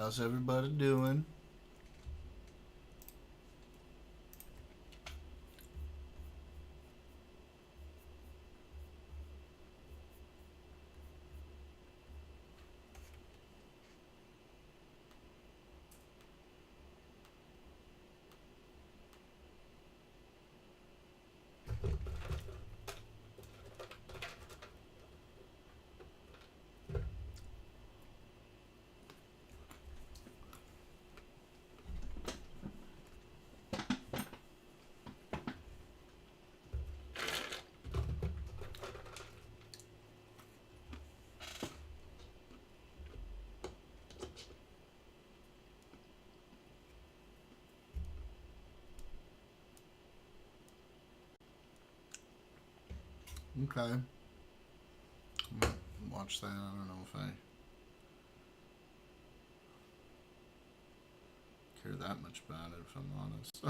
How's everybody doing? Okay. I'm gonna watch that. I don't know if I care that much about it, if I'm honest.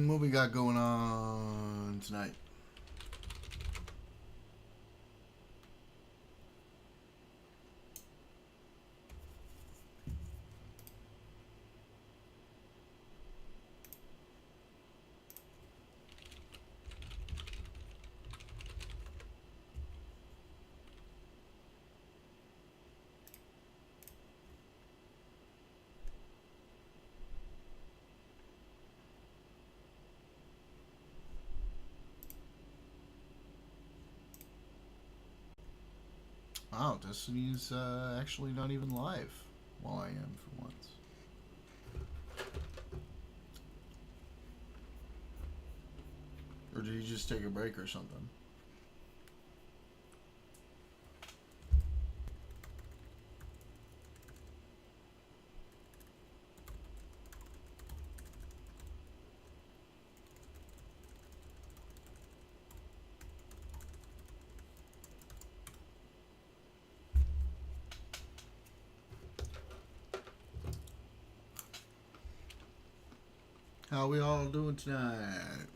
What we got going on tonight? Wow, Destiny's actually not even live. Well, I am for once. Or did he just take a break or something? How we all doing tonight?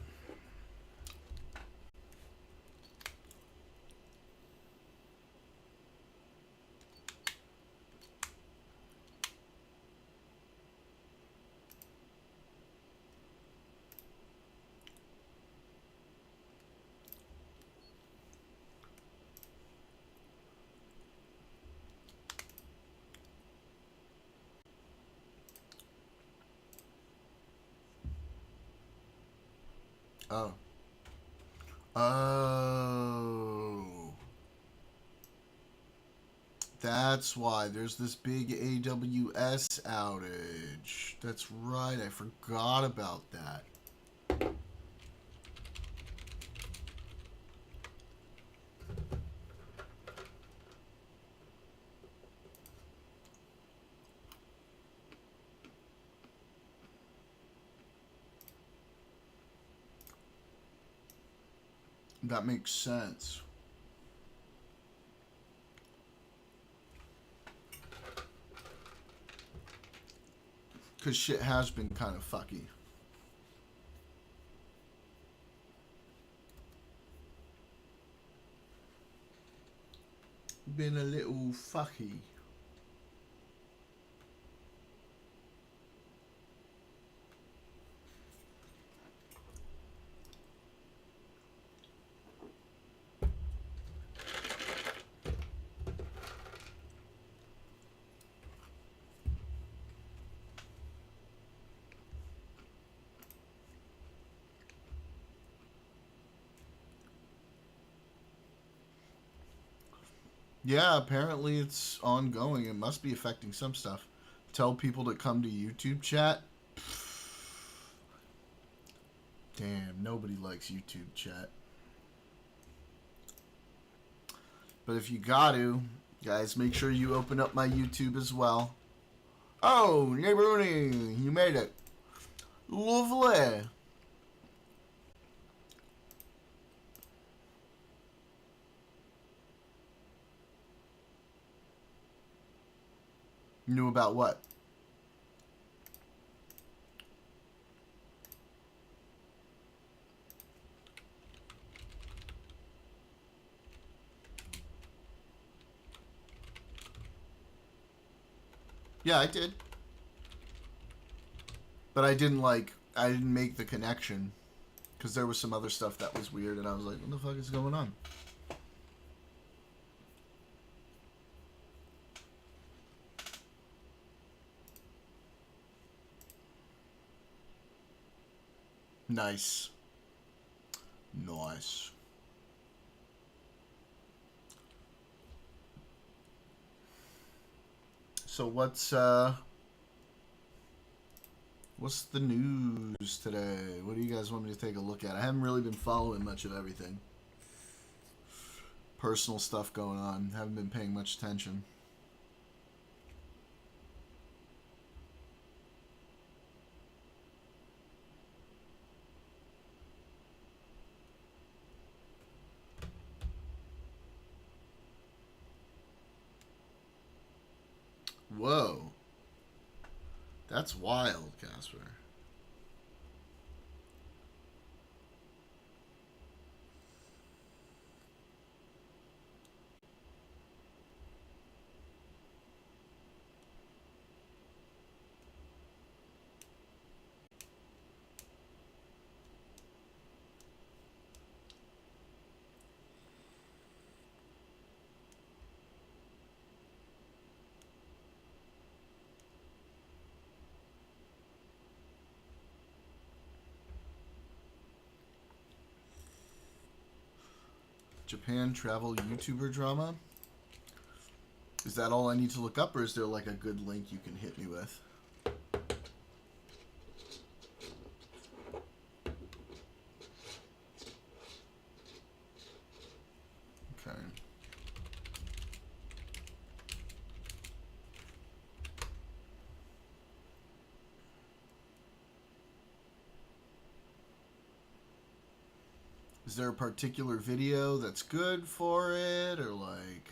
Oh. Oh. That's why there's this big AWS outage. That's right, I forgot about that. That makes sense. Because shit has been kind of fucky. Been a little fucky. Yeah, apparently it's ongoing. It must be affecting some stuff. Tell people to come to YouTube chat. Damn, nobody likes YouTube chat. But if you got to, guys, make sure you open up my YouTube as well. Oh, Neighboroonie, you made it. Lovely. Knew about what? Yeah, I did. But I didn't make the connection. Because there was some other stuff that was weird, and I was like, what the fuck is going on? Nice. Nice. So what's the news today? What do you guys want me to take a look at? I haven't really been following much of everything. Personal stuff going on. Haven't been paying much attention. Whoa. That's wild, Casper. Japan travel YouTuber drama? Is that all I need to look up, or is there like a good link you can hit me with? Okay. Is there a particular video that's good for it, or like...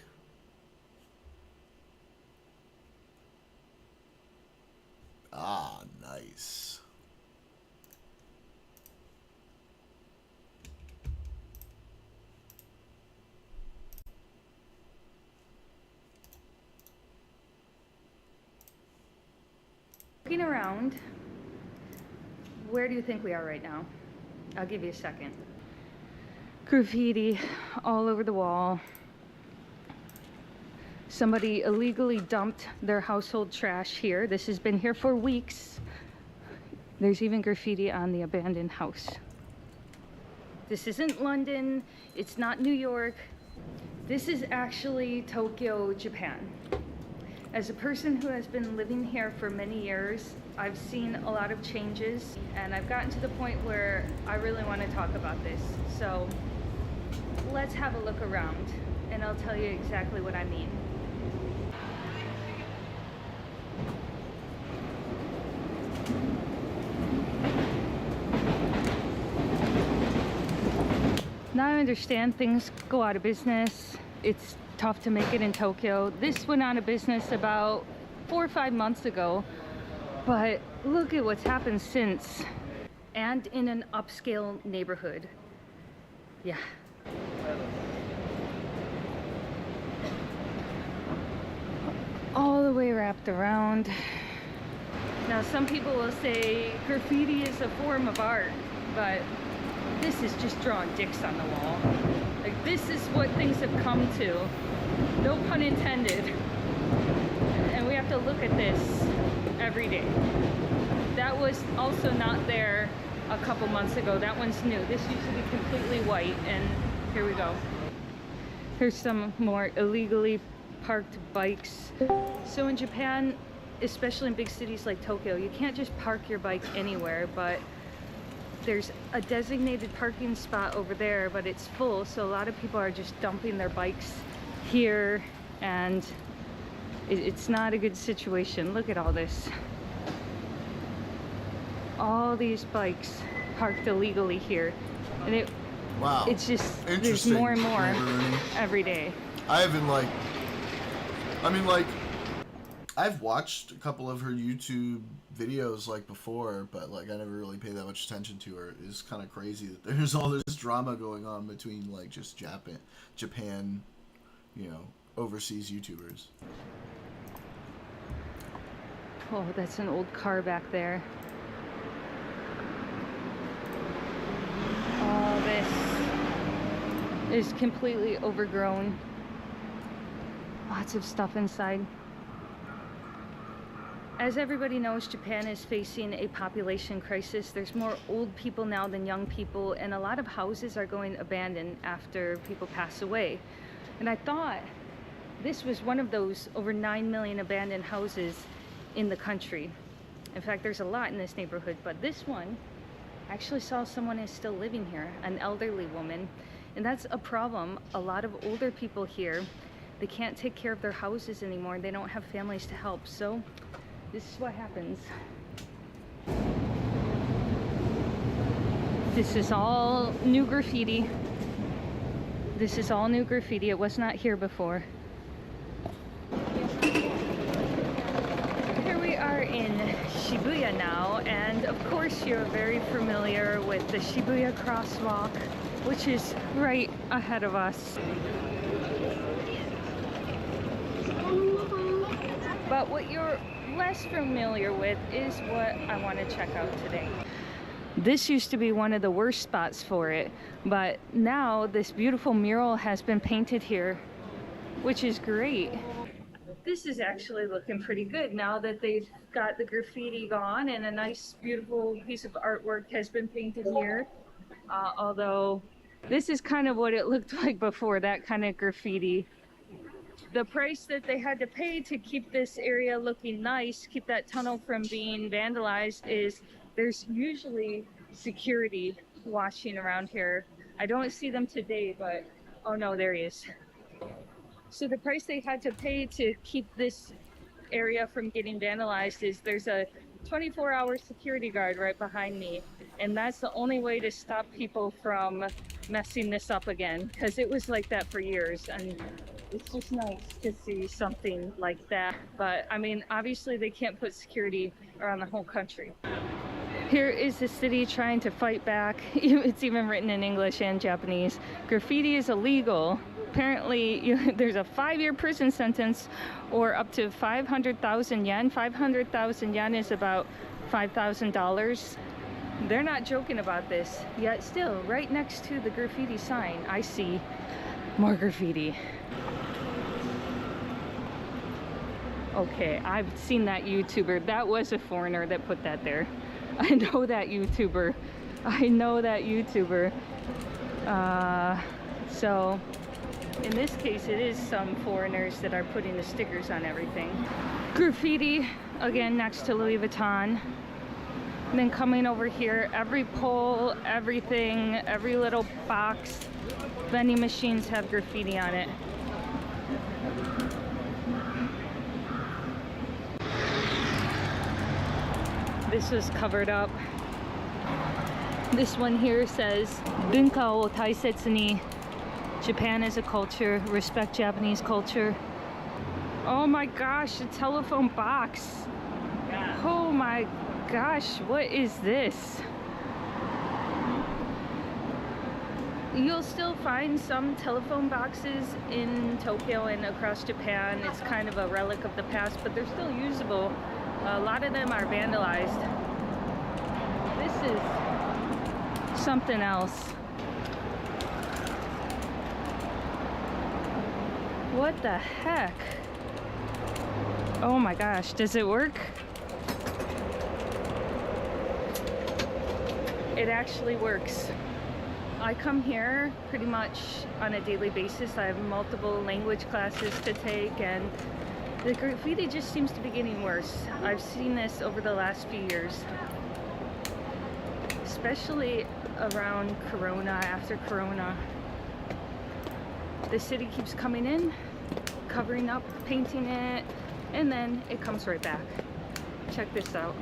Ah, nice. Looking around, where do you think we are right now? I'll give you a second. Graffiti all over the wall. Somebody illegally dumped their household trash here. This has been here for weeks. There's even graffiti on the abandoned house. This isn't London. It's not New York. This is actually Tokyo, Japan. As a person who has been living here for many years, I've seen a lot of changes, and I've gotten to the point where I really want to talk about this. So let's have a look around, and I'll tell you exactly what I mean. Now I understand things go out of business. It's tough to make it in Tokyo. This went out of business about 4 or 5 months ago, but look at what's happened since, and in an upscale neighborhood. Yeah. All the way wrapped around. Now some people will say graffiti is a form of art, but this is just drawing dicks on the wall. Like, this is what things have come to. No pun intended. And we have to look at this every day. That was also not there a couple months ago. That one's new. This used to be completely white, and here we go. Here's some more illegally parked bikes. So in Japan, especially in big cities like Tokyo, you can't just park your bike anywhere, but there's a designated parking spot over there, but it's full, so a lot of people are just dumping their bikes here, and it's not a good situation. Look at all this. All these bikes parked illegally here, and wow, it's just, there's more and more every day. I haven't I've watched a couple of her YouTube videos like before, but like I never really paid that much attention to her. It's kind of crazy that there's all this drama going on between like just Japan, you know, overseas YouTubers. Oh, that's an old car back there. All this is completely overgrown. Lots of stuff inside. As everybody knows, Japan is facing a population crisis. There's more old people now than young people, and a lot of houses are going abandoned after people pass away. And I thought this was one of those over 9 million abandoned houses in the country. In fact, there's a lot in this neighborhood, but this one actually saw someone is still living here, an elderly woman. And that's a problem. A lot of older people here, they can't take care of their houses anymore. They don't have families to help. So this is what happens. This is all new graffiti. This is all new graffiti. It was not here before. Here we are in Shibuya now, and of course you're very familiar with the Shibuya crosswalk, which is right ahead of us. But what you're less familiar with is what I want to check out today. This used to be one of the worst spots for it, but now this beautiful mural has been painted here, which is great. This is actually looking pretty good now that they've got the graffiti gone and a nice beautiful piece of artwork has been painted here. Although this is kind of what it looked like before, that kind of graffiti. The price that they had to pay to keep this area looking nice, keep that tunnel from being vandalized, is there's usually security watching around here. I don't see them today, but oh no, there he is. So the price they had to pay to keep this area from getting vandalized is there's a 24-hour security guard right behind me, and that's the only way to stop people from messing this up again, because it was like that for years, and it's just nice to see something like that. But I mean, obviously they can't put security around the whole country. Here is the city trying to fight back. It's even written in English and Japanese. Graffiti is illegal. Apparently there's a 5-year prison sentence or up to 500,000 yen. 500,000 yen is about $5,000. They're not joking about this. Yet still, right next to the graffiti sign, I see more graffiti. Okay, I've seen that YouTuber. That was a foreigner that put that there. I know that YouTuber. I know that YouTuber. So in this case, it is some foreigners that are putting the stickers on everything. Graffiti, again, next to Louis Vuitton. And then coming over here, every pole, everything, every little box, vending machines have graffiti on it. This was covered up. This one here says, Bunka wo taisetsu ni. Japan is a culture, respect Japanese culture. Oh my gosh, a telephone box. Oh my gosh, what is this? You'll still find some telephone boxes in Tokyo and across Japan. It's kind of a relic of the past, but they're still usable. A lot of them are vandalized. This is something else. What the heck? Oh my gosh, does it work? It actually works. I come here pretty much on a daily basis. I have multiple language classes to take, and the graffiti just seems to be getting worse. I've seen this over the last few years, especially around Corona, after Corona. The city keeps coming in, covering up, painting it, and then it comes right back. Check this out.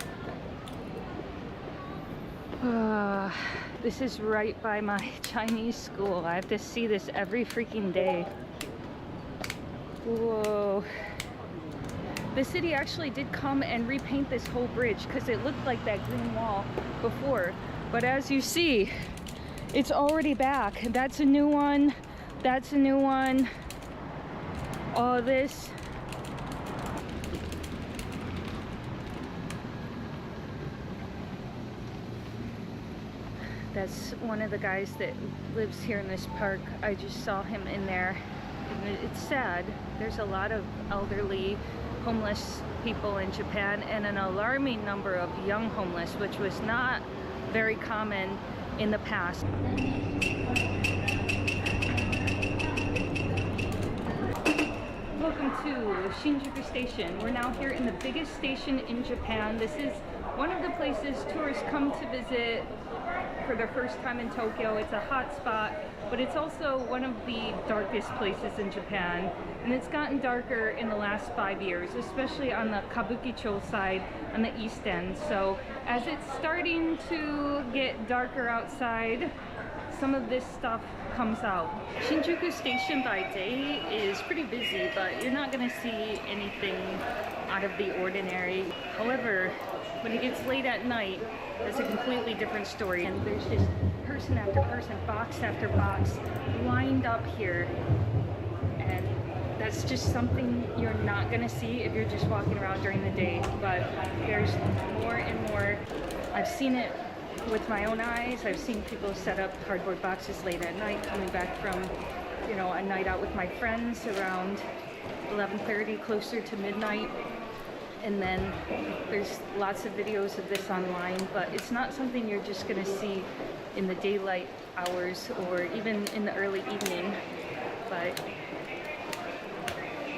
This is right by my Chinese school. I have to see this every freaking day. Whoa. The city actually did come and repaint this whole bridge because it looked like that green wall before. But as you see, it's already back. That's a new one. That's a new one. All this. That's one of the guys that lives here in this park. I just saw him in there. And it's sad. There's a lot of elderly, homeless people in Japan, and an alarming number of young homeless, which was not very common in the past. Welcome to Shinjuku Station. We're now here in the biggest station in Japan. This is one of the places tourists come to visit for their first time in Tokyo. It's a hot spot, but it's also one of the darkest places in Japan. And it's gotten darker in the last 5 years, especially on the Kabukicho side, on the east end. So as it's starting to get darker outside, some of this stuff comes out. Shinjuku Station by day is pretty busy, but you're not gonna see anything out of the ordinary. However, when it gets late at night, it's a completely different story. And there's just person after person, box after box, lined up here. And that's just something you're not gonna see if you're just walking around during the day. But there's more and more. I've seen it with my own eyes. I've seen people set up cardboard boxes late at night, coming back from, you know, a night out with my friends around 11:30, closer to midnight. And then there's lots of videos of this online, but it's not something you're just gonna see in the daylight hours or even in the early evening. But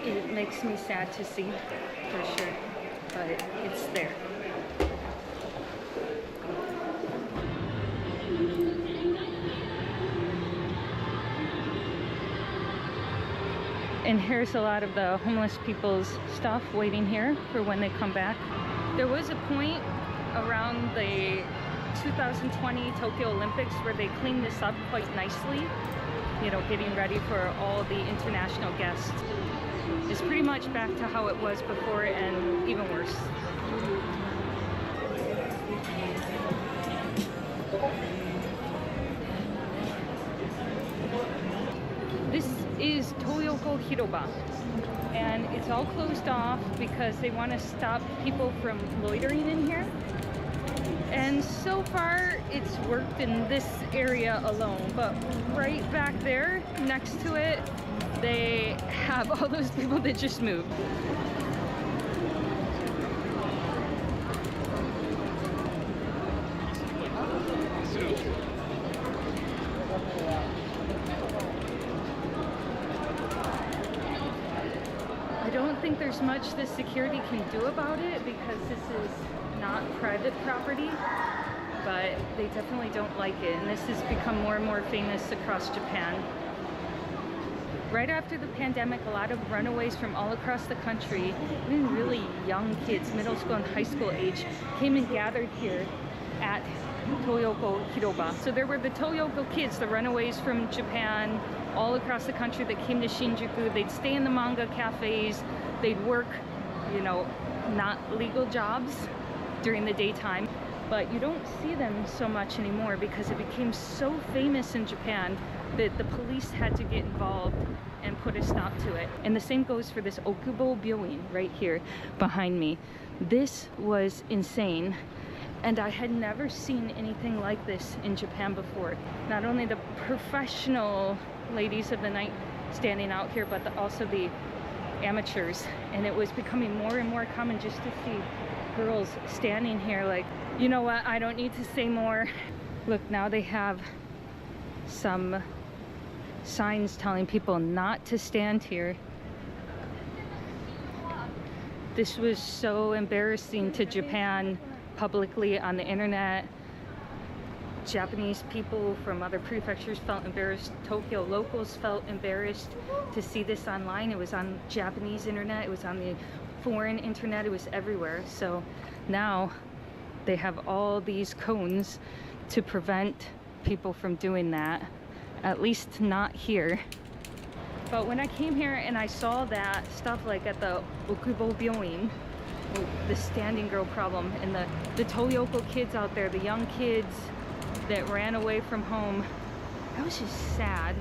it makes me sad to see, for sure, but it's there. And here's a lot of the homeless people's stuff waiting here for when they come back. There was a point around the 2020 Tokyo Olympics where they cleaned this up quite nicely, you know, getting ready for all the international guests. It's pretty much back to how it was before and even worse. This is Toyoko Hiroba, and it's all closed off because they want to stop people from loitering in here. And so far it's worked in this area alone, but right back there next to it they have all those people that just moved. I don't think there's much the security can do about it because this is not private property, but they definitely don't like it, and this has become more and more famous across Japan. Right after the pandemic, a lot of runaways from all across the country, even really young kids, middle school and high school age, came and gathered here at Toyoko Hiroba. So there were the Toyoko kids, the runaways from Japan, all across the country that came to Shinjuku. They'd stay in the manga cafes, they'd work, you know, not legal jobs during the daytime. But you don't see them so much anymore because it became so famous in Japan that the police had to get involved and put a stop to it. And the same goes for this Okubo Byoin right here behind me. This was insane, and I had never seen anything like this in Japan before. Not only the professional ladies of the night standing out here, but also the amateurs. And it was becoming more and more common just to see girls standing here like, you know what, I don't need to say more. Look, now they have some signs telling people not to stand here. This was so embarrassing to Japan publicly on the internet. Japanese people from other prefectures felt embarrassed. Tokyo locals felt embarrassed to see this online. It was on Japanese internet, it was on the foreign internet, it was everywhere. So now they have all these cones to prevent people from doing that, at least not here. But when I came here and I saw that stuff like at the Okubo Byoin, the standing girl problem, and the Toyoko kids out there, the young kids that ran away from home, I was just sad.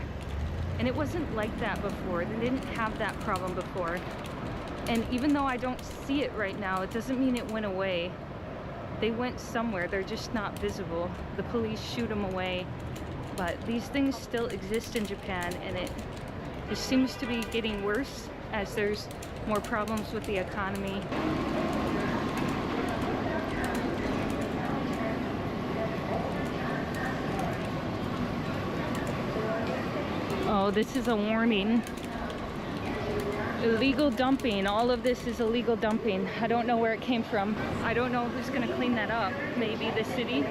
And it wasn't like that before. They didn't have that problem before. And even though I don't see it right now, it doesn't mean it went away. They went somewhere. They're just not visible. The police shoot them away. But these things still exist in Japan, and it seems to be getting worse as there's more problems with the economy. Oh, this is a warning. Illegal dumping. All of this is illegal dumping. I don't know where it came from. I don't know who's gonna clean that up. Maybe the city.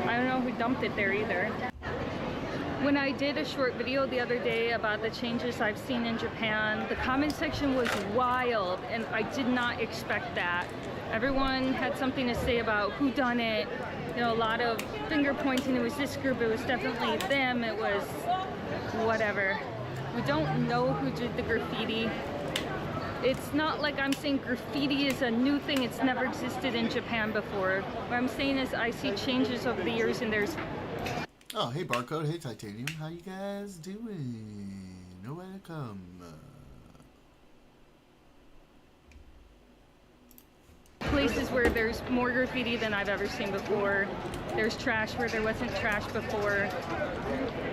I don't know who dumped it there either. When I did a short video the other day about the changes I've seen in Japan, the comment section was wild, and I did not expect that. Everyone had something to say about who done it. You know, a lot of finger pointing. It was this group, it was definitely them, it was whatever. We don't know who did the graffiti. It's not like I'm saying graffiti is a new thing. It's never existed in Japan before. What I'm saying is I see changes over the years, and there's... Oh, hey Barcode, hey Titanium, how you guys doing? Welcome. Places where there's more graffiti than I've ever seen before. There's trash where there wasn't trash before.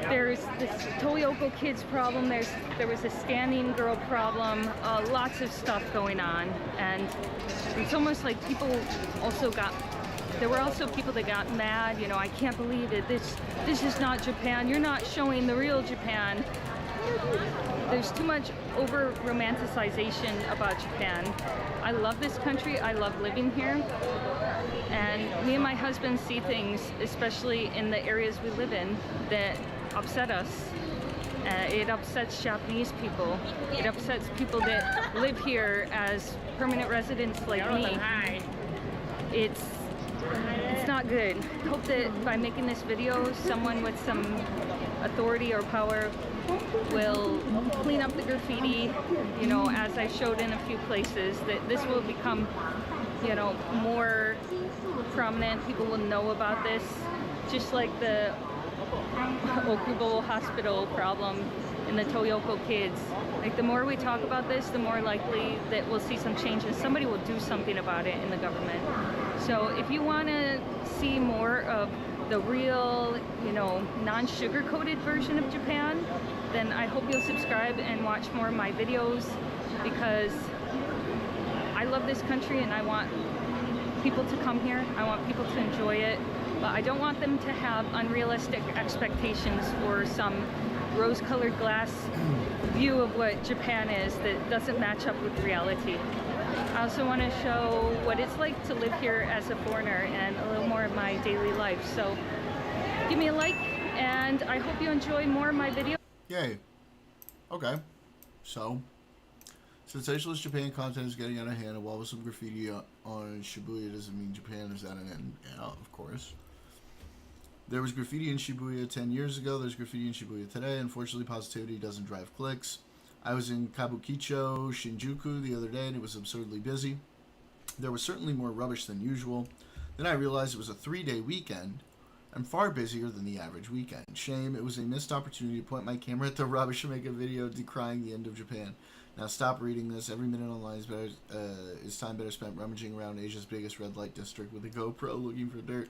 There's this Toyoko kids problem. There was a standing girl problem. Lots of stuff going on, and it's almost like people also got. There were also people that got mad. You know, I can't believe it. This is not Japan. You're not showing the real Japan. There's too much over romanticization about Japan. I love this country. I love living here. And me and my husband see things, especially in the areas we live in, that upset us. It upsets Japanese people. It upsets people that live here as permanent residents like me. It's not good. I hope that by making this video, someone with some authority or power will clean up the graffiti, you know, as I showed in a few places, that this will become, you know, more prominent. People will know about this, just like the Okubo hospital problem and the Toyoko kids. Like, the more we talk about this, the more likely that we'll see some change and somebody will do something about it in the government. So if you want to see more of the real, you know, non-sugar coated version of Japan, then I hope you'll subscribe and watch more of my videos, because I love this country and I want people to come here. I want people to enjoy it, but I don't want them to have unrealistic expectations or some rose-colored glass view of what Japan is that doesn't match up with reality. I also want to show what it's like to live here as a foreigner and a little more of my daily life. So give me a like, and I hope you enjoy more of my videos. Yay. Okay. So, sensationalist Japan content is getting out of hand, and while with some graffiti on Shibuya doesn't mean Japan is at an end. Yeah, of course. There was graffiti in Shibuya 10 years ago. There's graffiti in Shibuya today. Unfortunately, positivity doesn't drive clicks. I was in Kabukicho, Shinjuku the other day, and it was absurdly busy. There was certainly more rubbish than usual. Then I realized it was a 3-day weekend, and far busier than the average weekend. Shame, it was a missed opportunity to point my camera at the rubbish and make a video decrying the end of Japan. Now stop reading this. Every minute online is time better spent rummaging around Asia's biggest red light district with a GoPro looking for dirt.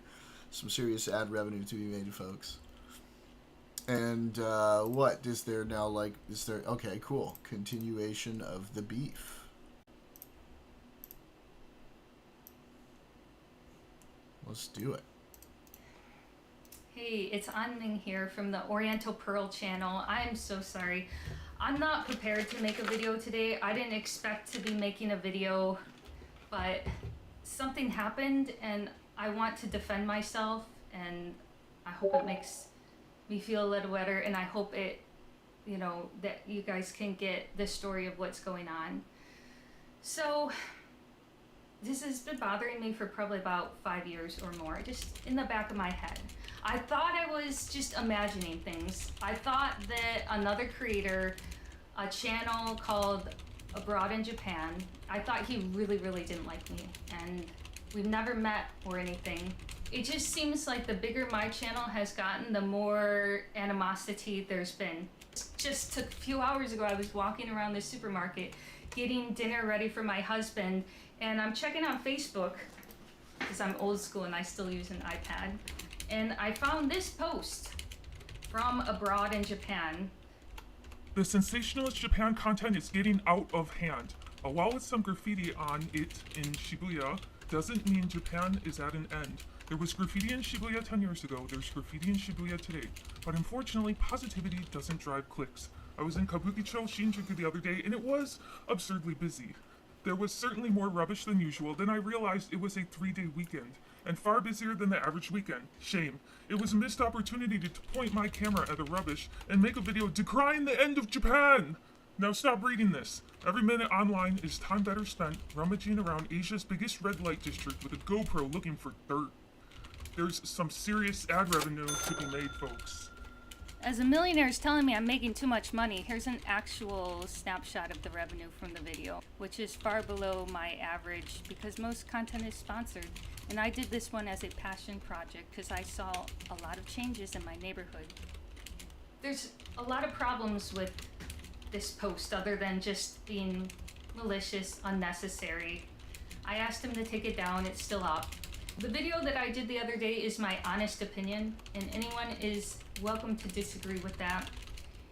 Some serious ad revenue to be made, folks. And what is there now? Like, is there? Okay, cool. Continuation of the beef. Let's do it. Hey, it's Anming here from the Oriental Pearl channel. I'm so sorry. I'm not prepared to make a video today. I didn't expect to be making a video, but something happened and I want to defend myself, and I hope it makes me feel a little better, and I hope it, you know, that you guys can get the story of what's going on. So This has been bothering me for probably about 5 years or more, just in the back of my head. I thought I was just imagining things. I thought that another creator, a channel called Abroad in Japan, I thought he really, really didn't like me, and we've never met or anything. It just seems like the bigger my channel has gotten, the more animosity there's been. Just took a few hours ago, I was walking around the supermarket getting dinner ready for my husband, and I'm checking on Facebook, because I'm old school and I still use an iPad, and I found this post from Abroad in Japan. The sensationalist Japan content is getting out of hand. A wall with some graffiti on it in Shibuya doesn't mean Japan is at an end. There was graffiti in Shibuya 10 years ago, there's graffiti in Shibuya today. But unfortunately, positivity doesn't drive clicks. I was in Kabukicho, Shinjuku the other day, and it was absurdly busy. There was certainly more rubbish than usual, then I realized it was a 3-day weekend, and far busier than the average weekend. Shame. It was a missed opportunity to point my camera at the rubbish and make a video decrying the end of Japan! Now stop reading this. Every minute online is time better spent rummaging around Asia's biggest red light district with a GoPro looking for dirt. There's some serious ad revenue to be made, folks. As a millionaire is telling me I'm making too much money, here's an actual snapshot of the revenue from the video, which is far below my average because most content is sponsored. And I did this one as a passion project because I saw a lot of changes in my neighborhood. There's a lot of problems with this post other than just being malicious, unnecessary. I asked him to take it down, it's still up. The video that I did the other day is my honest opinion, and anyone is welcome to disagree with that.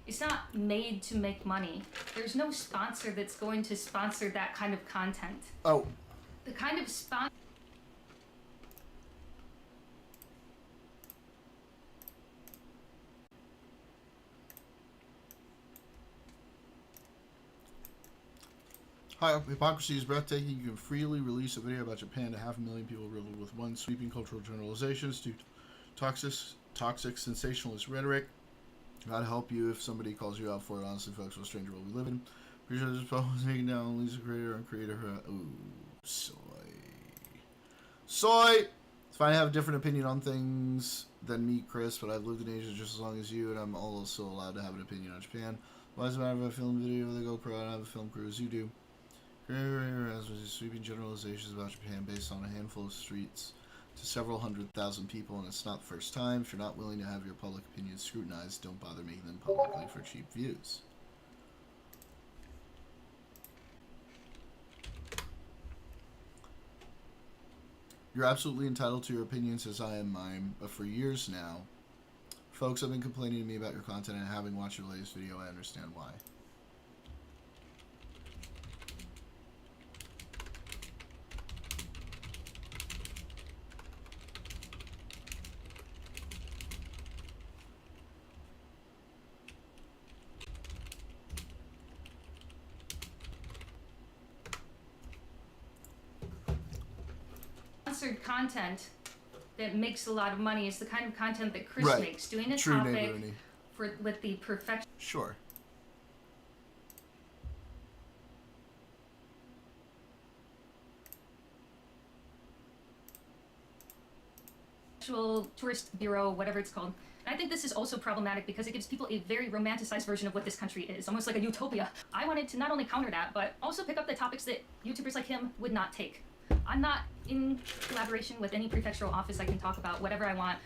It's not made to make money. There's no sponsor that's going to sponsor that kind of content. Oh. The kind of sponsor... Hi, hypocrisy is breathtaking. You can freely release a video about Japan to 500,000 people riddled with one sweeping cultural generalizations to toxic sensationalist rhetoric. God help you if somebody calls you out for it. Honestly, folks, what stranger world we live in. Pretty sure this post was taken down. Lisa creator and creator. Ooh, soy. Soy! It's fine to have a different opinion on things than me, Chris, but I've lived in Asia just as long as you, and I'm also allowed to have an opinion on Japan. Why does it matter if I film a video with a GoPro? I don't have a film crew as you do. As was sweeping generalizations about Japan based on a handful of streets to several 100,000 people, and it's not the first time. If you're not willing to have your public opinions scrutinized, don't bother making them publicly for cheap views. You're absolutely entitled to your opinions, as I am mine, but for years now, folks have been complaining to me about your content, and having watched your latest video, I understand why. Sponsored content that makes a lot of money is the kind of content that Chris Right. makes, doing a True topic neighborhood. with the perfection. Sure. Tourist bureau, whatever it's called. And I think this is also problematic because it gives people a very romanticized version of what this country is, almost like a utopia. I wanted to not only counter that, but also pick up the topics that YouTubers like him would not take. I'm not in collaboration with any prefectural office. I can talk about whatever I want.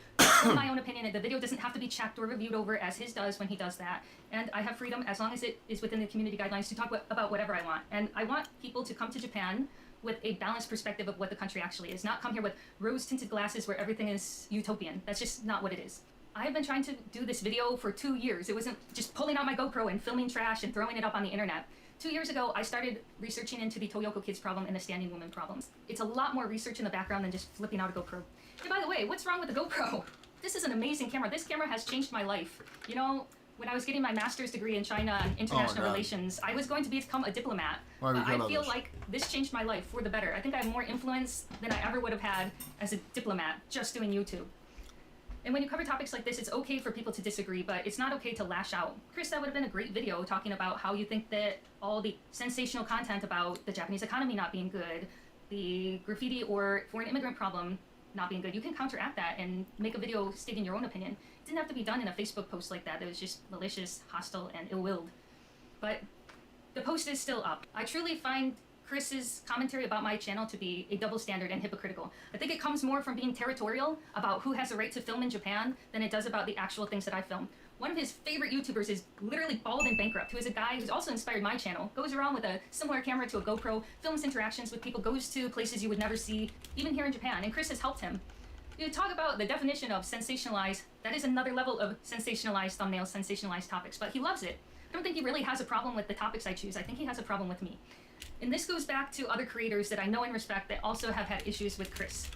My own opinion. The video doesn't have to be checked or reviewed over as his does when he does that. And I have freedom, as long as it is within the community guidelines, to talk about whatever I want. And I want people to come to Japan with a balanced perspective of what the country actually is. Not come here with rose-tinted glasses where everything is utopian. That's just not what it is. I have been trying to do this video for 2 years. It wasn't just pulling out my GoPro and filming trash and throwing it up on the internet. 2 years ago, I started researching into the Toyoko Kids problem and the Standing Woman problems. It's a lot more research in the background than just flipping out a GoPro. And by the way, what's wrong with the GoPro? This is an amazing camera. This camera has changed my life. You know, when I was getting my master's degree in China and international relations, I was going to become a diplomat. But I feel like this changed my life for the better. I think I have more influence than I ever would have had as a diplomat just doing YouTube. And when you cover topics like this, it's okay for people to disagree, but it's not okay to lash out. Chris, that would have been a great video talking about how you think that all the sensational content about the Japanese economy not being good, the graffiti or foreign immigrant problem not being good, you can counteract that and make a video stating your own opinion. It didn't have to be done in a Facebook post like that. It was just malicious, hostile, and ill-willed. But the post is still up. I truly find Chris's commentary about my channel to be a double standard and hypocritical. I think it comes more from being territorial about who has a right to film in Japan than it does about the actual things that I film. One of his favorite YouTubers is literally bald and bankrupt, who is a guy who's also inspired my channel, goes around with a similar camera to a GoPro, films interactions with people, goes to places you would never see, even here in Japan, and Chris has helped him. You talk about the definition of sensationalized, that is another level of sensationalized thumbnails, sensationalized topics, but he loves it. I don't think he really has a problem with the topics I choose. I think he has a problem with me. And this goes back to other creators that I know and respect that also have had issues with Chris.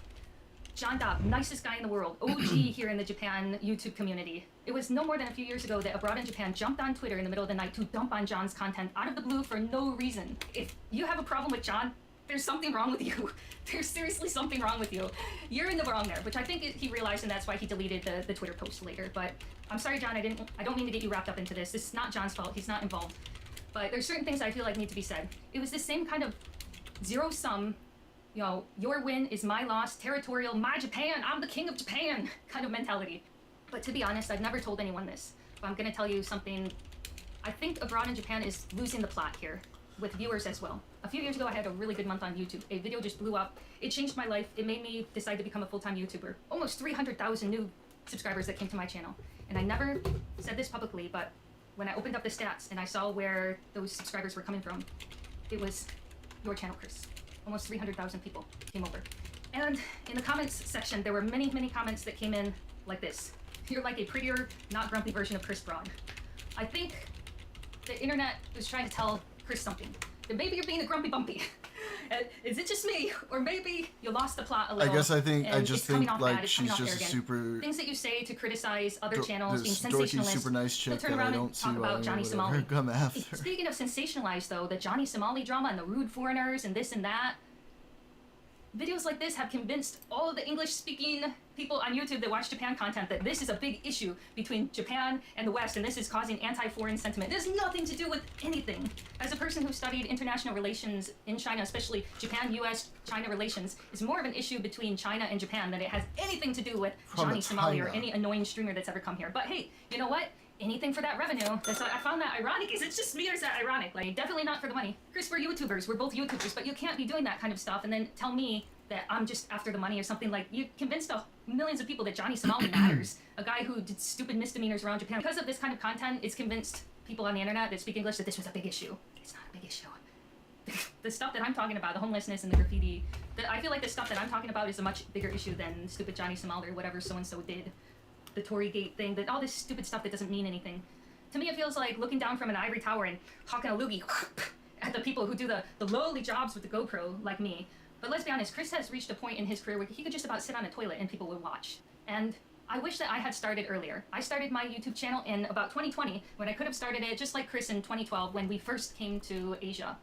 John Dobb, nicest guy in the world, OG here in the Japan YouTube community. It was no more than a few years ago that Abroad in Japan jumped on Twitter in the middle of the night to dump on John's content out of the blue for no reason. If you have a problem with John, there's something wrong with you. There's seriously something wrong with you. You're in the wrong there, which I think he realized, and that's why he deleted the Twitter post later. But I'm sorry, John, I don't mean to get you wrapped up into this. This is not John's fault. He's not involved. But there's certain things I feel like need to be said. It was the same kind of zero-sum, you know, your win is my loss, territorial, my Japan, I'm the king of Japan kind of mentality. But to be honest, I've never told anyone this. But I'm gonna tell you something. I think Abroad in Japan is losing the plot here, with viewers as well. A few years ago, I had a really good month on YouTube. A video just blew up. It changed my life. It made me decide to become a full-time YouTuber. Almost 300,000 new subscribers that came to my channel. And I never said this publicly, but when I opened up the stats and I saw where those subscribers were coming from, it was your channel, Chris. Almost 300,000 people came over. And in the comments section, there were many, many comments that came in like this. You're like a prettier, not grumpy version of Chris Broad. I think the internet was trying to tell Chris something. That maybe you're being a grumpy bumpy. Is it just me? Or maybe you lost the plot a little. I guess I think, and I just it's coming think off like bad, it's she's coming off just a arrogant. super, Things that you say to criticize other channels, being this dorky, sensationalist. super nice chick They'll turn that I around don't and see talk why about Johnny anyone would Somali. ever come after. Speaking of sensationalized though, the Johnny Somali drama and the rude foreigners and this and that, videos like this have convinced all of the English-speaking people on YouTube that watch Japan content that this is a big issue between Japan and the West, and this is causing anti-foreign sentiment. It has nothing to do with anything. As a person who studied international relations in China, especially Japan-US-China relations, is more of an issue between China and Japan than it has anything to do with Johnny Somali or any annoying streamer that's ever come here. But hey, you know what? Anything for that revenue. That's why I found that ironic. Is it just me or is that ironic? Like, definitely not for the money. Chris, we're YouTubers. We're both YouTubers, but you can't be doing that kind of stuff and then tell me that I'm just after the money or something. Like, you convinced millions of people that Johnny Somali matters. A guy who did stupid misdemeanors around Japan. Because of this kind of content, it's convinced people on the internet that speak English that this was a big issue. It's not a big issue. The stuff that I'm talking about, the homelessness and the graffiti, I feel like the stuff that I'm talking about is a much bigger issue than stupid Johnny Somali or whatever so-and-so did. The Tory Gate thing, that all this stupid stuff that doesn't mean anything. To me, it feels like looking down from an ivory tower and hawking a loogie at the people who do the lowly jobs with the GoPro, like me. But let's be honest, Chris has reached a point in his career where he could just about sit on a toilet and people would watch. And I wish that I had started earlier. I started my YouTube channel in about 2020, when I could have started it just like Chris in 2012 when we first came to Asia.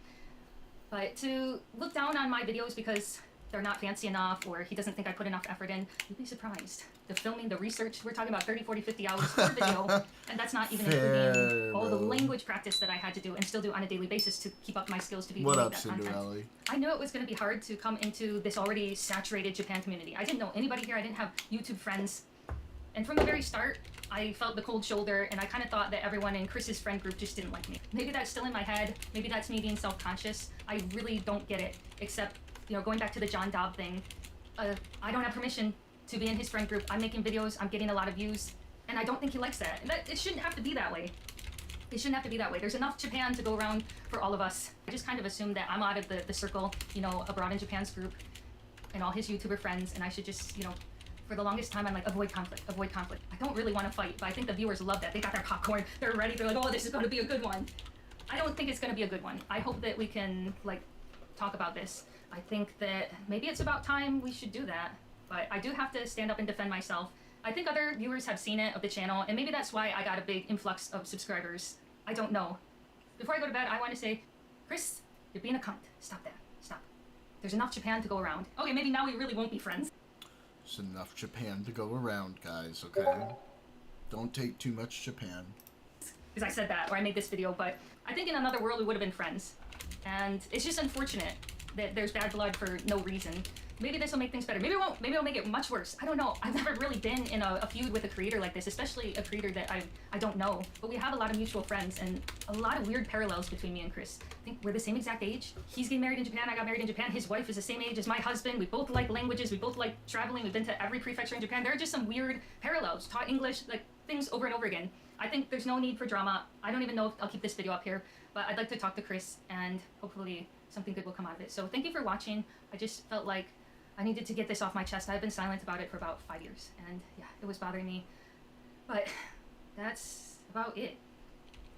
But to look down on my videos because they're not fancy enough or he doesn't think I put enough effort in, you'd be surprised. The filming, the research, we're talking about 30, 40, 50 hours per video, and that's not even including all the language practice that I had to do and still do on a daily basis to keep up my skills to be able to make that content. I knew it was going to be hard to come into this already saturated Japan community. I didn't know anybody here. I didn't have YouTube friends. And from the very start, I felt the cold shoulder, and I kind of thought that everyone in Chris's friend group just didn't like me. Maybe that's still in my head. Maybe that's me being self-conscious. I really don't get it, except, you know, going back to the John Dobb thing, I don't have permission to be in his friend group. I'm making videos, I'm getting a lot of views, and I don't think he likes that. And it shouldn't have to be that way. It shouldn't have to be that way. There's enough Japan to go around for all of us. I just kind of assumed that I'm out of the circle, you know, Abroad in Japan's group, and all his YouTuber friends, and I should just, you know, for the longest time, I'm like, avoid conflict, avoid conflict. I don't really want to fight, but I think the viewers love that. They got their popcorn, they're ready, they're like, oh, this is going to be a good one. I don't think it's going to be a good one. I hope that we can, like, talk about this. I think that maybe it's about time we should do that, but I do have to stand up and defend myself. I think other viewers have seen it of the channel, and maybe that's why I got a big influx of subscribers. I don't know. Before I go to bed, I want to say, Chris, you're being a cunt. Stop that. Stop. There's enough Japan to go around. Okay, maybe now we really won't be friends. There's enough Japan to go around, guys, okay? Don't take too much Japan. Because I said that, or I made this video, but I think in another world we would have been friends. And it's just unfortunate that there's bad blood for no reason. Maybe this will make things better. Maybe it won't. Maybe it'll make it much worse. I don't know. I've never really been in a feud with a creator like this, especially a creator that I don't know. But we have a lot of mutual friends and a lot of weird parallels between me and Chris. I think we're the same exact age. He's getting married in Japan. I got married in Japan. His wife is the same age as my husband. We both like languages. We both like traveling. We've been to every prefecture in Japan. There are just some weird parallels. Taught English, like things over and over again. I think there's no need for drama. I don't even know if I'll keep this video up here, but I'd like to talk to Chris and hopefully something good will come out of it. So thank you for watching. I just felt like I needed to get this off my chest. I've been silent about it for about 5 years, and yeah, it was bothering me. But that's about it.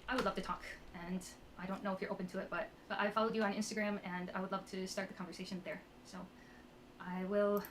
I would love to talk, and I don't know if you're open to it, but I followed you on Instagram, and I would love to start the conversation there. So I will.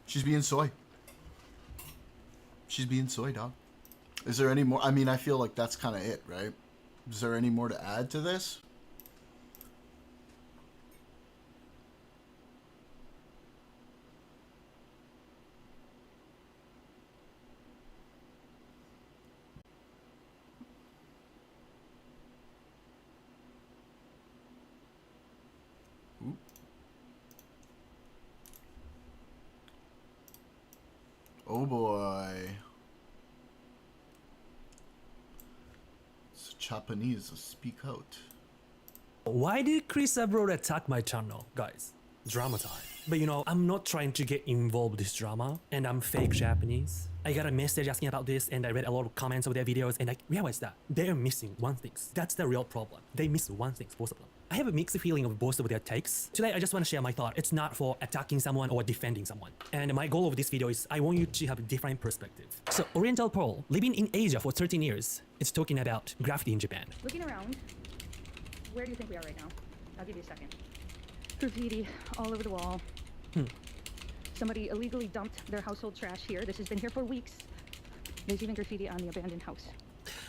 She's being soy. She's being soy, dog. Is there any more? I mean, I feel like that's kind of it, right? Is there any more to add to this? Ooh. Oh boy. It's Japanese, speak out. Why did Chris Abroad attack my channel, guys? Drama time. But you know, I'm not trying to get involved with this drama, and I'm fake Japanese. I got a message asking about this, and I read a lot of comments of their videos, and I realized that they're missing one thing. That's the real problem. They miss one thing, both of them. I have a mixed feeling of both of their takes. Today, I just want to share my thought. It's not for attacking someone or defending someone. And my goal of this video is I want you to have a different perspective. So, Oriental Pearl, living in Asia for 13 years, is talking about graffiti in Japan. Looking around, where do you think we are right now? I'll give you a second. Graffiti all over the wall. Somebody illegally dumped their household trash here. This has been here for weeks. There's even graffiti on the abandoned house.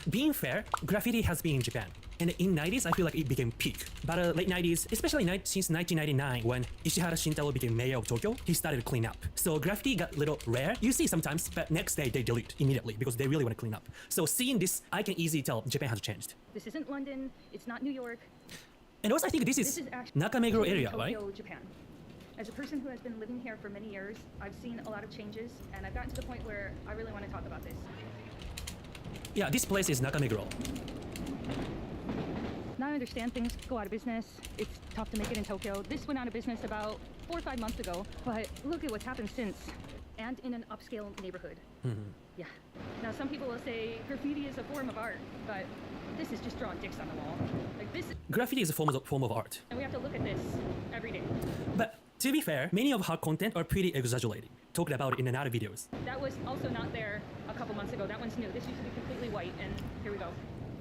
Being fair, graffiti has been in Japan. And in 90s, I feel like it became peak. But late 90s, especially since 1999, when Ishihara Shintaro became mayor of Tokyo, he started to clean up. So graffiti got a little rare. You see sometimes, but next day they delete immediately because they really want to clean up. So seeing this, I can easily tell Japan has changed. This isn't London. It's not New York. And also, I think this is actually Nakameguro area, Tokyo, right? Japan. As a person who has been living here for many years, I've seen a lot of changes, and I've gotten to the point where I really want to talk about this. Yeah, this place is Nakameguro. Now I understand things go out of business. It's tough to make it in Tokyo. This went out of business about 4 or 5 months ago, but look at what's happened since, and in an upscale neighborhood. Yeah. Now some people will say graffiti is a form of art, but this is just drawing dicks on the wall. Like this. Graffiti is a form of art. And we have to look at this every day. But to be fair, many of her content are pretty exaggerating. Talked about it in another videos. That was also not there a couple months ago. That one's new. This used to be completely white, and here we go.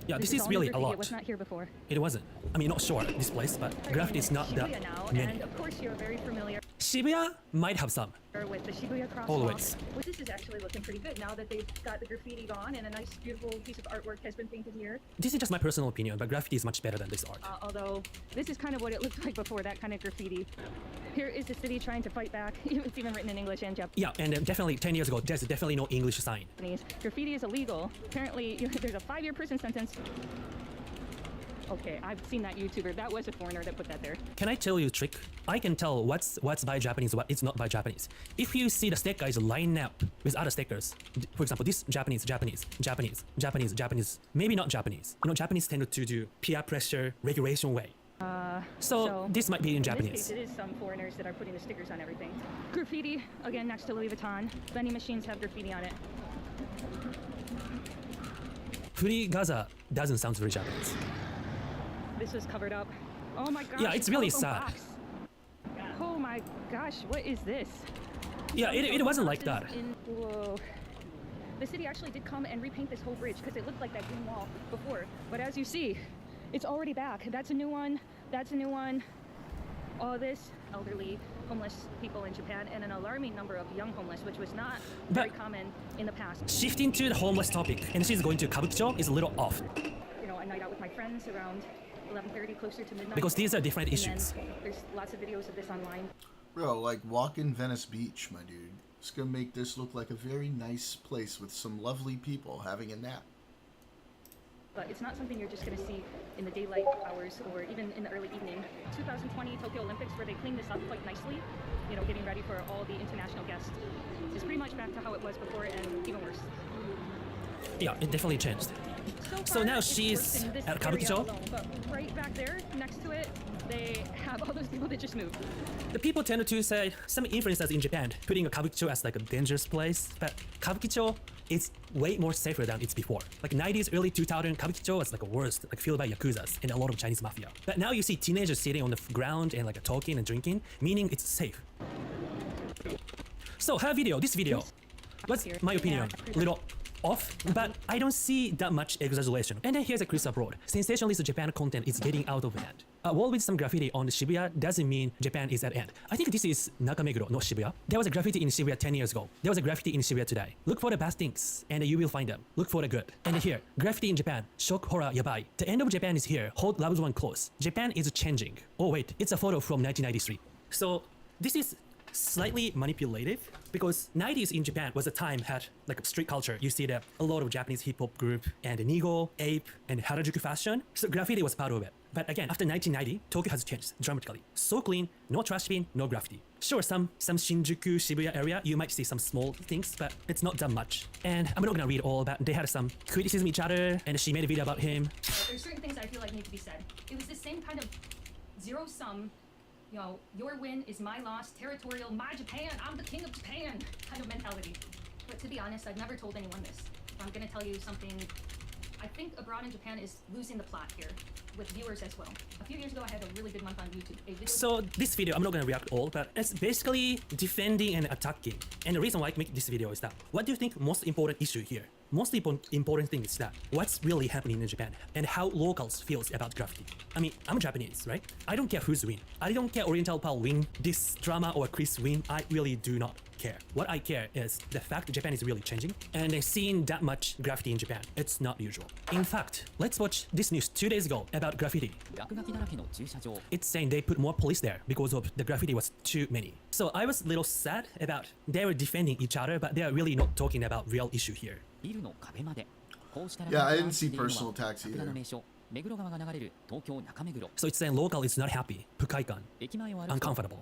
Yeah, this is all really new a graffiti. lot. It was not here before. It wasn't. I mean, not sure this place, but graffiti is not that now, many. and of course you're very familiar. Shibuya might have some. With the Shibuya crosswalk. Always. Well, this is actually looking pretty good now that they've got the graffiti gone and a nice, beautiful piece of artwork has been painted here. This is just my personal opinion, but graffiti is much better than this art. Although this is kind of what it looked like before, that kind of graffiti. Here is the city trying to fight back. It's even written in English and Japanese. Yeah, and definitely 10 years ago, there's definitely no English sign. Graffiti is illegal. Apparently, there's a 5-year prison sentence. Okay, I've seen that YouTuber. That was a foreigner that put that there. Can I tell you a trick? I can tell what's by Japanese, what is not by Japanese. If you see the sticker is lined up with other stickers, for example, this Japanese, maybe not Japanese. Japanese tend to do peer pressure regulation way. So this might be in Japanese. In this case, it is some foreigners that are putting the stickers on everything. Graffiti, again, next to Louis Vuitton. Vending machines have graffiti on it. Free Gaza doesn't sound very Japanese. This was covered up. Oh my gosh. Yeah, it's really telephone sad. box. Oh my gosh, what is this? Yeah, it wasn't like that. Whoa. The city actually did come and repaint this whole bridge because it looked like that green wall before. But as you see, it's already back. That's a new one. That's a new one. All this elderly homeless people in Japan and an alarming number of young homeless, which was not very common in the past. Shifting to the homeless topic, and she's going to Kabukicho is a little off. A night out with my friends around 11:30, closer to midnight. Because these are different And issues. then there's lots of videos of this online. Bro, like walk in Venice Beach, my dude. It's gonna make this look like a very nice place with some lovely people having a nap. But it's not something you're just going to see in the daylight hours or even in the early evening. 2020 Tokyo Olympics, where they cleaned this up quite nicely, getting ready for all the international guests, is pretty much back to how it was before and even worse. Yeah, it definitely changed. So now she's at Kabukicho. But right back there, next to it, they have all those people that just moved. The people tend to say, some influencers in Japan, putting a Kabukicho as like a dangerous place, but Kabukicho is way more safer than it's before. Like 90s, early 2000s, Kabukicho was like a worst, like filled by Yakuzas and a lot of Chinese mafia. But now you see teenagers sitting on the ground and like talking and drinking, meaning it's safe. So this video, what's my opinion? A little off, but I don't see that much exaggeration. And then here's a Chris abroad. Sensationalist Japan content is getting out of hand. A wall with some graffiti on Shibuya doesn't mean Japan is at end. I think this is Nakameguro, not Shibuya. There was a graffiti in Shibuya 10 years ago. There was a graffiti in Shibuya today. Look for the bad things, and you will find them. Look for the good. And here, graffiti in Japan. Shock, horror, yabai. The end of Japan is here. Hold loved one close. Japan is changing. Oh wait, it's a photo from 1993. So this is slightly manipulative because 90s in Japan was a time had like street culture. You see that a lot of Japanese hip hop group and Nigo, Ape, and Harajuku fashion. So graffiti was part of it. But again, after 1990, Tokyo has changed dramatically. So clean, no trash bin, no graffiti. Sure, some Shinjuku, Shibuya area, you might see some small things, but it's not that much. And I'm not gonna read all, but they had some criticism each other, and she made a video about him. There's certain things I feel like need to be said. It was the same kind of zero-sum, your win is my loss, territorial, my Japan, I'm the king of Japan kind of mentality. But to be honest, I've never told anyone this. I'm gonna tell you something. I think Abroad in Japan is losing the plot here, with viewers as well. A few years ago, I had a really good month on YouTube. So this video, I'm not gonna react all, but it's basically defending and attacking. And the reason why I make this video is that, what do you think most important issue here? Most important thing is that what's really happening in Japan and how locals feels about graffiti. I mean, I'm Japanese, right? I don't care who's win. I don't care Oriental Pal win this drama or Chris win. I really do not care. What I care is the fact that Japan is really changing and seeing that much graffiti in Japan. It's not usual. In fact, let's watch this news 2 days ago about graffiti. It's saying they put more police there because of the graffiti was too many. So I was a little sad about they were defending each other, but they are really not talking about real issue here. Yeah, I didn't see personal attacks either. So it's saying local is not happy, Pukaikan, uncomfortable.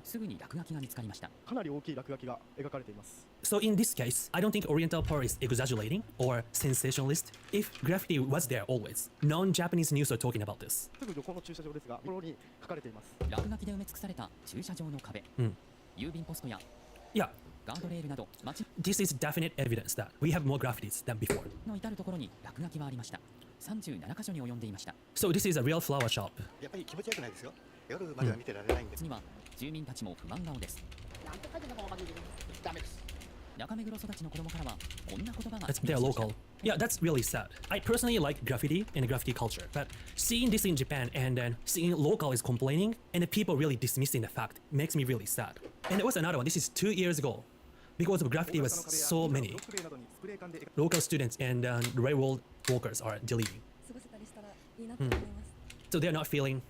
かなり大きい落書きが描かれています。 So in this case, I don't think Oriental Power is exaggerating or sensationalist. If graffiti was there always, non-Japanese news are talking about this. すぐ横の駐車場ですが、ここに書かれています。 Yeah, this is definite evidence that we have more graffitis than before. So this is a real flower shop. やっぱり気持ちよくないですよ。夜までは見てられないんで。It's their local. Yeah, that's really sad. I personally like graffiti and graffiti culture, but seeing this in Japan and then seeing local is complaining and the people really dismissing the fact makes me really sad. And there was another one. This is 2 years ago. Because of graffiti was so many, ロックベイなどにスプレー缶で local students and railroad workers are deleting. 過ごせたりしたらいいなと思います。 So they're not feeling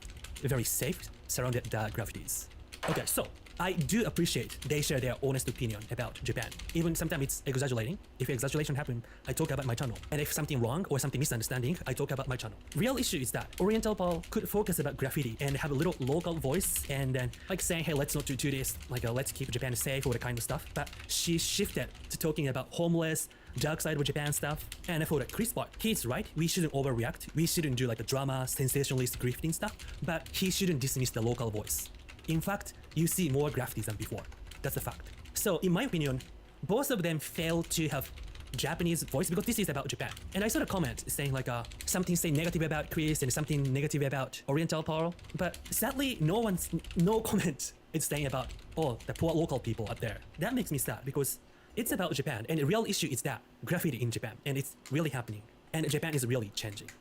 very safe surrounded the graffitis. Okay, so I do appreciate they share their honest opinion about Japan. Even sometimes it's exaggerating. If exaggeration happens, I talk about my channel. And if something wrong or something misunderstanding, I talk about my channel. Real issue is that Oriental Paul could focus about graffiti and have a little local voice and then like saying, hey, let's not do this, like let's keep Japan safe or the kind of stuff. But she shifted to talking about homeless, dark side of Japan stuff. And for the Chris part, he's right. We shouldn't overreact. We shouldn't do like a drama, sensationalist, grifting stuff. But he shouldn't dismiss the local voice. In fact, you see more graffitis than before. That's a fact. So in my opinion, both of them fail to have Japanese voice because this is about Japan. And I saw a comment saying like something saying negative about Chris and something negative about Oriental Pearl. But sadly, no comment is saying about, oh, the poor local people out there. That makes me sad because it's about Japan. And the real issue is that graffiti in Japan. And it's really happening. And Japan is really changing.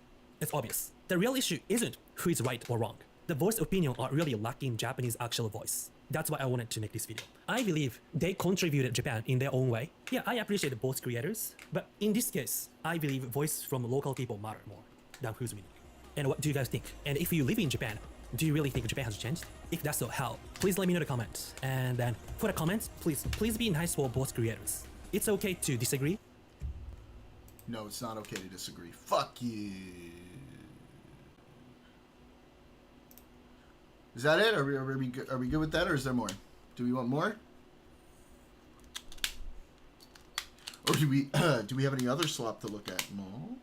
It's obvious. The real issue isn't who is right or wrong. The voice opinion are really lacking Japanese actual voice. That's why I wanted to make this video. I believe they contributed Japan in their own way. Yeah, I appreciate both creators, but in this case, I believe voice from local people matter more than who's winning. And what do you guys think? And if you live in Japan, do you really think Japan has changed? If that's so, how? Please let me know in the comments. And then for the comments, please be nice for both creators. It's okay to disagree. No, it's not okay to disagree. Fuck you. Is that it? Are we good with that, or is there more? Do we want more? Or do we have any other slop to look at? No.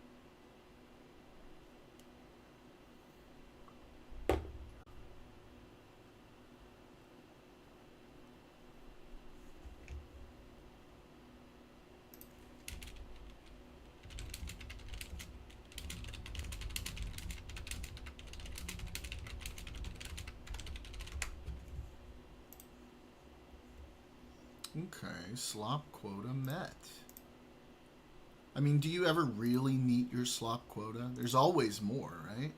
Okay, slop quota met. I mean, do you ever really meet your slop quota? There's always more, right?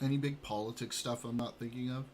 Any big politics stuff I'm not thinking of?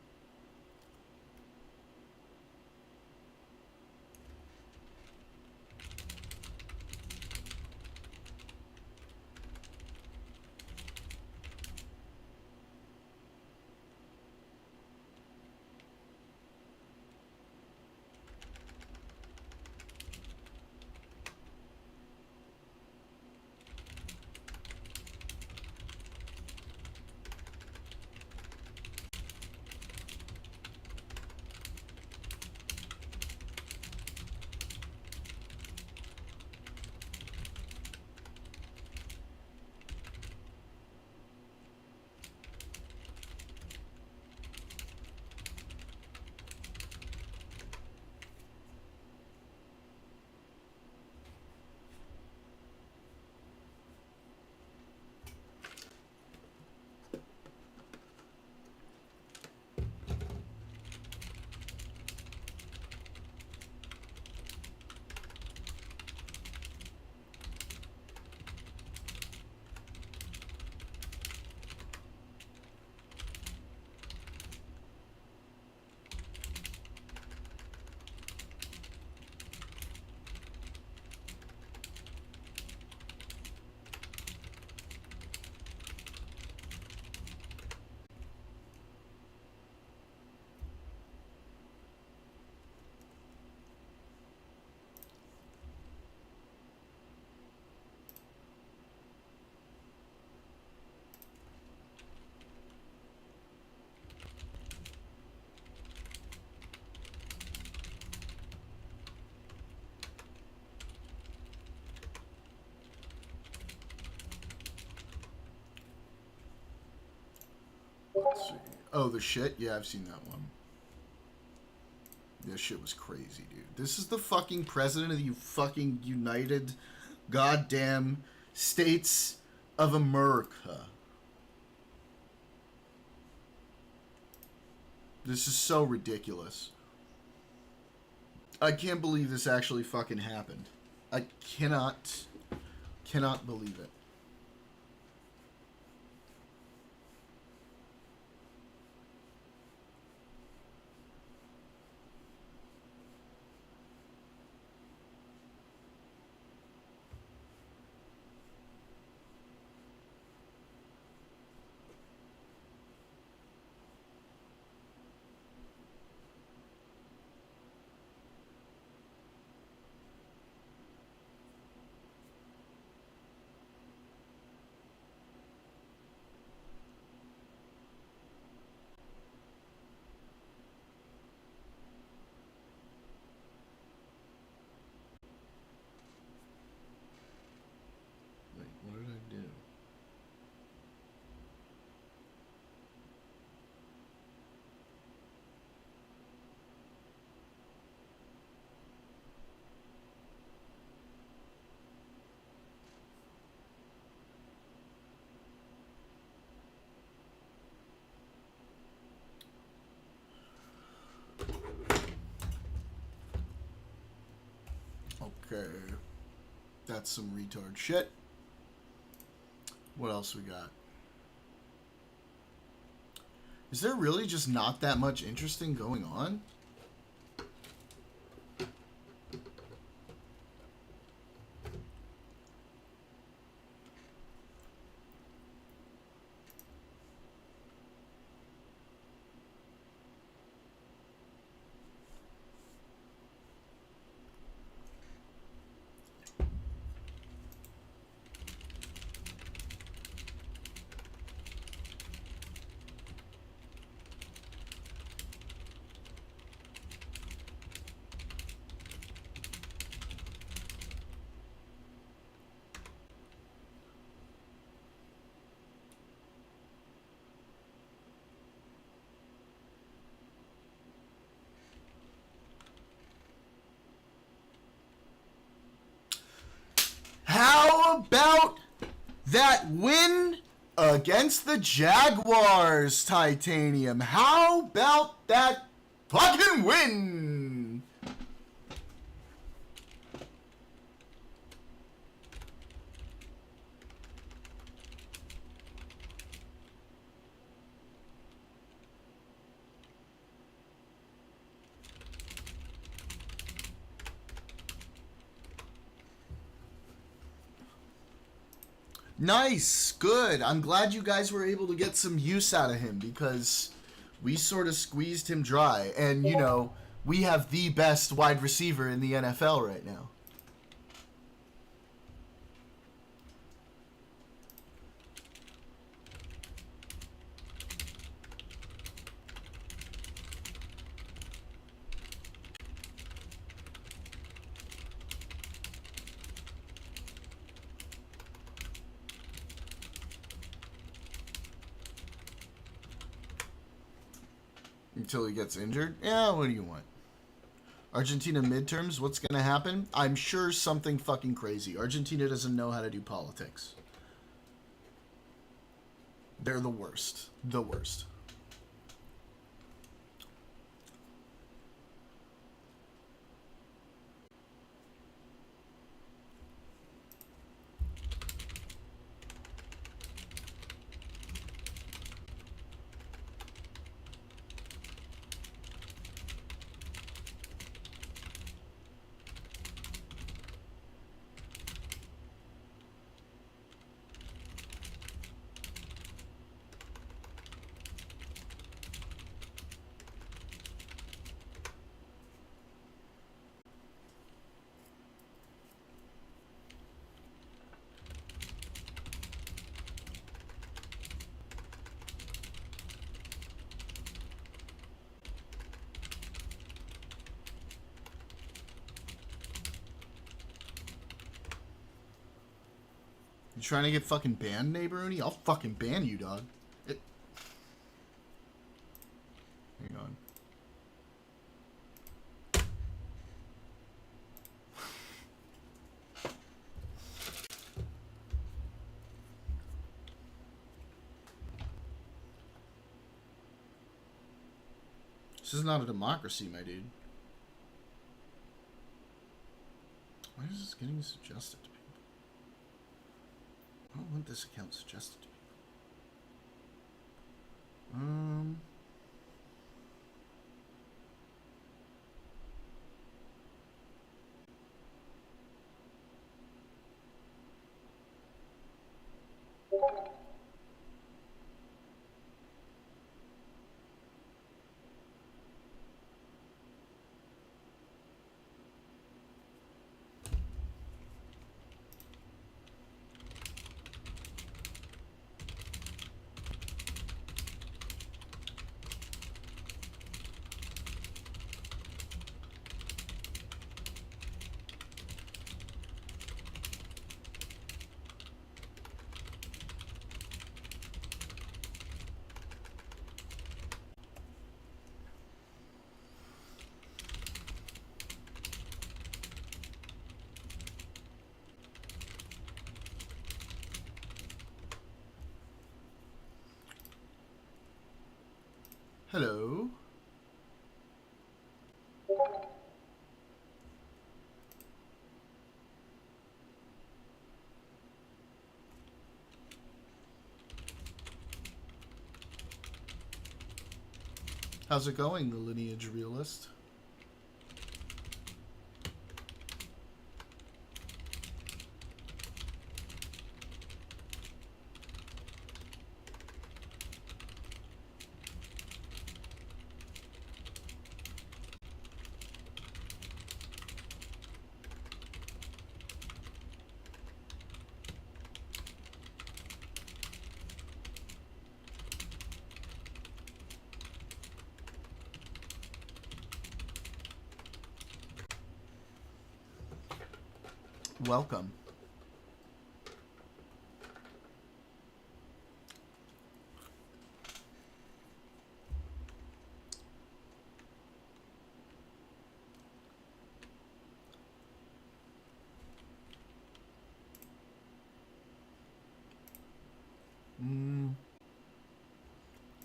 Let's see. Oh, the shit? Yeah, I've seen that one. This shit was crazy, dude. This is the fucking president of the fucking United goddamn states of America. This is so ridiculous. I can't believe this actually fucking happened. I cannot believe it. Wait, what did I do? Okay. That's some retard shit. What else we got? Is there really just not that much interesting going on? How about that win against the Jaguars, Titanium? How about that fucking win? Nice, good. I'm glad you guys were able to get some use out of him because we sort of squeezed him dry. And, you know, we have the best wide receiver in the NFL right now. Until he gets injured? Yeah, what do you want? Argentina midterms, what's going to happen? I'm sure something fucking crazy. Argentina doesn't know how to do politics. They're the worst. The worst. You trying to get fucking banned, Neighboruni? I'll fucking ban you, dog. Hang on. This is not a democracy, my dude. Why is this getting suggested to people? I don't want this account suggested to people. Hello. How's it going, the Lineage Realist? Welcome.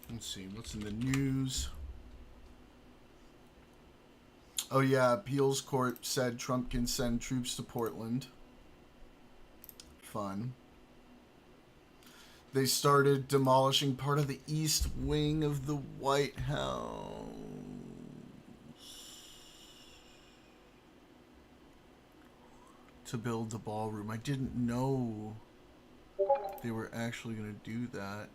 Let's see, what's in the news? Oh yeah, appeals court said Trump can send troops to Portland. Fun. They started demolishing part of the east wing of the White House. To build the ballroom. I didn't know they were actually going to do that.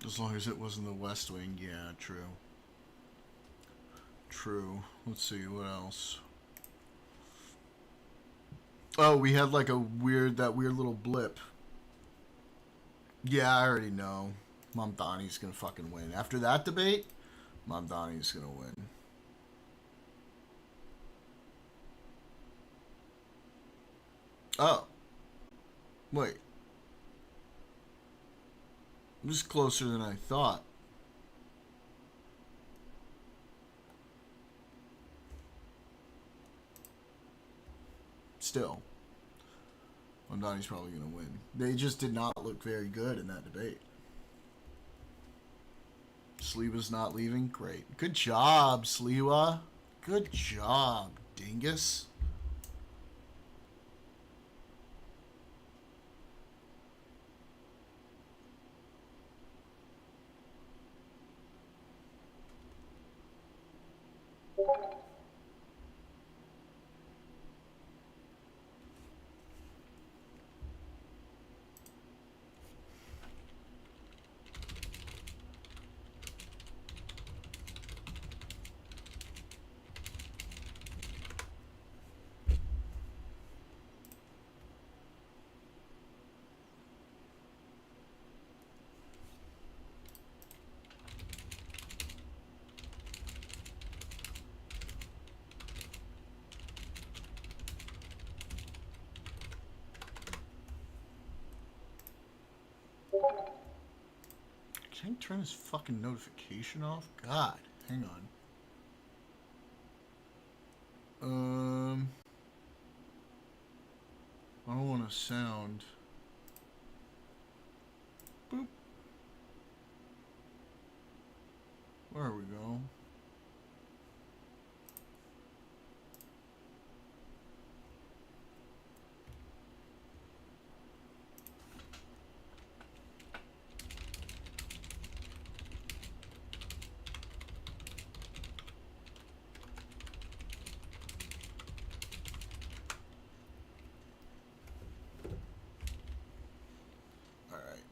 As long as it wasn't the West Wing, yeah, true. True. Let's see, what else? Oh, we had like that weird little blip. Yeah, I already know. Mamdani's gonna fucking win. After that debate, Mamdani's gonna win. Oh. Wait. This is closer than I thought. Still, Mamdani's probably going to win. They just did not look very good in that debate. Sliwa's not leaving? Great. Good job, Sliwa. Good job, dingus. Can I turn this fucking notification off? God, hang on. I don't want to sound. Boop. There we go. All right.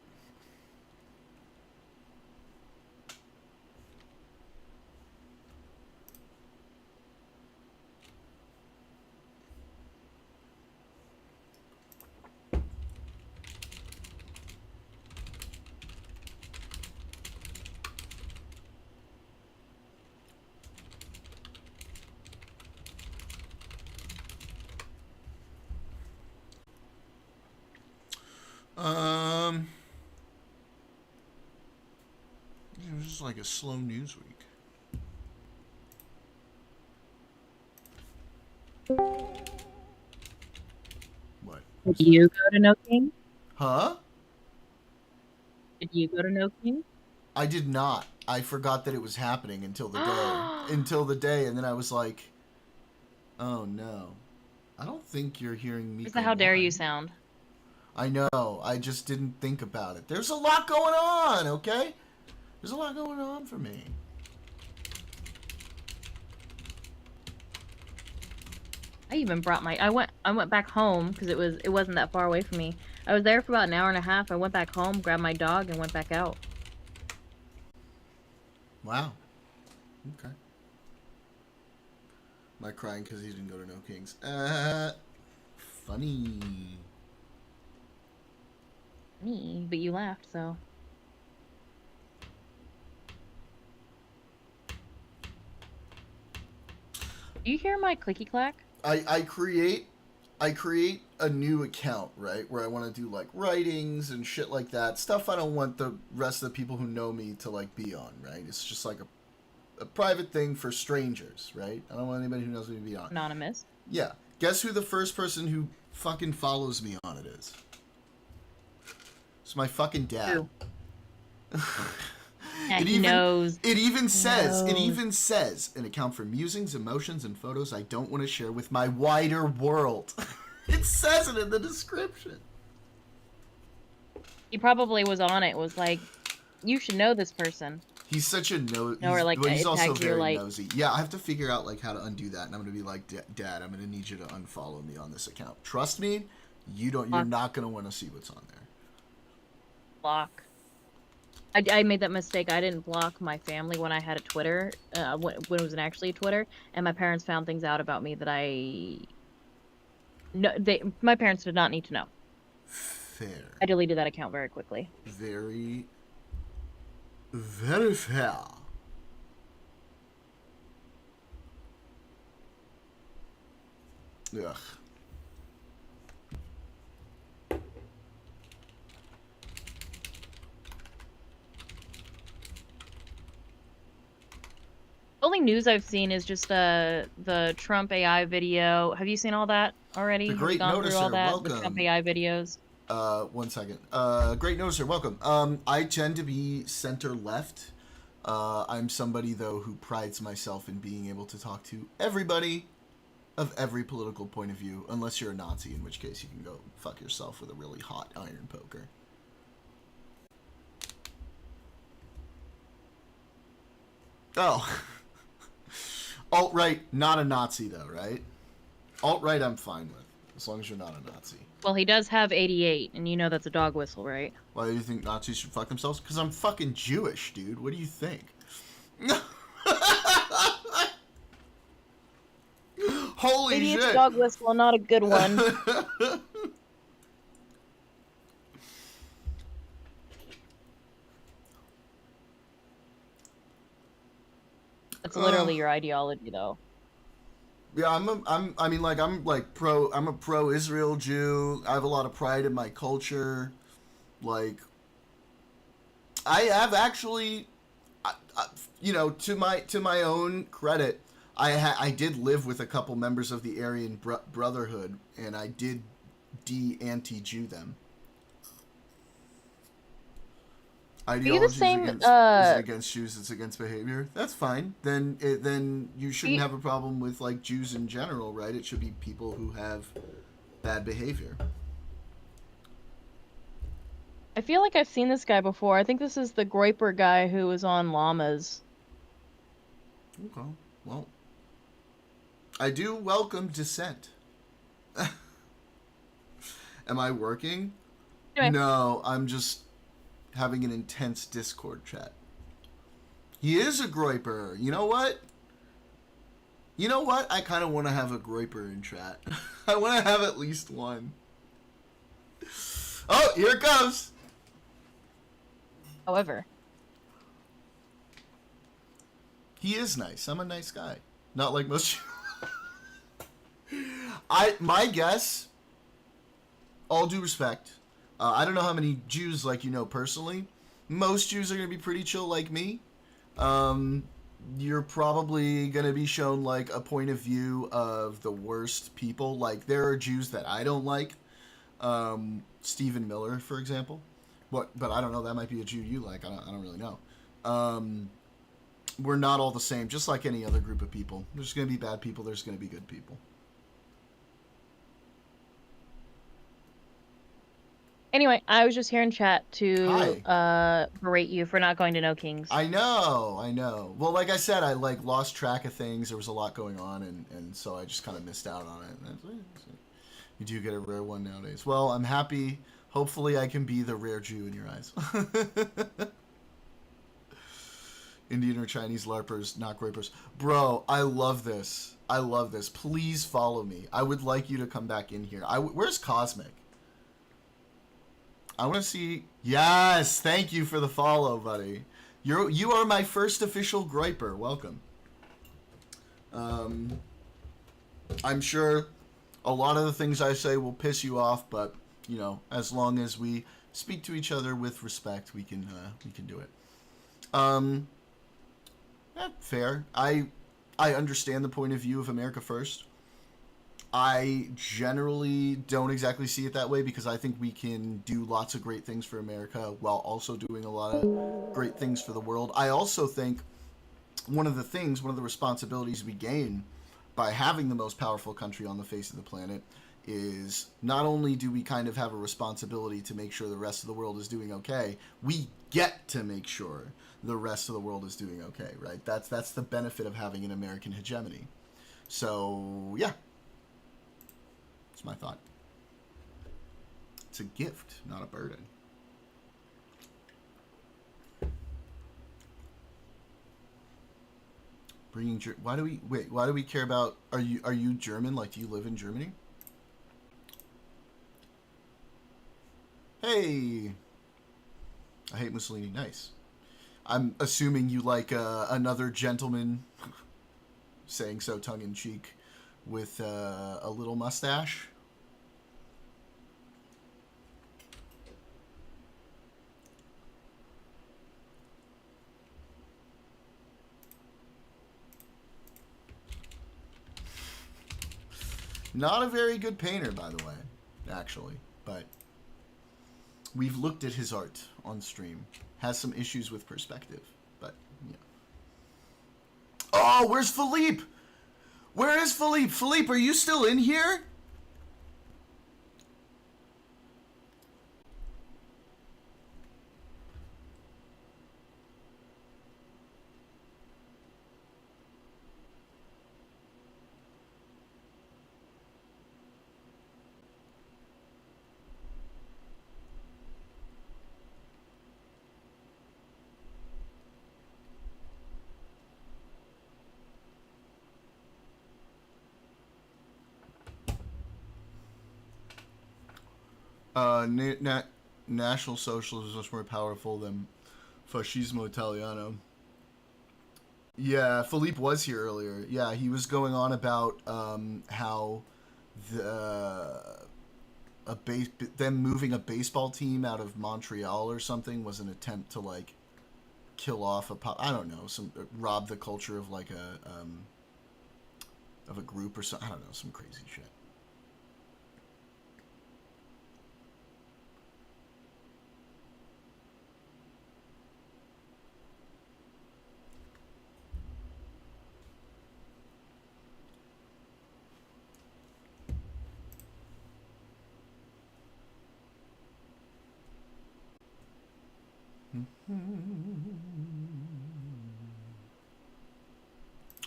It was just like a slow news week. What? Did you go to No King? Huh? Did you go to No King? I did not. I forgot that it was happening until the day. Until the day, and then I was like, oh no. I don't think you're hearing me. What's the how dare whine. you sound? I know. I just didn't think about it. There's a lot going on, okay? There's a lot going on for me. I even brought my I went back home because it wasn't that far away from me. I was there for about an hour and a half. I went back home, grabbed my dog, and went back out. Wow. Okay. Am I crying because he didn't go to No Kings? Funny. Me, but you laughed, so. Do you hear my clicky clack? I create a new account, right, where I want to do like writings and shit like that, stuff I don't want the rest of the people who know me to like be on, right? It's just like a private thing for strangers, right? I don't want anybody who knows me to be on. Anonymous. Yeah. Guess who the first person who fucking follows me on it is? It's my fucking dad. Who? Yeah, he knows. It even says an account for musings, emotions, and photos I don't want to share with my wider world. It says it in the description. He probably was on it. Was like, you should know this person. He's such a or like he's it also tags you, very like- nosy. Yeah, I have to figure out like how to undo that, and I'm gonna be like, Dad, I'm gonna need you to unfollow me on this account. Trust me, you're not gonna want to see what's on there. Block. I made that mistake. I didn't block my family when I had a Twitter, when it wasn't actually a Twitter, and my parents found things out about me that my parents did not need to know. Fair. I deleted that account very quickly. Very, very fair. Ugh. Only news I've seen is just the Trump AI video. Have you seen all that already? The Have you Great gone through all Noticer, that? welcome. The Trump AI videos. 1 second. Great Noticer, welcome. I tend to be center left. I'm somebody, though, who prides myself in being able to talk to everybody of every political point of view, unless you're a Nazi, in which case you can go fuck yourself with a really hot iron poker. Oh. Alt-right, not a Nazi, though, right? Alt-right I'm fine with, as long as you're not a Nazi. Well, he does have 88, and you know that's a dog whistle, right? Why do you think Nazis should fuck themselves? Because I'm fucking Jewish, dude. What do you think? Holy Maybe shit! it's dog whistle, not a good one. That's literally your ideology, though. Yeah, I'm a pro-Israel Jew. I have a lot of pride in my culture. Like, I have actually, you know, to my own credit, I did live with a couple members of the Aryan Brotherhood, and I did anti-Jew them. Ideology is same, isn't against Jews; it's against behavior. That's fine. Then you shouldn't have a problem with like Jews in general, right? It should be people who have bad behavior. I feel like I've seen this guy before. I think this is the Groiper guy who was on Llamas. Okay. Well, I do welcome dissent. Am I working? Anyway. No, I'm just having an intense Discord chat. He is a Groiper. You know what? I kind of want to have a Groiper in chat. I want to have at least one. Oh, here it comes. However, he is nice. I'm a nice guy. Not like most. My guess, all due respect, I don't know how many Jews like you know personally. Most Jews are going to be pretty chill like me. You're probably going to be shown like a point of view of the worst people. Like there are Jews that I don't like. Stephen Miller, for example. But I don't know, that might be a Jew you like. I don't really know. We're not all the same, just like any other group of people. There's going to be bad people, there's going to be good people. anyway, I was just here in chat to berate you for not going to No Kings. I know. Well, like I said, I like lost track of things. There was a lot going on, and so I just kind of missed out on it. You do get a rare one nowadays. Well, I'm happy. Hopefully I can be the rare Jew in your eyes. Indian or Chinese LARPers, not Groipers. Bro, I love this. Please follow me. I would like you to come back in here. Where's Cosmic? I want to see... Yes! Thank you for the follow, buddy. You are my first official Groiper. Welcome. I'm sure a lot of the things I say will piss you off, but... You know, as long as we speak to each other with respect, we can do it. Fair. I understand the point of view of America First. I generally don't exactly see it that way because I think we can do lots of great things for America while also doing a lot of great things for the world. I also think one of the responsibilities we gain by having the most powerful country on the face of the planet is not only do we kind of have a responsibility to make sure the rest of the world is doing okay, we get to make sure the rest of the world is doing okay, right? That's the benefit of having an American hegemony. So, yeah. That's my thought. It's a gift, not a burden. Why do we care about... Are you German? Like, do you live in Germany? Hey! I hate Mussolini. Nice. I'm assuming you like another gentleman, saying so tongue-in-cheek, with a little mustache. Not a very good painter, by the way, actually, but we've looked at his art on stream. Has some issues with perspective, but, yeah. Oh, where's Philippe? Where is Philippe? Philippe, are you still in here? National Socialism is much more powerful than Fascismo Italiano. Yeah, Philippe was here earlier. Yeah, he was going on about how them moving a baseball team out of Montreal or something was an attempt to like kill off I don't know, rob the culture of like a group or something. I don't know, some crazy shit.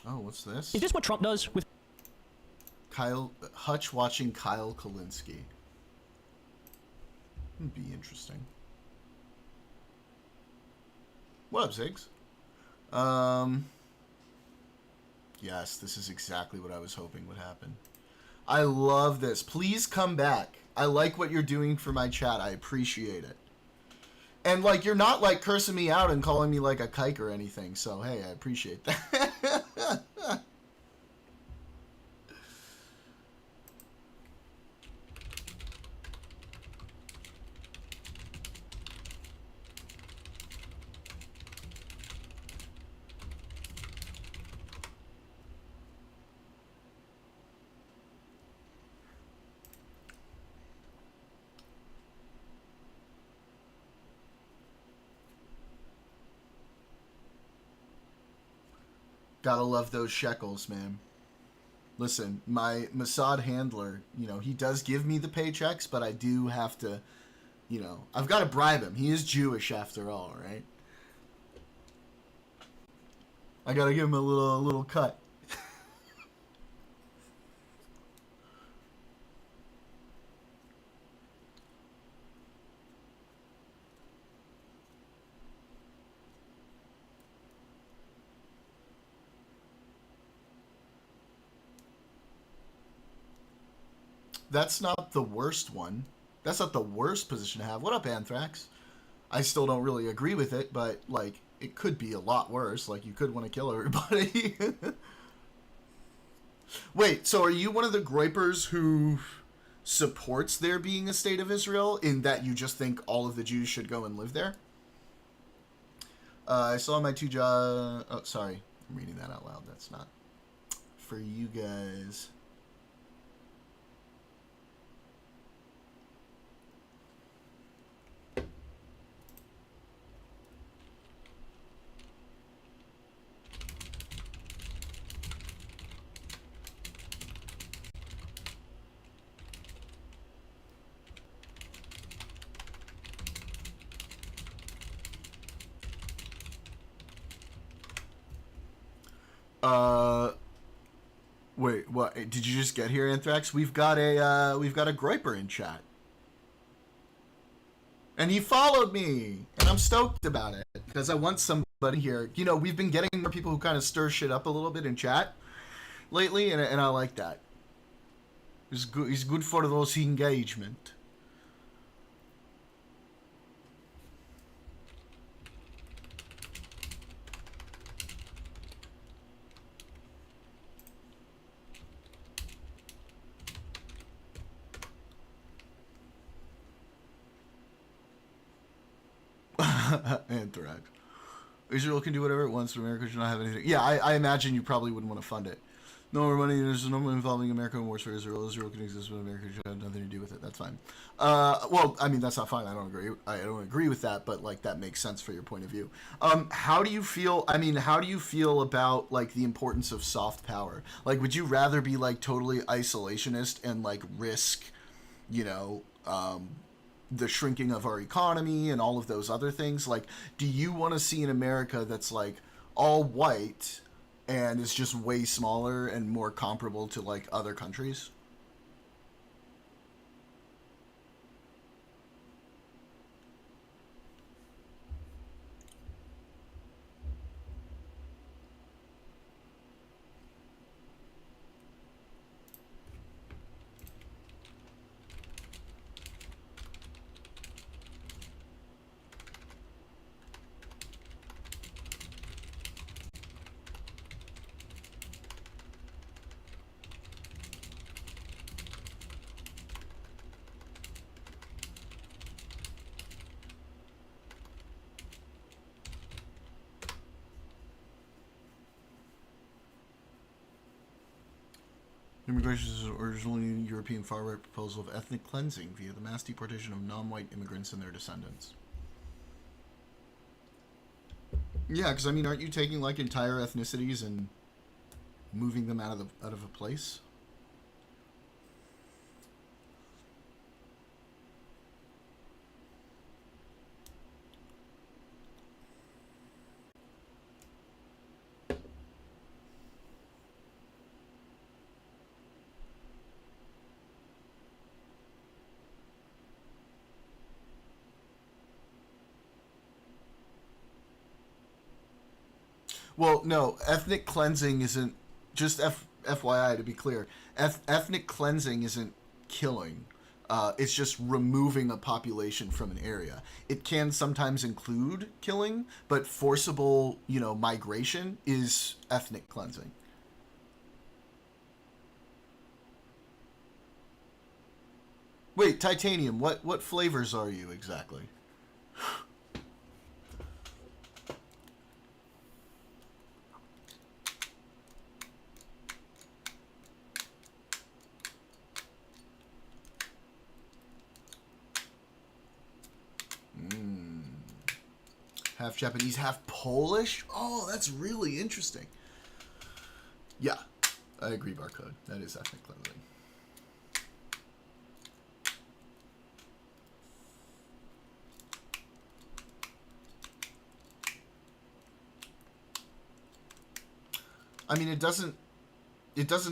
Oh, what's this? Is this what Trump does with Hutch watching Kyle Kalinske. Would be interesting. What up, Ziggs? Yes, this is exactly what I was hoping would happen. I love this. Please come back. I like what you're doing for my chat. I appreciate it. And, like, you're not, like, cursing me out and calling me, like, a kike or anything. So, hey, I appreciate that. Gotta love those shekels, man. Listen, my Mossad handler, you know, he does give me the paychecks, but I do have to, you know, I've got to bribe him. He is Jewish after all, right? I gotta give him a little cut. That's not the worst one. That's not the worst position to have. What up, Anthrax? I still don't really agree with it, but, like, it could be a lot worse. Like, you could want to kill everybody. Wait, so are you one of the groypers who supports there being a state of Israel in that you just think all of the Jews should go and live there? I saw my oh, sorry. I'm reading that out loud. That's not for you guys. Wait, what? Did you just get here, Anthrax? We've got a groyper in chat. And he followed me, and I'm stoked about it, because I want somebody here. You know, we've been getting more people who kind of stir shit up a little bit in chat lately, and I like that. He's good for those engagement. Anthrax. Israel can do whatever it wants, but America should not have anything. Yeah, I imagine you probably wouldn't want to fund it. No more money. There's no more involving America in wars for Israel. Israel can exist, but America should have nothing to do with it. That's fine. Well, I mean, that's not fine. I don't agree. I don't agree with that, but like that makes sense for your point of view. How do you feel? I mean, how do you feel about like the importance of soft power? Like, would you rather be like totally isolationist and like risk, you know, the shrinking of our economy and all of those other things? Like, do you want to see an America that's like all white and is just way smaller and more comparable to like other countries? Immigration is originally a European far-right proposal of ethnic cleansing via the mass deportation of non-white immigrants and their descendants. Yeah, because I mean, aren't you taking like entire ethnicities and moving them out of a place? Well, no, ethnic cleansing isn't just FYI to be clear. Ethnic cleansing isn't killing. It's just removing a population from an area. It can sometimes include killing, but forcible, migration is ethnic cleansing. Wait, Titanium, what flavors are you exactly? Half Japanese, half Polish? Oh, that's really interesting. Yeah, I agree, Barcode. That is ethnic cleansing. I mean, it doesn't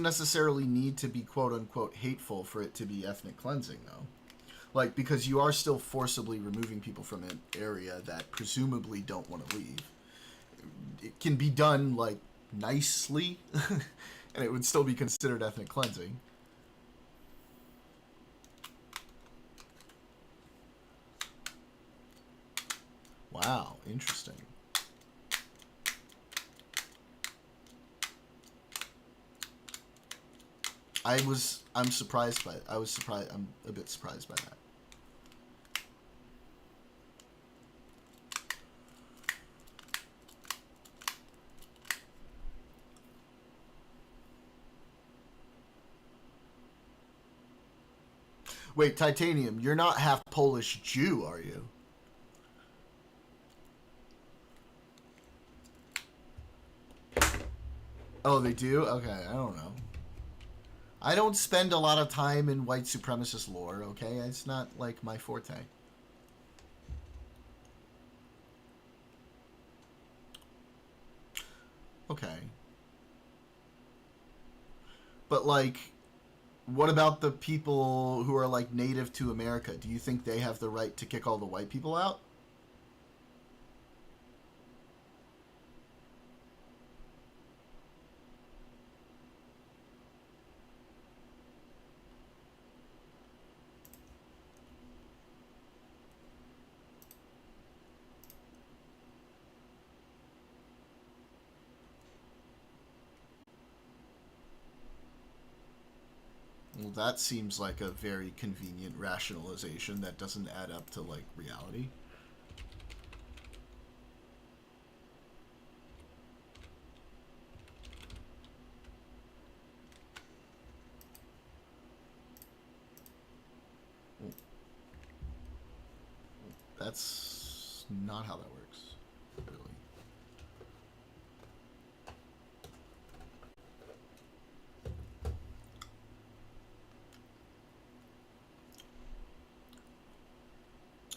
necessarily need to be quote unquote hateful for it to be ethnic cleansing, though. Like, because you are still forcibly removing people from an area that presumably don't want to leave. It can be done, like, nicely, and it would still be considered ethnic cleansing. Wow, interesting. I'm surprised by it. I'm a bit surprised by that. Wait, Titanium, you're not half Polish Jew, are you? Oh, they do? Okay, I don't know. I don't spend a lot of time in white supremacist lore, okay? It's not, like, my forte. Okay. But, like, what about the people who are, like, native to America? Do you think they have the right to kick all the white people out? Well, that seems like a very convenient rationalization that doesn't add up to, like, reality. Well, that's not how that works, really.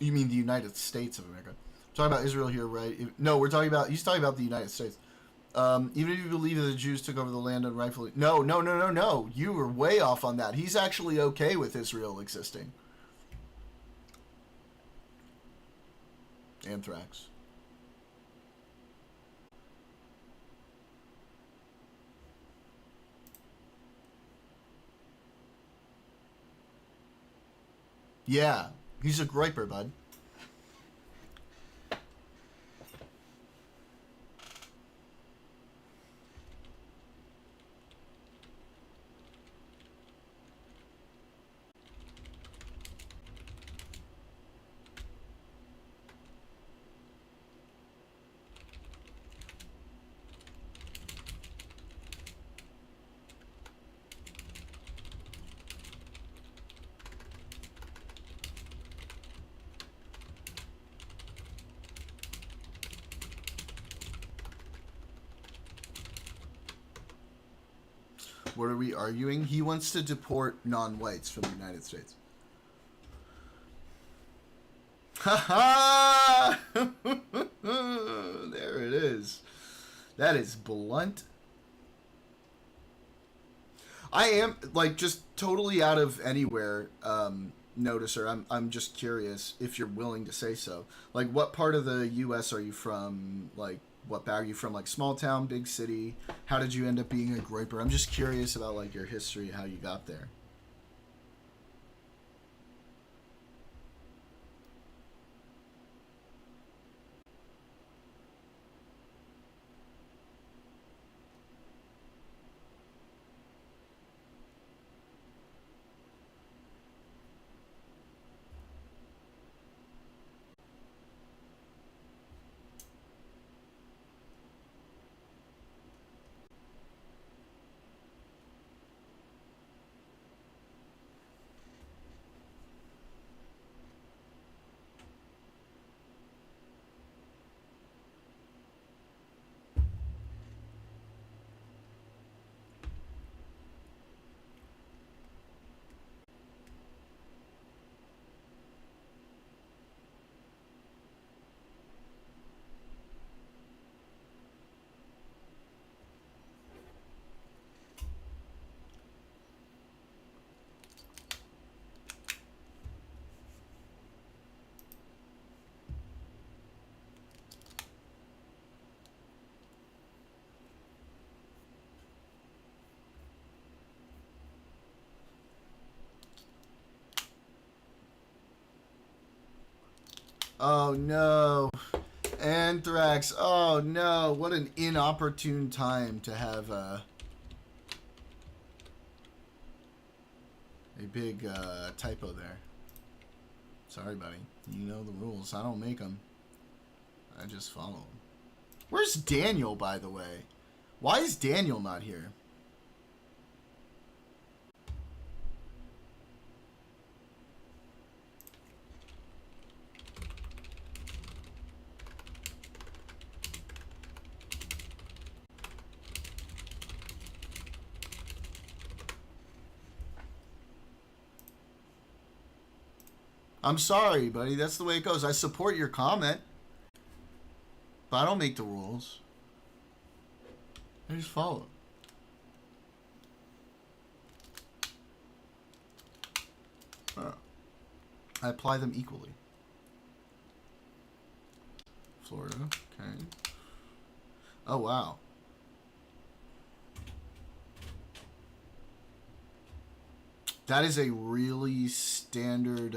You mean the United States of America? We're talking about Israel here, right? No, he's talking about the United States. Even if you believe that the Jews took over the land unrightfully. No. You were way off on that. He's actually okay with Israel existing. Anthrax. Yeah. He's a griper, bud. What are we arguing? He wants to deport non-whites from the United States. Ha ha! There it is. That is blunt. I am like just totally out of anywhere, noticer. I'm just curious if you're willing to say so. Like, what part of the U.S. are you from? Like, what bag are you from? Like, small town, big city? How did you end up being a groiper? I'm just curious about like your history, how you got there. Oh no. Anthrax. Oh no. What an inopportune time to have a big typo there. Sorry, buddy. You know the rules. I don't make them. I just follow them. Where's Daniel, by the way? Why is Daniel not here? I'm sorry, buddy. That's the way it goes. I support your comment, but I don't make the rules. I just follow. I apply them equally. Florida, okay. Oh, wow. That is a really standard,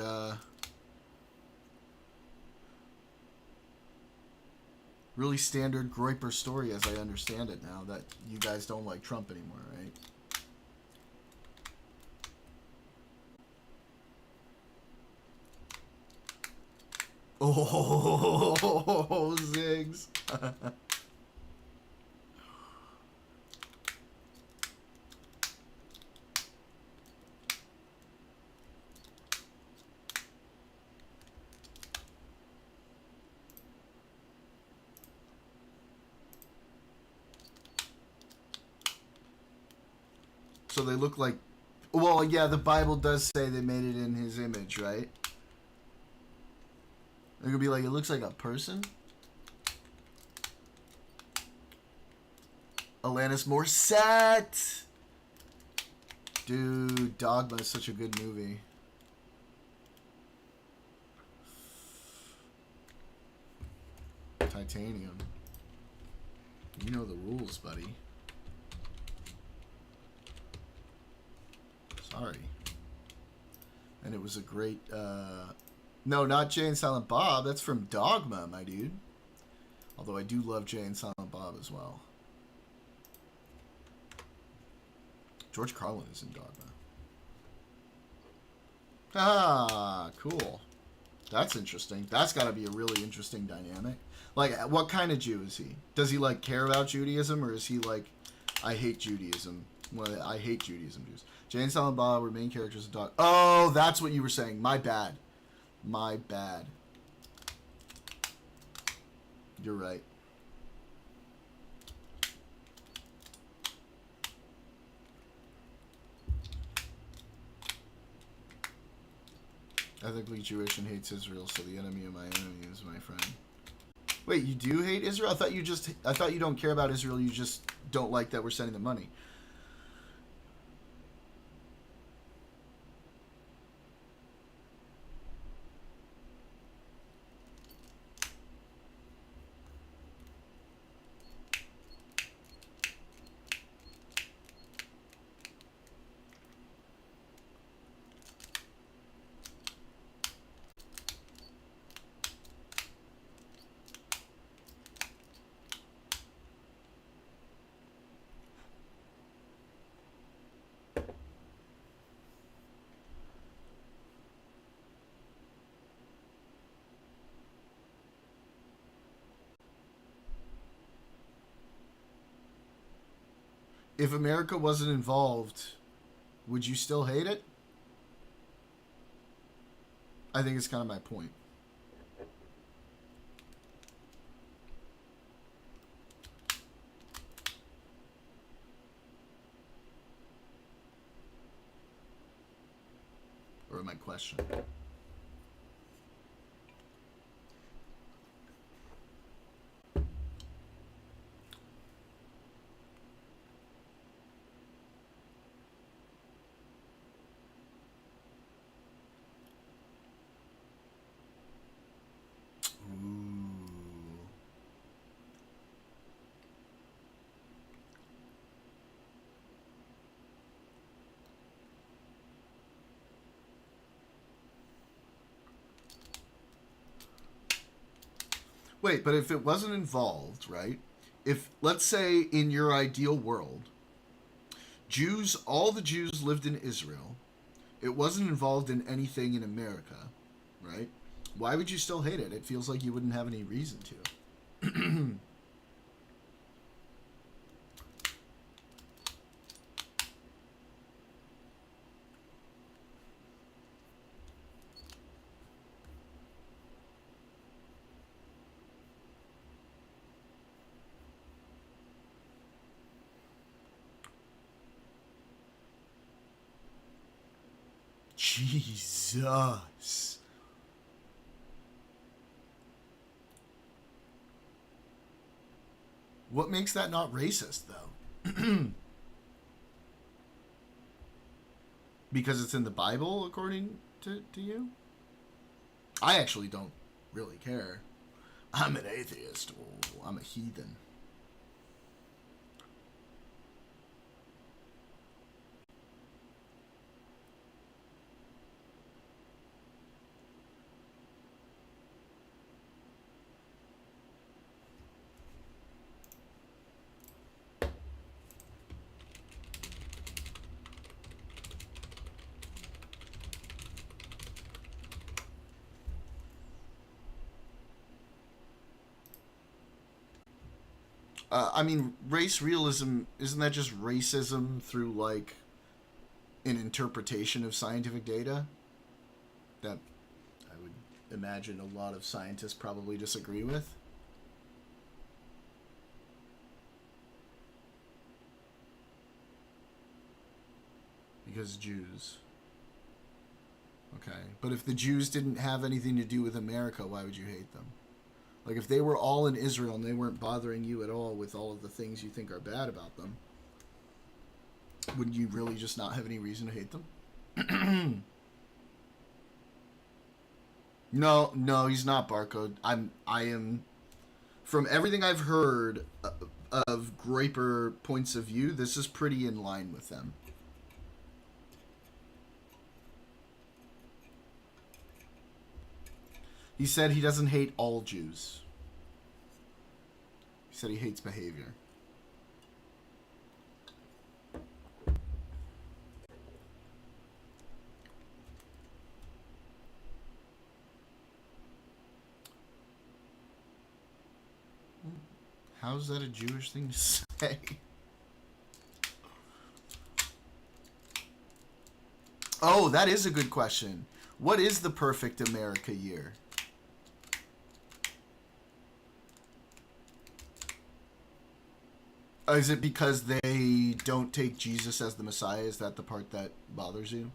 really standard Groiper story as I understand it now, that you guys don't like Trump anymore, right? Oh, Ziggs. So they look like... Well, yeah, the Bible does say they made it in his image, right? They're gonna be like, it looks like a person? Alanis Morissette! Dude, Dogma is such a good movie. Titanium. You know the rules, buddy. Sorry. And it was a great, no, not Jay and Silent Bob. That's from Dogma, my dude. Although I do love Jay and Silent Bob as well. George Carlin is in Dogma. Ah, cool. That's interesting. That's got to be a really interesting dynamic. Like, what kind of Jew is he? Does he, like, care about Judaism, or is he, like, I hate Judaism? Well, I hate Judaism Jews. Jay and Silent Bob were main characters of Dog. Oh, that's what you were saying. My bad. My bad. You're right. Ethically Jewish and hates Israel, so the enemy of my enemy is my friend. Wait, you do hate Israel? I thought you don't care about Israel, you just don't like that we're sending them money. If America wasn't involved, would you still hate it? I think it's kind of my point. Or my question. Wait, but if it wasn't involved, right? If, let's say, in your ideal world, all the Jews lived in Israel, it wasn't involved in anything in America, right? Why would you still hate it? It feels like you wouldn't have any reason to. Jesus. What makes that not racist, though? Because it's in the Bible, according to you? I actually don't really care. I'm an atheist. Oh, I'm a heathen. I mean, race realism, isn't that just racism through, like, an interpretation of scientific data? That I would imagine a lot of scientists probably disagree with. Because Jews. Okay. But if the Jews didn't have anything to do with America, why would you hate them? Like, if they were all in Israel and they weren't bothering you at all with all of the things you think are bad about them, wouldn't you really just not have any reason to hate them? No, he's not Barcode. I am, from everything I've heard of Graper points of view, this is pretty in line with them. He said he doesn't hate all Jews. He said he hates behavior. How's that a Jewish thing to say? Oh, that is a good question. What is the perfect America year? Is it because they don't take Jesus as the Messiah? Is that the part that bothers you?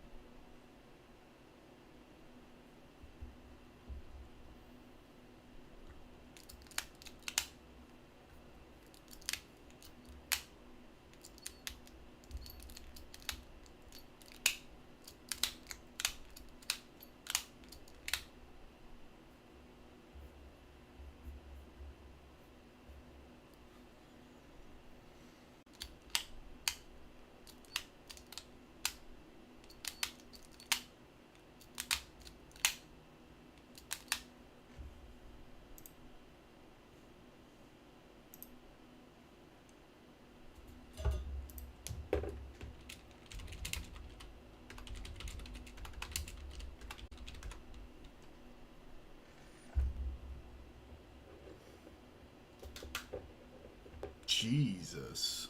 Jesus.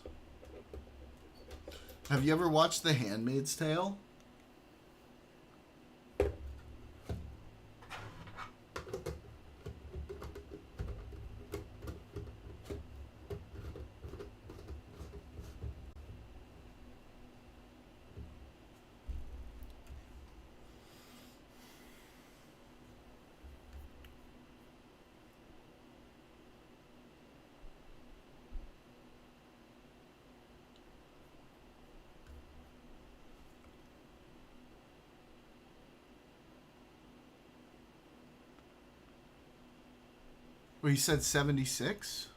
Have you ever watched The Handmaid's Tale? Well, you said 76?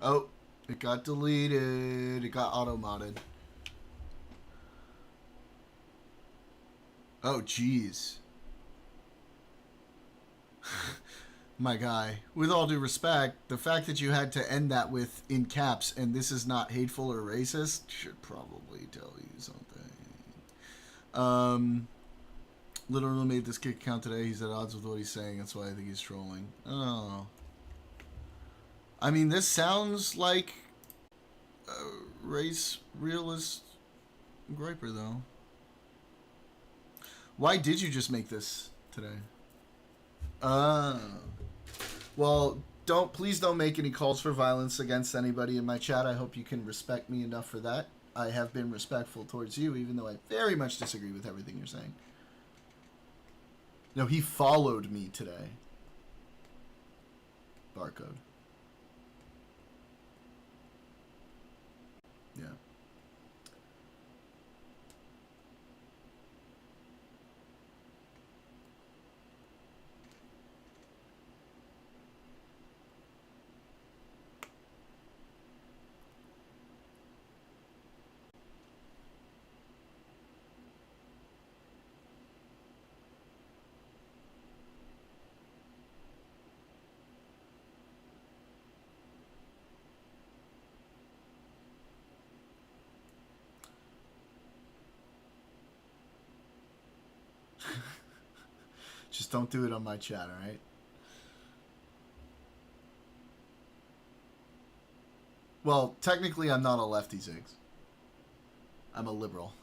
Oh, it got deleted. It got auto-modded. Oh, jeez. My guy, with all due respect, the fact that you had to end that with in caps and this is not hateful or racist should probably tell you something. Literally made this kick account today. He's at odds with what he's saying. That's why I think he's trolling. Oh. I mean, this sounds like a race realist griper, though. Why did you just make this today? Well, please don't make any calls for violence against anybody in my chat. I hope you can respect me enough for that. I have been respectful towards you, even though I very much disagree with everything you're saying. No, he followed me today. Barcode. Yeah. Just don't do it on my chat, alright? Well, technically I'm not a lefty, Ziggs. I'm a liberal.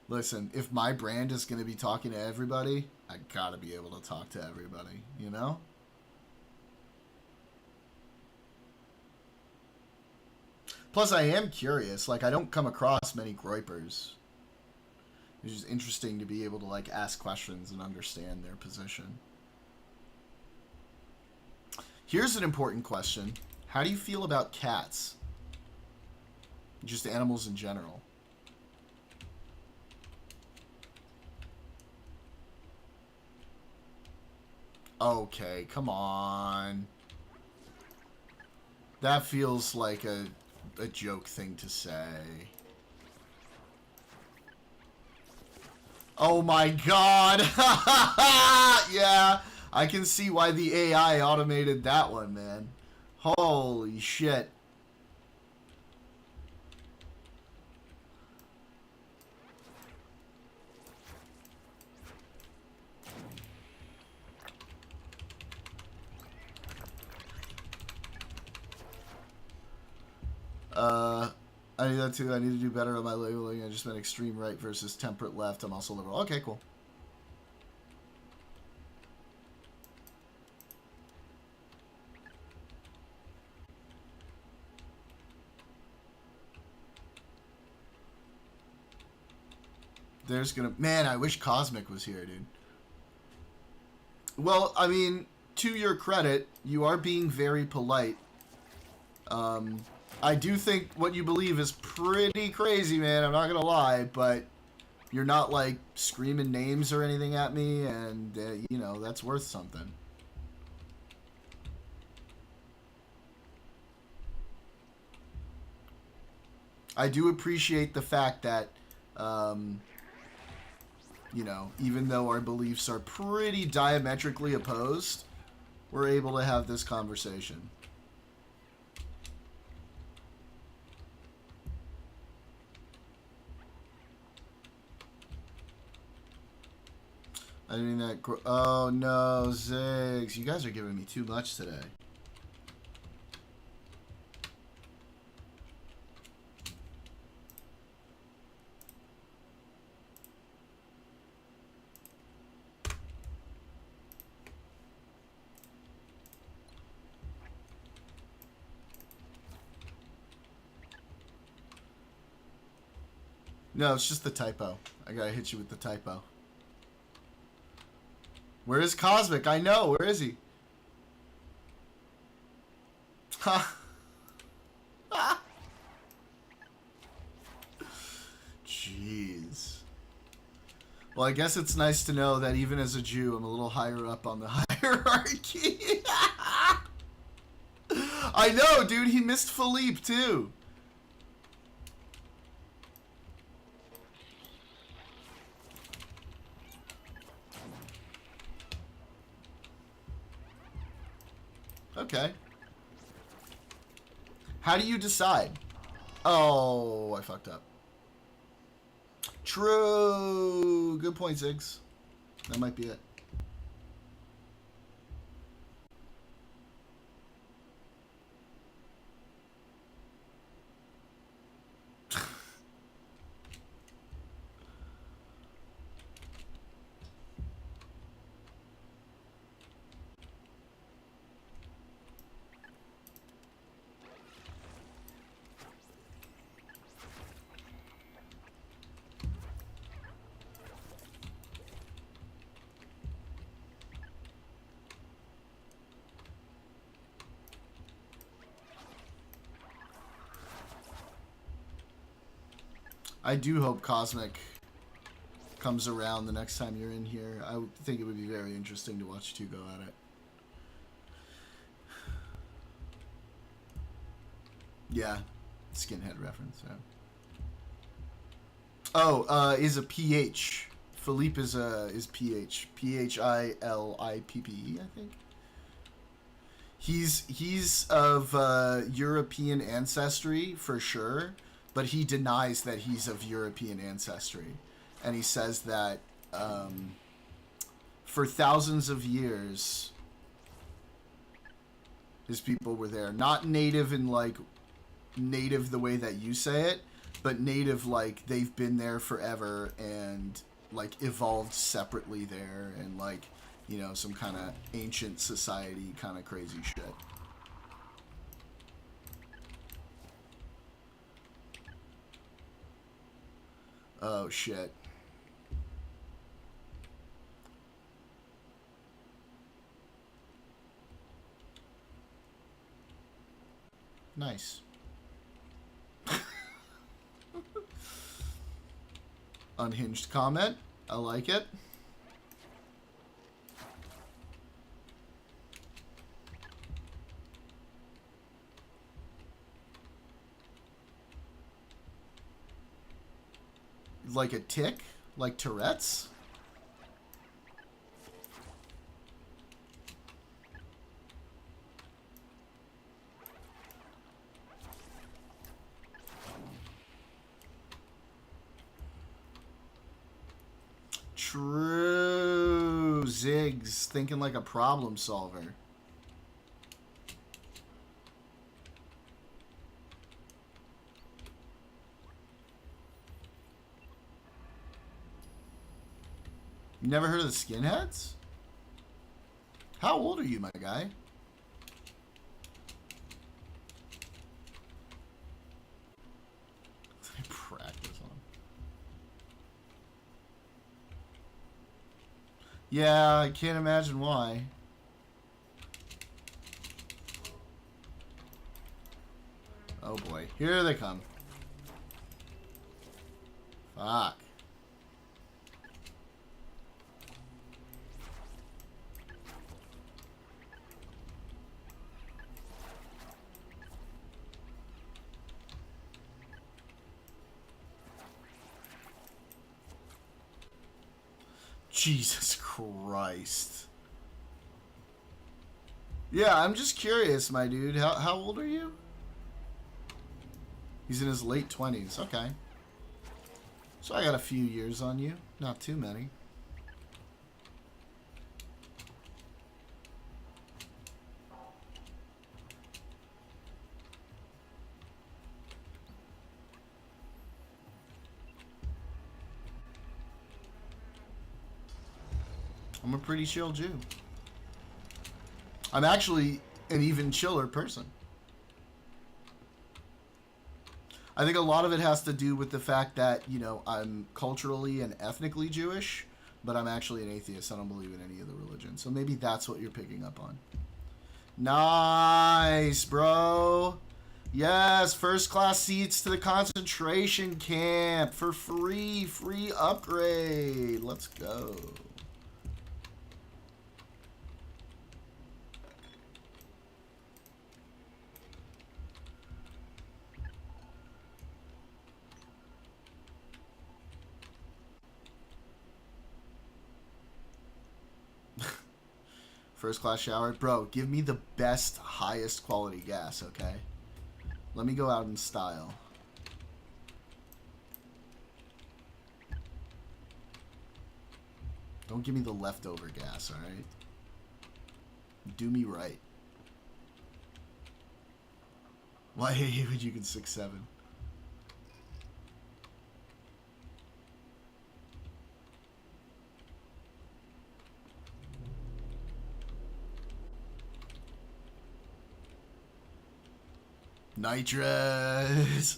Listen, if my brand is going to be talking to everybody, I gotta be able to talk to everybody, you know? Plus, I am curious. Like, I don't come across many groypers. It's just interesting to be able to, like, ask questions and understand their position. Here's an important question. How do you feel about cats? Just animals in general. Okay, come on. That feels like a joke thing to say. Oh my god! Yeah, I can see why the AI automated that one, man. Holy shit. I need that too. I need to do better on my labeling. I just meant extreme right versus temperate left. I'm also liberal. Okay, cool. There's gonna... Man, I wish Cosmic was here, dude. Well, I mean, to your credit, you are being very polite. I do think what you believe is pretty crazy, man. I'm not gonna lie, but you're not, like, screaming names or anything at me, and, you know, that's worth something. I do appreciate the fact that, you know, even though our beliefs are pretty diametrically opposed, we're able to have this conversation. I mean that. Oh no, Ziggs, you guys are giving me too much today. No, it's just the typo. I gotta hit you with the typo. Where is Cosmic? I know. Where is he? Ha. Jeez. Well, I guess it's nice to know that even as a Jew, I'm a little higher up on the hierarchy. I know, dude. He missed Philippe, too. Okay. How do you decide? Oh, I fucked up. True. Good point, Ziggs. That might be it. I do hope Cosmic comes around the next time you're in here. I would think it would be very interesting to watch you two go at it. Yeah, skinhead reference. Yeah. Oh, is a PH. Philippe is PH. PHILIPPE, I think. He's of European ancestry for sure, but he denies that he's of European ancestry, and he says that for thousands of years his people were there, not native in like native the way that you say it, but native like they've been there forever and like evolved separately there, and like, you know, some kind of ancient society kind of crazy shit. Oh shit. Nice. Unhinged comment. I like it. Like a tick? Like Tourette's? True. Ziggs thinking like a problem solver. You never heard of the skinheads? How old are you, my guy? I practice on. Yeah, I can't imagine why. Oh boy, here they come. Fuck. Jesus Christ. Yeah, I'm just curious, my dude. How old are you? He's in his late 20s. Okay. So I got a few years on you. Not too many. I'm a pretty chill Jew. I'm actually an even chiller person. I think a lot of it has to do with the fact that, you know, I'm culturally and ethnically Jewish, but I'm actually an atheist. I don't believe in any of the religions. So maybe that's what you're picking up on. Nice, bro. Yes, first class seats to the concentration camp for free. Free upgrade. Let's go. First class shower. Bro, give me the best, highest quality gas, okay? Let me go out in style. Don't give me the leftover gas, alright? Do me right. Why would you get 6-7? Nitrous.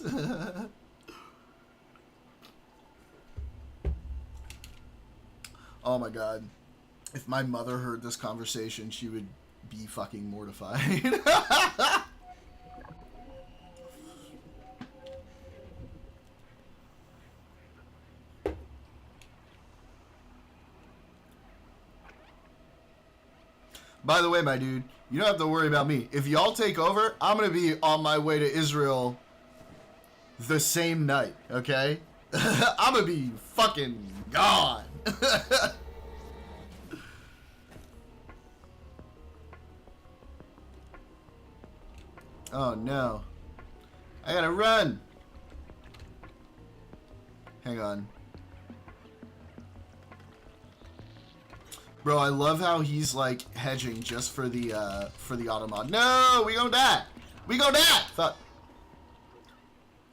Oh my god. If my mother heard this conversation, she would be fucking mortified. By the way, my dude, you don't have to worry about me. If y'all take over, I'm going to be on my way to Israel the same night, okay? I'm going to be fucking gone. Oh, no. I got to run. Hang on. Bro, I love how he's like hedging just for the automod. No, we gonna die. We gonna die. Fuck.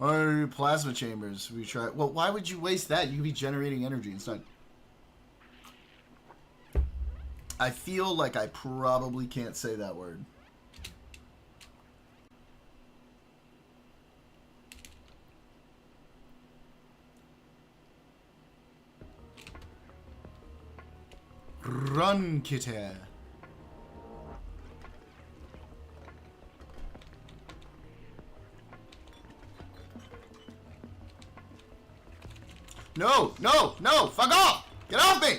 Or plasma chambers. We try. Well, why would you waste that? You could be generating energy instead. I feel like I probably can't say that word. Run, Kitty. No, no, no, fuck off! Get off me!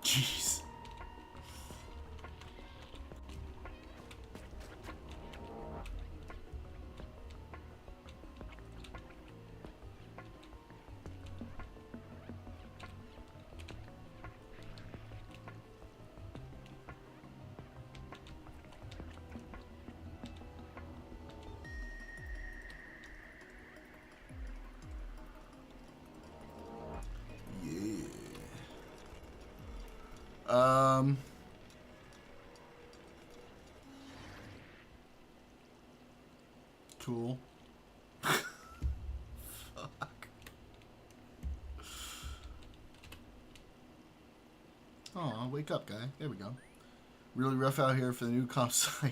Jeez. Cool. Fuck. Oh, wake up, guy. There we go. Really rough out here for the new comp site.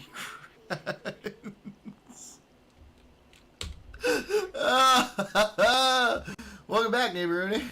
Welcome back, neighbor Rooney.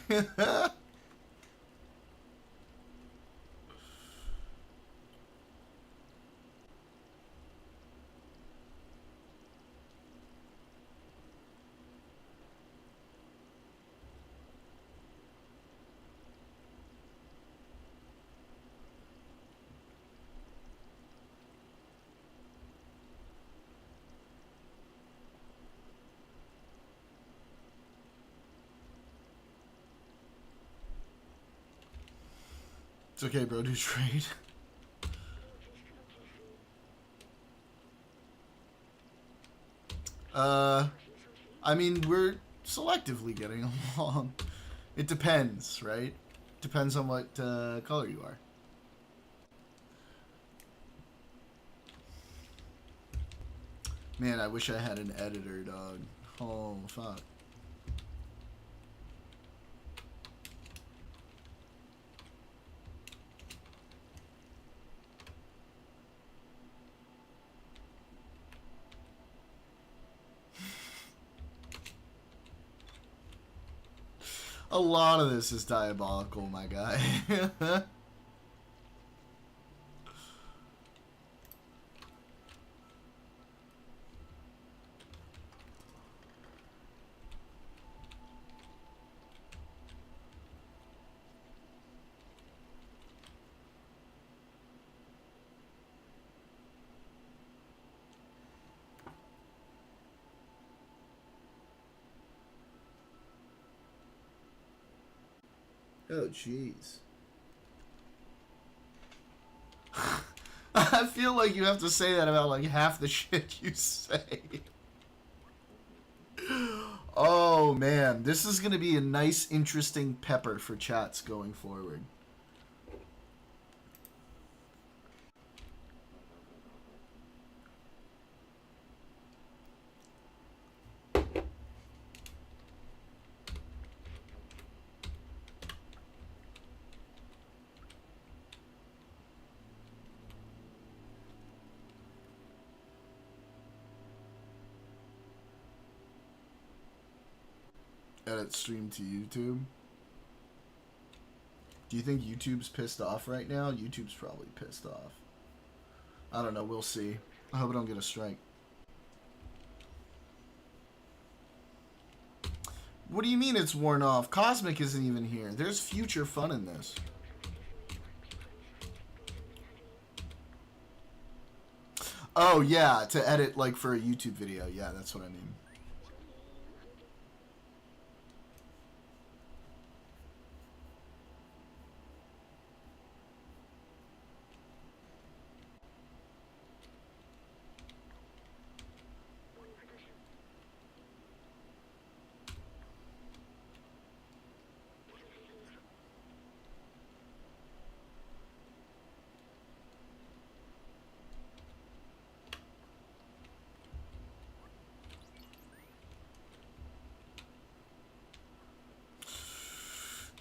It's okay, bro. Do trade. I mean, we're selectively getting along. It depends, right? Depends on what color you are. Man, I wish I had an editor, dog. Oh, fuck. A lot of this is diabolical, my guy. Oh, jeez. I feel like you have to say that about like half the shit you say. Oh, man. This is going to be a nice, interesting pepper for chats going forward. Edit stream to YouTube. Do you think YouTube's pissed off right now? YouTube's probably pissed off. I don't know. We'll see. I hope I don't get a strike. What do you mean it's worn off? Cosmic isn't even here. There's future fun in this. Oh, yeah. To edit, like, for a YouTube video. Yeah, that's what I mean.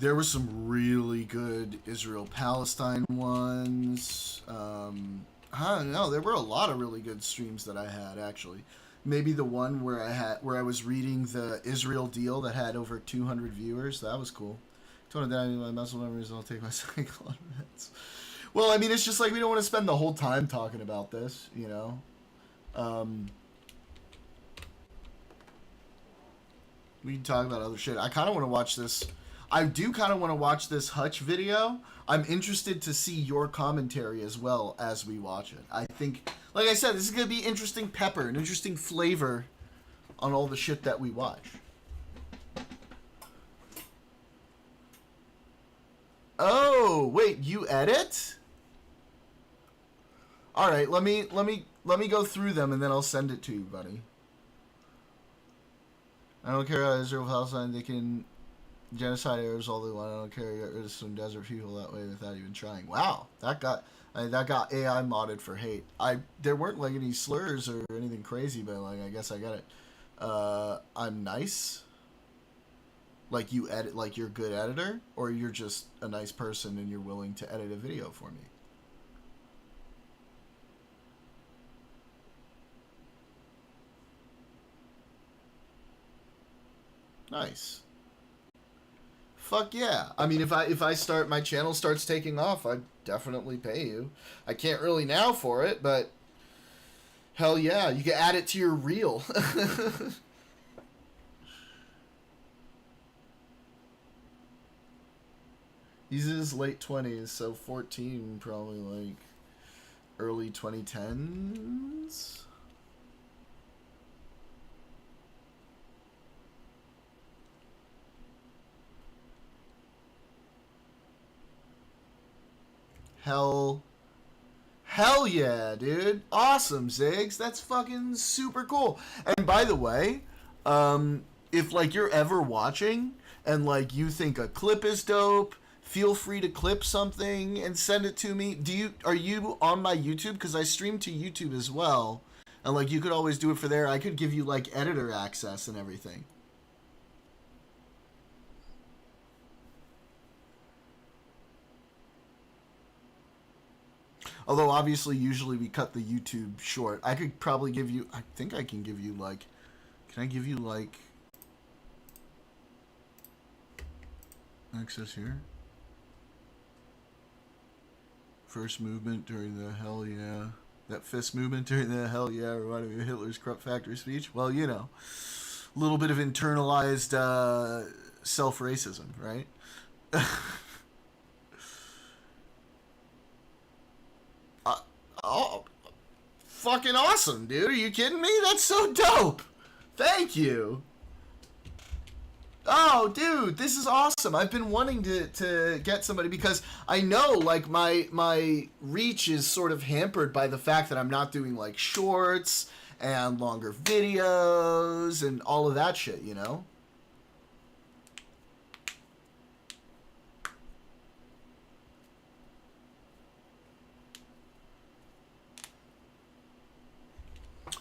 There were some really good Israel-Palestine ones. I don't know. There were a lot of really good streams that I had, actually. Maybe the one where I was reading the Israel deal that had over 200 viewers. That was cool. Told that my muscle memories. I'll take my cycle meds. Well, I mean, it's just like we don't want to spend the whole time talking about this, you know. We can talk about other shit. I kind of want to watch this. I do kind of want to watch this Hutch video. I'm interested to see your commentary as well as we watch it. I think, like I said, this is going to be interesting pepper, an interesting flavor on all the shit that we watch. Oh, wait, you edit? All right, let me go through them and then I'll send it to you, buddy. I don't care about Israel Palestine. They can genocide Arabs all they want. I don't care. Get rid of some desert people that way without even trying. Wow, that got AI modded for hate. There weren't like any slurs or anything crazy, but like I guess I got it. I'm nice. Like you edit, like you're a good editor, or you're just a nice person and you're willing to edit a video for me. Nice. Fuck yeah. I mean, if I start, my channel starts taking off, I'd definitely pay you. I can't really now for it, but hell yeah, you can add it to your reel. He's in his late 20s, so 14 probably like early 2010s. Hell yeah, dude. Awesome, Ziggs. That's fucking super cool. And by the way, if like you're ever watching and like you think a clip is dope, feel free to clip something and send it to me. Are you on my YouTube? Because I stream to YouTube as well. And like you could always do it for there. I could give you like editor access and everything. Although obviously usually we cut the YouTube short. I could probably give you, I think I can give you like, can I give you like access here? First movement during the hell yeah. That fist movement during the hell yeah reminded me of Hitler's corrupt factory speech. Well, you know, a little bit of internalized self-racism, right? Oh, fucking awesome, dude. Are you kidding me? That's so dope. Thank you. Oh, dude, this is awesome. I've been wanting to get somebody because I know, like, my reach is sort of hampered by the fact that I'm not doing, like, shorts and longer videos and all of that shit, you know?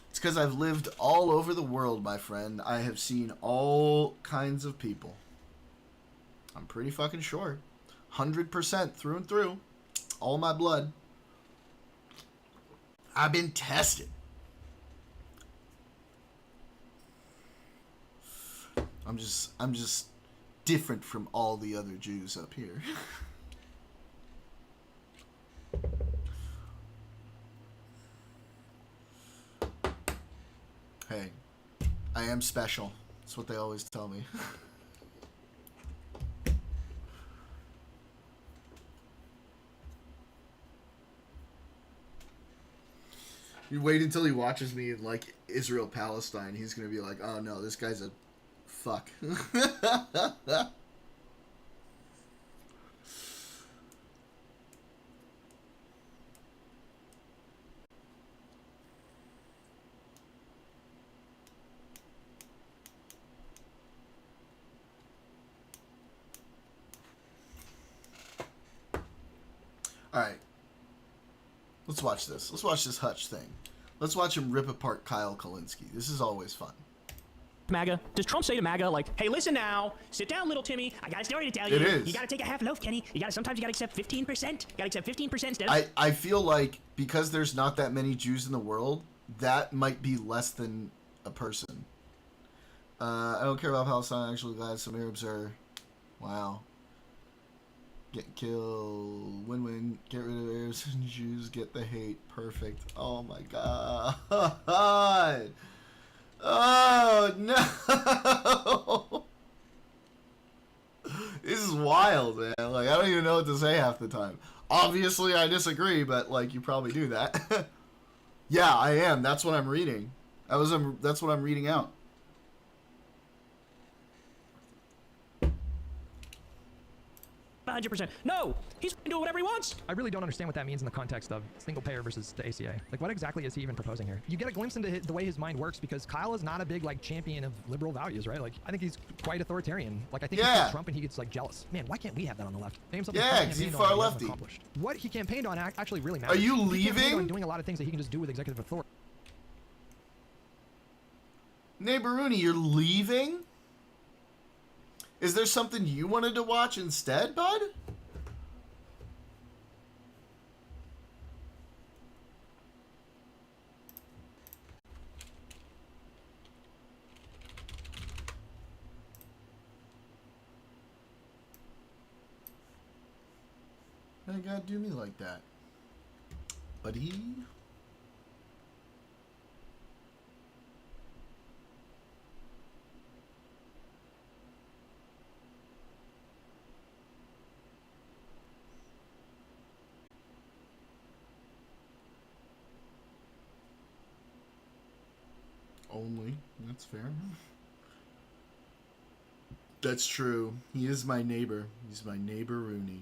It's because I've lived all over the world, my friend. I have seen all kinds of people. I'm pretty fucking sure. 100% through and through. All my blood. I've been tested. I'm just different from all the other Jews up here. Hey, I am special. That's what they always tell me. You wait until he watches me in, like, Israel, Palestine. He's gonna be like, oh no, this guy's a fuck. Alright. Let's watch this. Let's watch this Hutch thing. Let's watch him rip apart Kyle Kalinske. This is always fun. MAGA. Does Trump say to MAGA, like, hey, listen now, sit down, little Timmy, I got a story to tell you. It is. You gotta take a half loaf, Kenny. Sometimes you gotta accept 15%. You gotta accept 15% instead of... I feel like because there's not that many Jews in the world, that might be less than a person. I don't care about Palestine. I'm actually glad some Arabs are... Wow. Get killed. Win-win. Get rid of Arabs and Jews. Get the hate. Perfect. Oh my god. Oh no. This is wild, man. Like, I don't even know what to say half the time. Obviously, I disagree, but like, you probably do that. Yeah, I am. That's what I'm reading. That's what I'm reading out. 100%. No! He's gonna do whatever he wants! I really don't understand what that means in the context of single payer versus the ACA. Like, what exactly is he even proposing here? You get a glimpse into the way his mind works because Kyle is not a big, like, champion of liberal values, right? Like, I think he's quite authoritarian. Like, I think he sees Trump and he gets, like, jealous. Man, why can't we have that on the left? Name something because he's far lefty. What he campaigned on actually really matters. Are you He campaigned leaving? on doing a lot of things that he can just do with executive authority. Neighbor Rooney, you're leaving? Is there something you wanted to watch instead, bud? Why you gotta do me like that, buddy? Only. That's fair. That's true. He is my neighbor. He's my neighbor Rooney.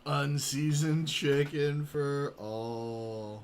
Unseasoned chicken for all.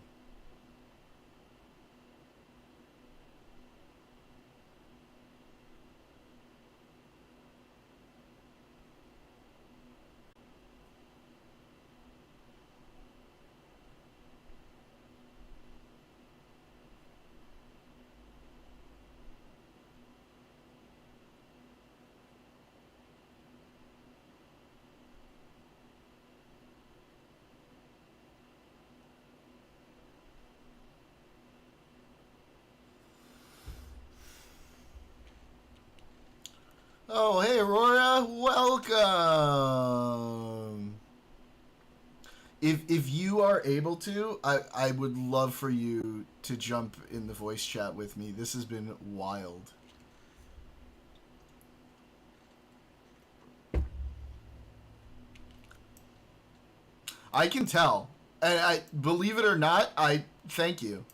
Oh, hey, Aurora, welcome. If you are able to, I would love for you to jump in the voice chat with me. This has been wild. I can tell. And I believe it or not, I thank you.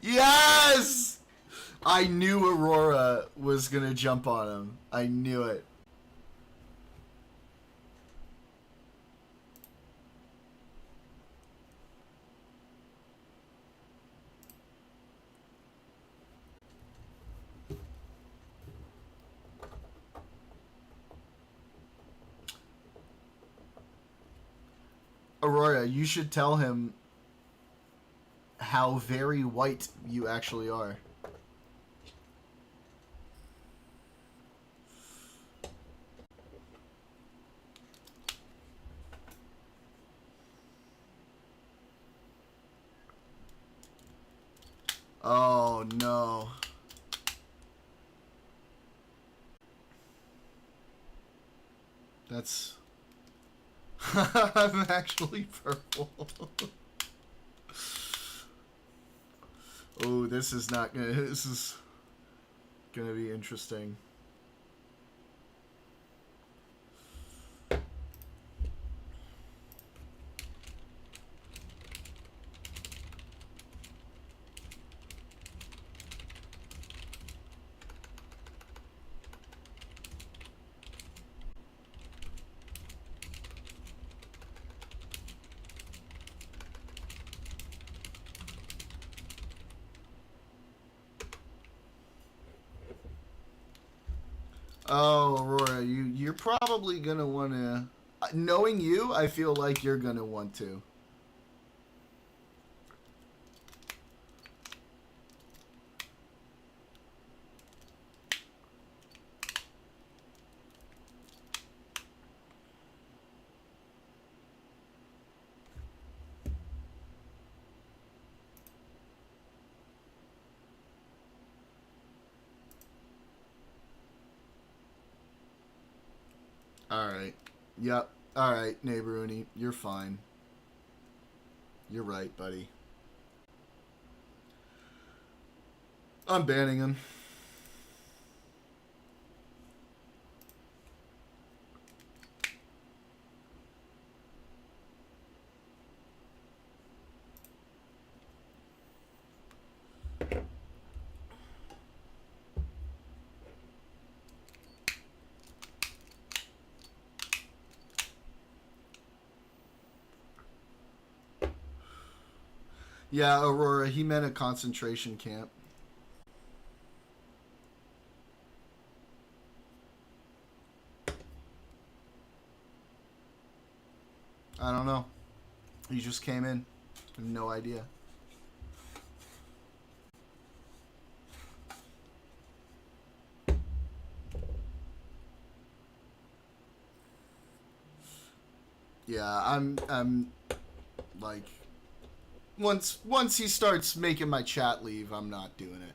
Yes! I knew Aurora was gonna jump on him. I knew it. Aurora, you should tell him how very white you actually are. Oh no. That's... I'm actually purple. Oh, this is not gonna... This is gonna be interesting. Oh, Aurora, you're probably gonna wanna... Knowing you, I feel like you're gonna want to. Alright. Yep. Alright, Neighboruni. You're fine. You're right, buddy. I'm banning him. Yeah, Aurora, he meant a concentration camp. I don't know. He just came in. I have no idea. Yeah, I'm like... Once he starts making my chat leave, I'm not doing it.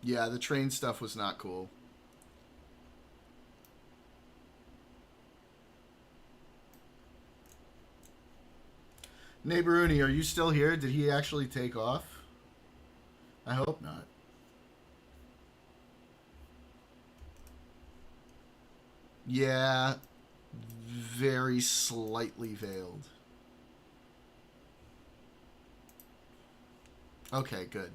Yeah, the train stuff was not cool. Neighboruni, are you still here? Did he actually take off? I hope not. Yeah, very slightly veiled. Okay, good.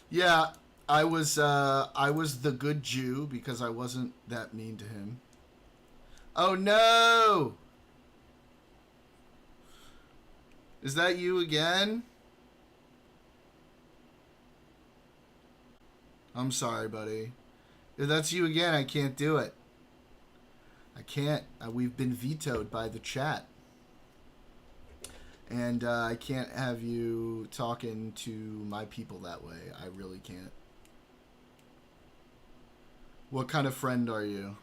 Yeah, I was the good Jew because I wasn't that mean to him. Oh no! Is that you again? I'm sorry, buddy. If that's you again, I can't do it. I can't. We've been vetoed by the chat. And I can't have you talking to my people that way. I really can't. What kind of friend are you?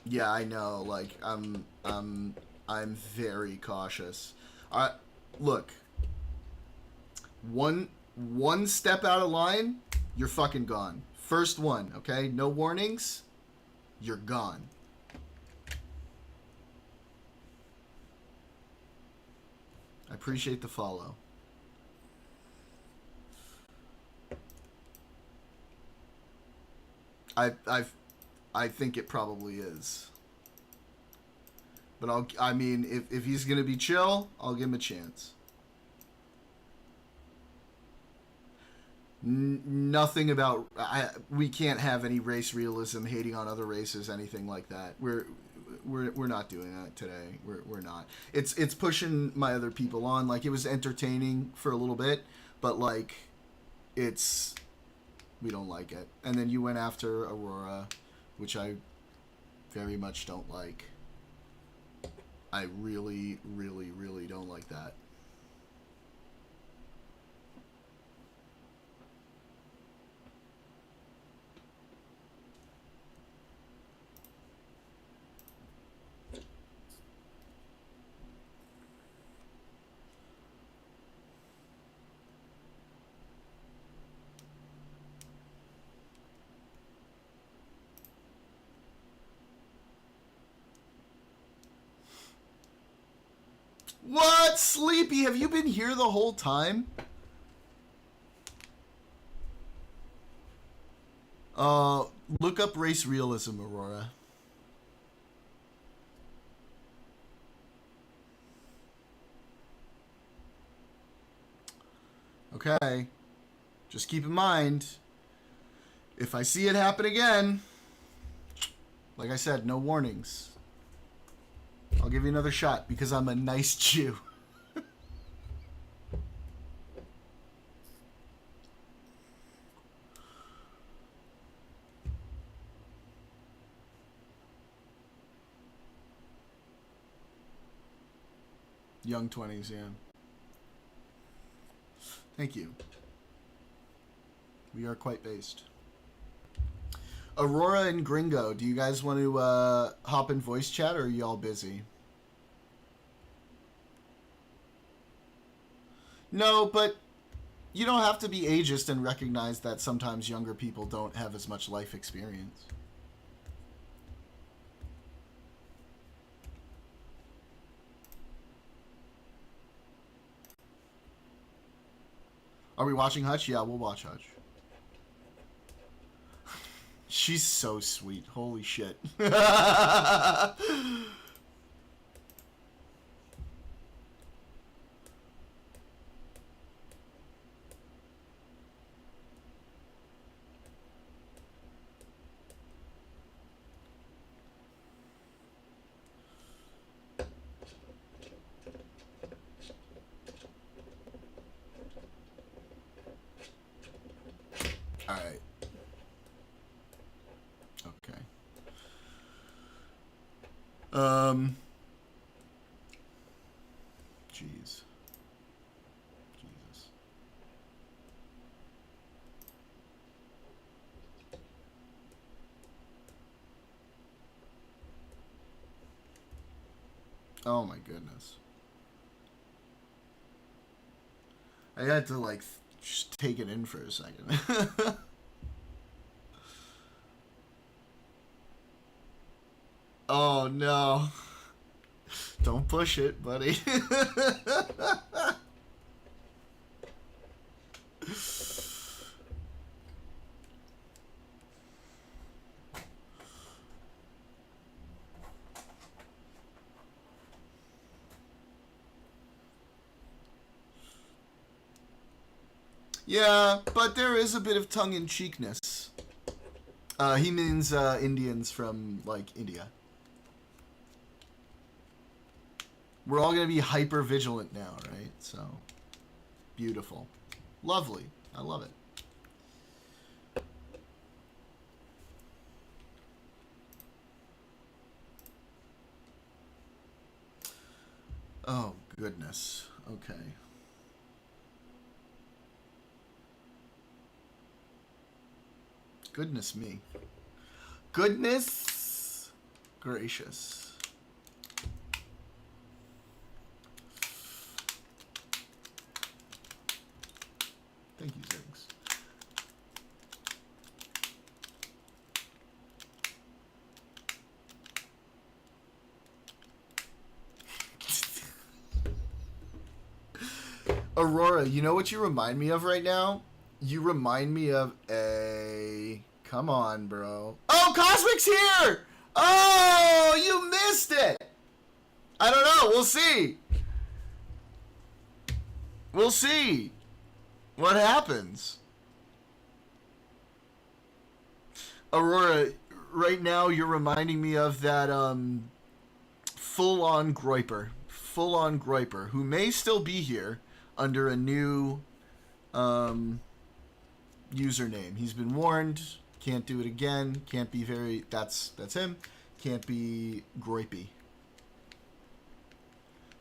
Yeah, I know. Like, I'm very cautious. Look. One step out of line, you're fucking gone. First one, okay? No warnings. You're gone. I appreciate the follow. I think it probably is. But I mean, if he's gonna be chill, I'll give him a chance. Nothing about we can't have any race realism, hating on other races, anything like that. We're not doing that today. We're not. It's pushing my other people on. Like, it was entertaining for a little bit, but like, we don't like it. And then you went after Aurora, which I very much don't like. I really, really, really don't like that. What? Sleepy, have you been here the whole time? Look up race realism, Aurora. Okay. Just keep in mind, if I see it happen again, like I said, no warnings. I'll give you another shot because I'm a nice Jew. Young 20s, yeah. Thank you. We are quite based. Aurora and Gringo, do you guys want to hop in voice chat, or are y'all busy? No, but you don't have to be ageist and recognize that sometimes younger people don't have as much life experience. Are we watching Hutch? Yeah, we'll watch Hutch. She's so sweet. Holy shit. All right. Okay. Jeez. Jesus. Oh my goodness. I had to like just take it in for a second. Oh no. Don't push it, buddy. Yeah, but there is a bit of tongue-in-cheekness. He means Indians from, like, India. We're all going to be hyper-vigilant now, right? So, beautiful. Lovely. I love it. Oh, goodness. Okay. Goodness me. Goodness gracious. Thank you, Ziggs. Aurora, you know what you remind me of right now? You remind me of a... Come on, bro. Oh, Cosmic's here! Oh, you missed it! I don't know. We'll see. We'll see what happens. Aurora, right now you're reminding me of that full-on Groiper. Full-on Groiper, who may still be here under a new... username. He's been warned. Can't do it again. Can't be very... That's him. Can't be Groipy.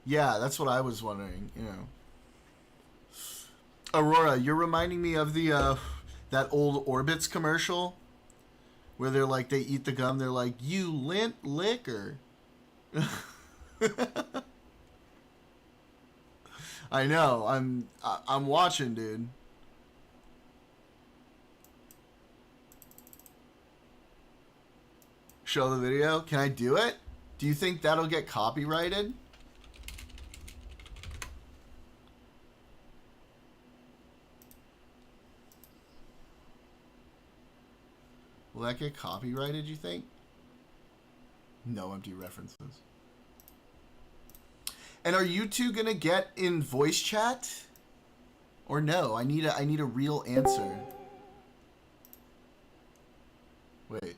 Yeah, that's what I was wondering, you know. Aurora, you're reminding me of the, that old Orbitz commercial where they're like, they eat the gum, they're like, you lint liquor. I know, I'm watching, dude. Show the video. Can I do it? Do you think that'll get copyrighted? Will that get copyrighted, you think? No empty references. And are you two gonna get in voice chat? Or no? I need a real answer. Wait.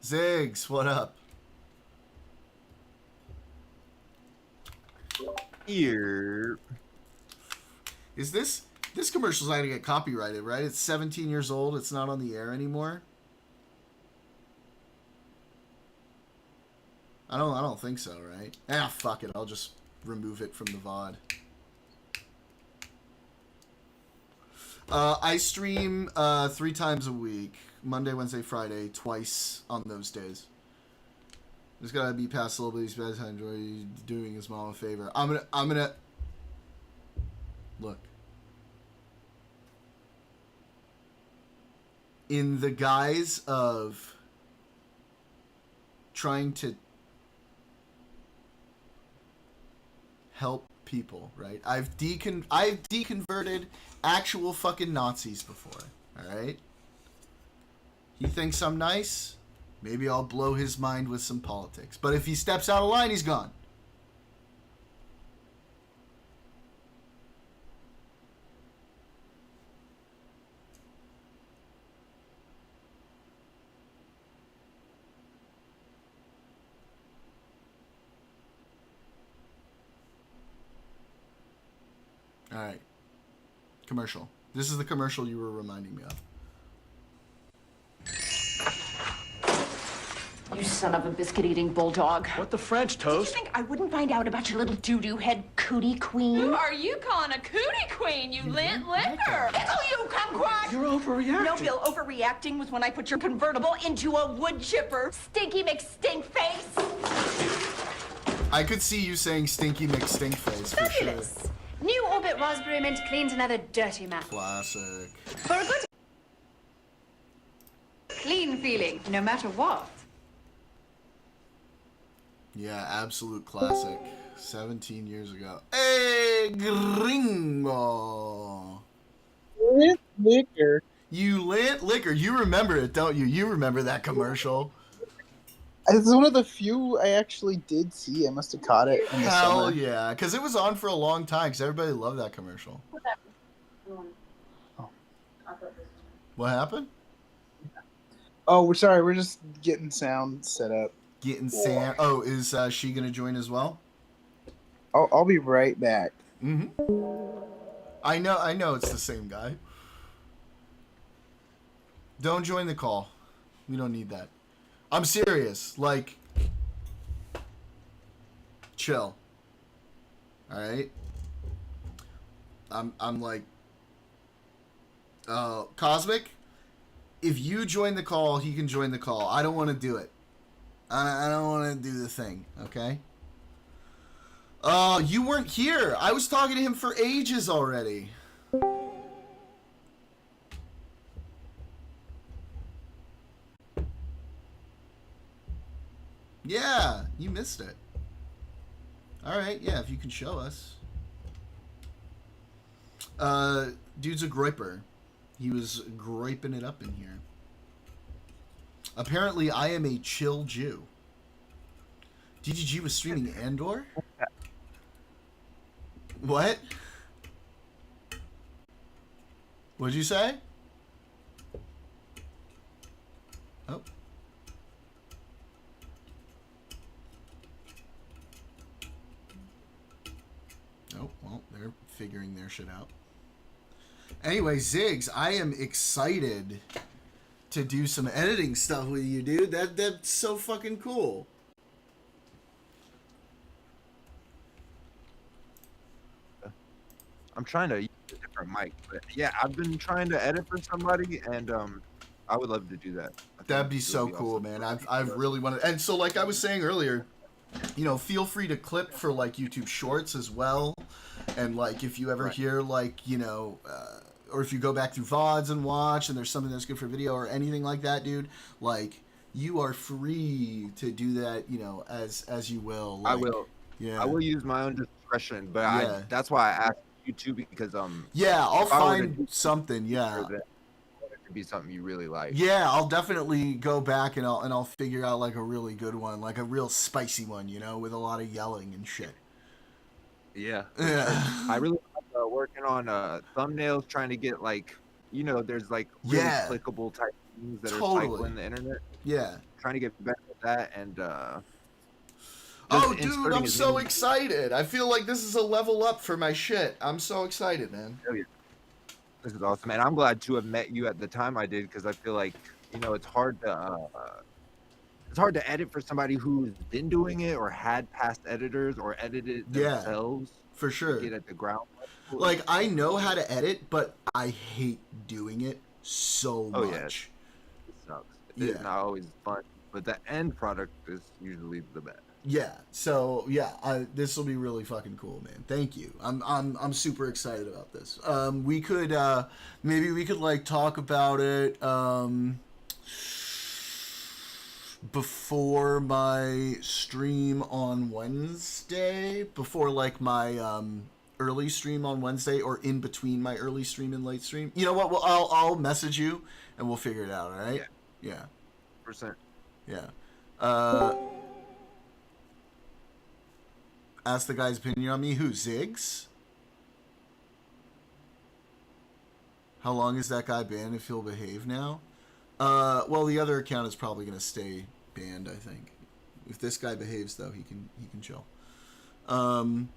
Ziggs, what up? Here. Is this commercial's not gonna get copyrighted, right? It's 17 years old. It's not on the air anymore. I don't think so, right? Ah, fuck it. I'll just remove it from the VOD. I stream 3 times a week. Monday, Wednesday, Friday, twice on those days. Just gotta be past a little bit. He's bad. I enjoy doing his mom a favor. I'm gonna look. In the guise of trying to help people, right? I've deconverted actual fucking Nazis before, all right? He thinks I'm nice. Maybe I'll blow his mind with some politics. But if he steps out of line, he's gone. All right. Commercial. This is the commercial you were reminding me of. You son of a biscuit-eating bulldog. What the French toast? Did you think I wouldn't find out about your little doo-doo head cootie queen? Who are you calling a cootie queen, you lint liquor? Pickle you, kumquat! You're overreacting. No, Bill, overreacting was when I put your convertible into a wood chipper. Stinky McStinkface. I could see you saying Stinky McStinkface for sure. Fabulous. New Orbit Raspberry Mint cleans another dirty map. Classic. For a good clean feeling, no matter what. Yeah, absolute classic. 17 years ago. Hey, gringo. Lit liquor. You lit liquor. You remember it, don't you? You remember that commercial. It's one of the few I actually did see. I must have caught it in the Hell summer. yeah, because it was on for a long time because everybody loved that commercial. What happened? Oh, we're sorry. We're just getting sound set up. Getting Sam. Oh, is she going to join as well? I'll be right back. Mm-hmm. I know it's the same guy. Don't join the call. We don't need that. I'm serious. Like, chill. All right. I'm like, Cosmic. If you join the call, he can join the call. I don't want to do it. I don't want to do the thing. Okay. You weren't here. I was talking to him for ages already. Yeah, you missed it. Alright, yeah, if you can show us. Dude's a groiper. He was groiping it up in here. Apparently, I am a chill Jew. DGG was streaming Andor? What? What'd you say? Oh. Oh, well, they're figuring their shit out. Anyway, Ziggs, I am excited to do some editing stuff with you, dude. That's so fucking cool. I'm trying to use a different mic, but yeah, I've been trying to edit for somebody, and I would love to do that. That'd be so cool, man. I've really wanted, and so like I was saying earlier, you know, feel free to clip for like YouTube Shorts as well, and like if you ever hear like, you know, or if you go back through VODs and watch, and there's something that's good for video or anything like that, dude, like you are free to do that, you know, as you will. Like, I will. Yeah. I will use my own discretion, but that's why I asked YouTube because yeah, I'll find something. Yeah. It could be something you really like. Yeah, I'll definitely go back and I'll figure out like a really good one, like a real spicy one, you know, with a lot of yelling and shit. Yeah. Yeah. I really like working on thumbnails, trying to get like, you know, there's like really clickable type things that are cycling the internet. Yeah. Trying to get better at that and oh, dude, I'm so excited. I feel like this is a level up for my shit. I'm so excited, man. Oh, yeah. This is awesome, and I'm glad to have met you at the time I did, because I feel like, you know, it's hard to edit for somebody who's been doing it or had past editors or edited themselves. For sure. Get at the ground. Like, I know how to edit, but I hate doing it so much. Yeah. It sucks. It's not always fun, but the end product is usually the best. Yeah, so yeah, this will be really fucking cool, man. Thank you. I'm super excited about this. We could maybe we could like talk about it before my stream on Wednesday, before like my early stream on Wednesday, or in between my early stream and late stream. You know what? Well, I'll message you and we'll figure it out. All right? Yeah. Percent. Yeah. Ask the guy's opinion on me. Who? Ziggs? How long has that guy banned if he'll behave now? Well, the other account is probably going to stay banned, I think. If this guy behaves, though, he can chill. Or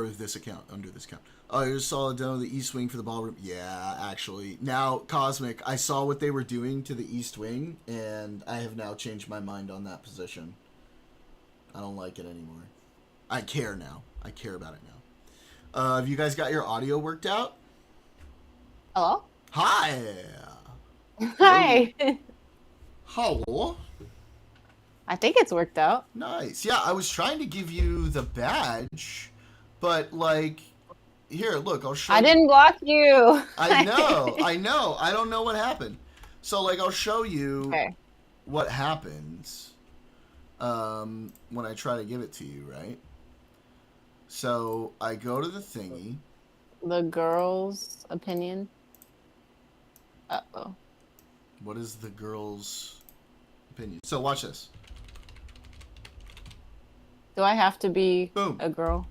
if this account, under this account. Oh, here's a solid demo of the East Wing for the ballroom. Yeah, actually. Now, Cosmic, I saw what they were doing to the East Wing, and I have now changed my mind on that position. I don't like it anymore. I care now. I care about it now. Have you guys got your audio worked out? Hello? Hi! Hi! Hello? I think it's worked out. Nice. Yeah, I was trying to give you the badge But like, here, look, I'll show. I didn't block you. I know. I don't know what happened. So like, I'll show you what happens when I try to give it to you, right? So I go to the thingy. The girl's opinion. Uh-oh. What is the girl's opinion? So watch this. Do I have to be a girl?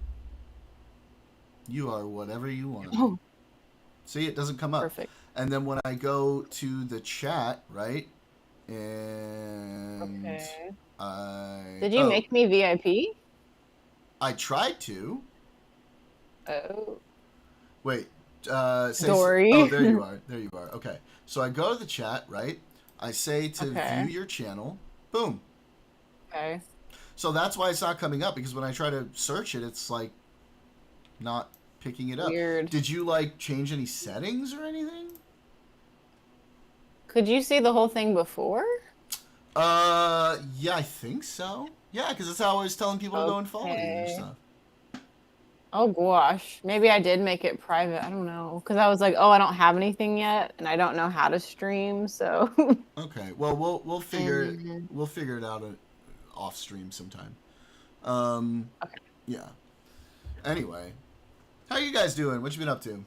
You are whatever you want. Oh. See, it doesn't come up. Perfect. And then when I go to the chat, right? And Did you make me VIP? I tried to. Oh. Wait. Dory. Oh, there you are. There you are. Okay. So I go to the chat, right? I say to view your channel. Boom. Okay. So that's why it's not coming up, because when I try to search it, it's like not picking it up. Weird. Did you like change any settings or anything? Could you see the whole thing before? Yeah, I think so. Yeah, because that's how I was telling people to go and follow you and stuff. Oh gosh, maybe I did make it private. I don't know, because I was like, oh, I don't have anything yet, and I don't know how to stream. So. Okay, well we'll figure it out off stream sometime. Okay. Yeah. Anyway, how you guys doing? What you been up to?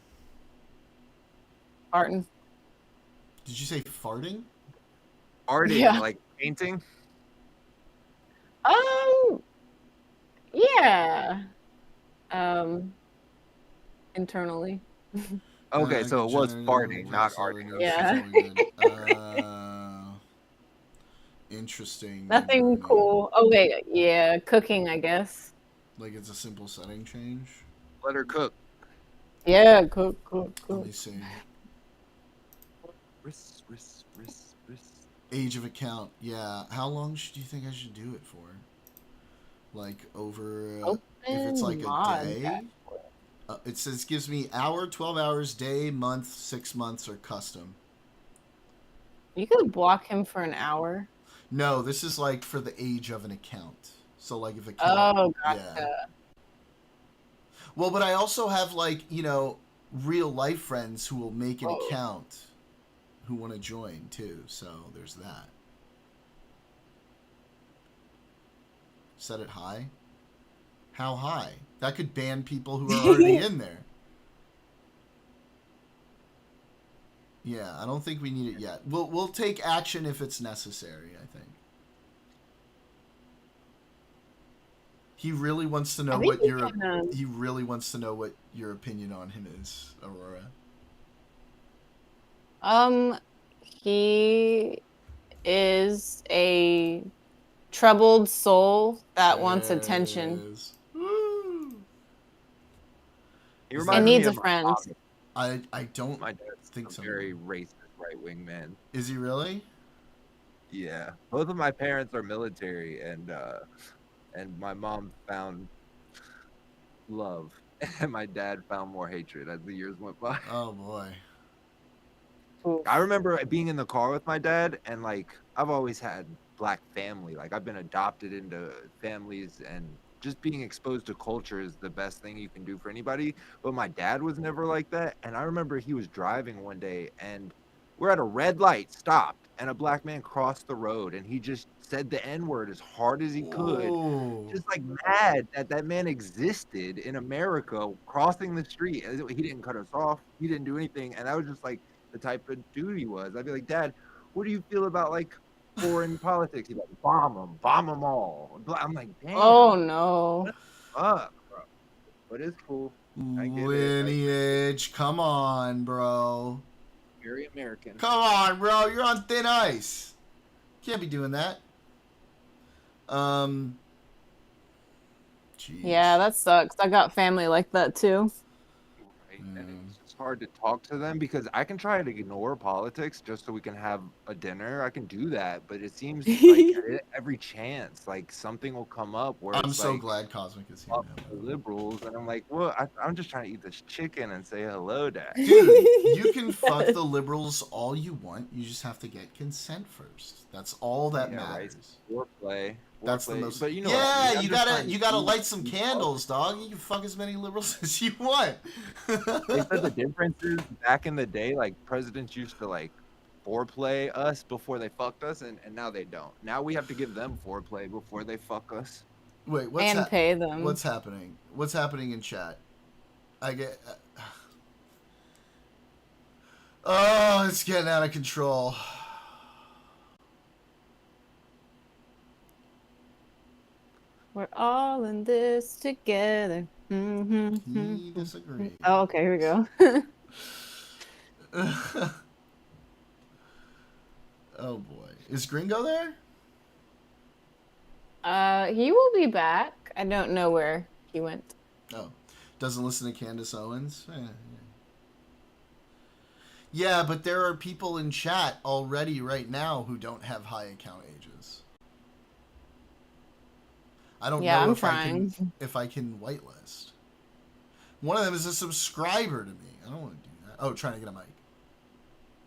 Farting. Did you say farting? Farting, Yeah. like painting? Yeah. Internally. Okay, so it was farting, not arting. Yeah. Interesting. Nothing cool. Oh wait, yeah, cooking, I guess. Like it's a simple setting change. Let her cook. Yeah, cook. Let me see. Age of account. Yeah. How long do you think I should do it for? Like over if it's like a day. It says gives me hour, 12 hours, day, month, 6 months, or custom. You could block him for an hour. No, this is like for the age of an account. So like if a Oh, gotcha. Yeah. Well, but I also have like, real life friends who will make an account who want to join too. So there's that. Set it high. How high? That could ban people who are already in there. Yeah, I don't think we need it yet. We'll take action if it's necessary, I think. He really wants to know what your he really wants to know what your opinion on him is, Aurora. He is a troubled soul that wants attention. And needs a friend. I don't My dad's think so. Very racist right-wing man. Is he really? Yeah. Both of my parents are military, and my mom found love, and my dad found more hatred as the years went by. Oh boy. I remember being in the car with my dad, and like I've always had black family. Like I've been adopted into families, and just being exposed to culture is the best thing you can do for anybody. But my dad was never like that. And I remember he was driving one day, and we're at a red light, stopped, and a black man crossed the road, and he just said the N-word as hard as he could. Whoa. Just like mad that that man existed in America crossing the street. He didn't cut us off. He didn't do anything. And that was just like the type of dude he was. I'd be like, Dad, what do you feel about like foreign politics? He's like, bomb them all. I'm like, damn. Oh no. Fuck, bro. But it's cool. I get Lineage, come on, bro. Very American. Come on, bro. You're on thin ice. Can't be doing that. Jeez. Yeah, that sucks. I got family like that too. Right? And it's hard to talk to them because I can try to ignore politics just so we can have a dinner. I can do that, but it seems like every chance, like something will come up where I'm it's so like, glad Cosmic is here. the liberals, and I'm like, well, I'm just trying to eat this chicken and say hello, Dad. Dude, you can fuck the liberals all you want. You just have to get consent first. That's all that matters. Right. That's the foreplay, most. But you know what I Yeah, mean. I'm you just gotta trying you to gotta ease light some people. candles, dog. You can fuck as many liberals as you want. They said the difference is back in the day, like presidents used to like foreplay us before they fucked us, and now they don't. Now we have to give them foreplay before they fuck us. Wait, And pay them. What's happening? What's happening in chat? I get. Oh, it's getting out of control. We're all in this together. He disagrees. Oh, okay, here we go. Oh boy, is Gringo there? He will be back. I don't know where he went. Oh, doesn't listen to Candace Owens. Yeah, but there are people in chat already right now who don't have high account ages. I don't know if I can whitelist. One of them is a subscriber to me. I don't want to do that. Oh, trying to get a mic.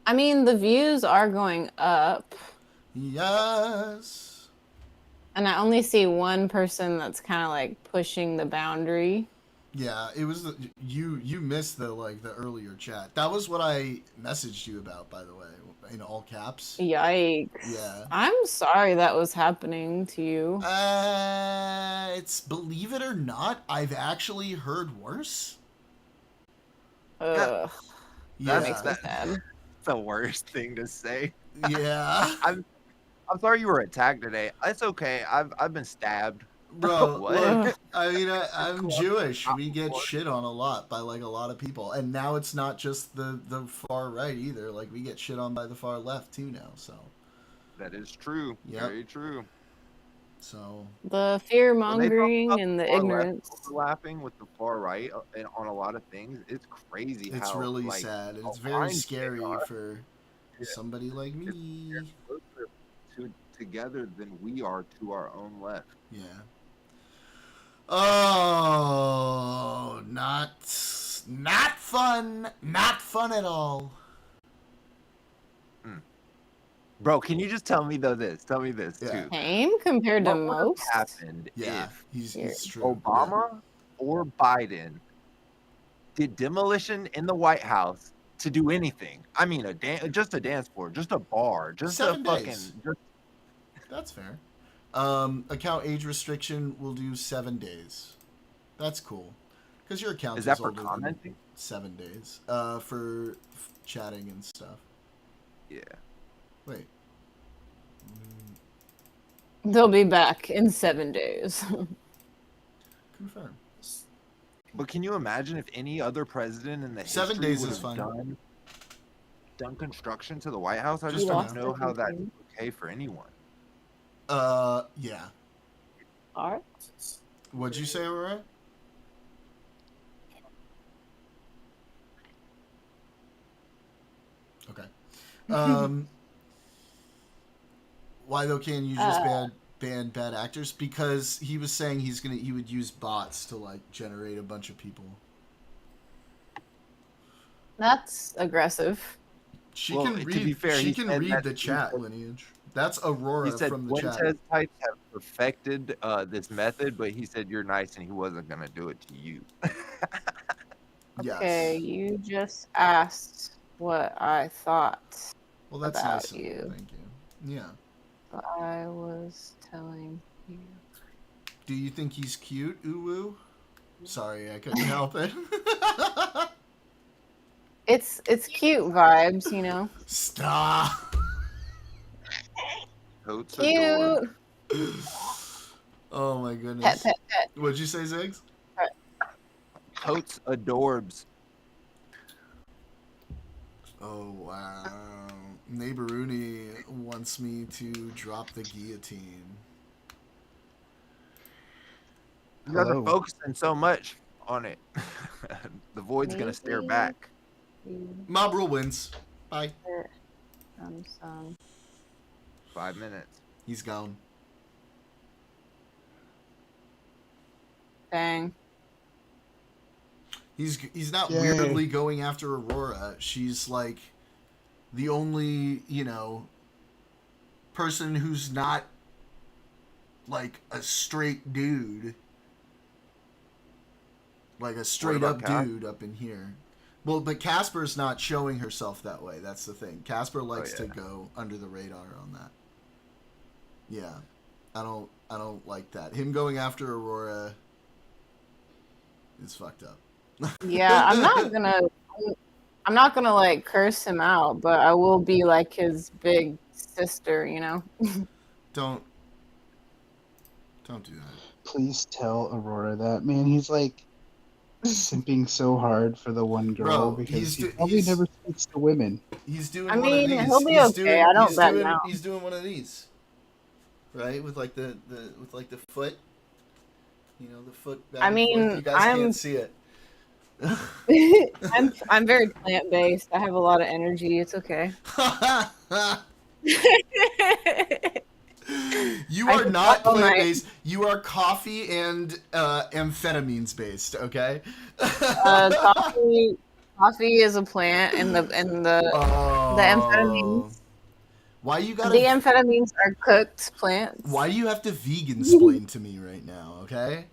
I mean, the views are going up. Yes. And I only see one person that's kind of like pushing the boundary. Yeah, it was you missed the earlier chat. That was what I messaged you about, by the way, in all caps. Yikes. Yeah. I'm sorry that was happening to you. It's, believe it or not, I've actually heard worse. Ugh. Yeah. That makes me sad. The worst thing to say. Yeah. I'm sorry you were attacked today. It's okay. I've been stabbed. Bro, What? look, I mean, I'm Jewish. We get shit on a lot by a lot of people, and now it's not just the far right either. Like, we get shit on by the far left too now. So that is true. Yep. Very true. So the fear mongering and the ignorance overlapping with the far right on a lot of things, it's crazy. It's how, really like, sad. It's how very blind scary they are. for somebody like me. They're closer together than we are to our own left. Yeah. Oh, not fun. Not fun at all. Bro, can you just tell me tell me this Yeah. too. tame compared to What would have most. happened Yeah, if he's true. Obama or Biden did demolition in the White House to do anything? I mean, just a dance floor, just a bar, just 7 a fucking. days. That's fair. Account age restriction will do 7 days. That's cool. Because your account Is that for older than commenting? 7 days. For chatting and stuff. Yeah. Wait. They'll be back in 7 days. Confirm. But can you imagine if any other president in the 7 history days would is have fine. done construction to the White House? I Just just for don't now. know how that's okay for anyone. Yeah. Art? What'd you say, Aurora? Okay. Why though can't you just ban bad actors? Because he was saying he would use bots to generate a bunch of people. That's aggressive. She Well, can to read. be fair, she he can said read that the he chat said- lineage. That's Aurora He said from the chat. Fuentes types have perfected this method, but he said you're nice and he wasn't gonna do it to you. Yes. Okay, you just asked what I thought Well, that's about nice of you. you. Thank you. Yeah. But I was telling you. Do you think he's cute, Uwu? Sorry, I couldn't help it. It's cute vibes, you know. Stop. Totes Cute. adorbs. Oh my goodness. Pet. What'd you say, Ziggs? Totes adorbs. Oh wow. Neighboruni wants me to drop the guillotine. You guys Hello. are focusing so much on it. The void's gonna stare Maybe. back. Mob rule wins. Bye. Some. 5 minutes. He's gone. Dang. He's not Yay. weirdly going after Aurora. She's the only, person who's not like a straight dude. Like a straight up Cass? dude up in here. Well, but Casper's not showing herself that way. That's the thing. Casper likes to go under the radar on that. Yeah. I don't like that. Him going after Aurora is fucked up. Yeah, I'm not gonna like curse him out, but I will be like his big sister, you know. Don't do that. Please tell Aurora that, man. He's like simping so hard for the one girl because he probably never speaks to women. He's doing. I one mean, of these. he'll be He's okay. Doing, I don't he's bet doing, now. He's doing one of these, right? With like the foot. You know, the foot. Back I and mean, forth. You guys can't see it. I'm very plant based. I have a lot of energy. It's okay. You are not plant based. You are coffee and amphetamines based. Okay. Coffee is a plant, and the amphetamines. Why you got the amphetamines are cooked plants. Why do you have to vegan explain to me right now? Okay.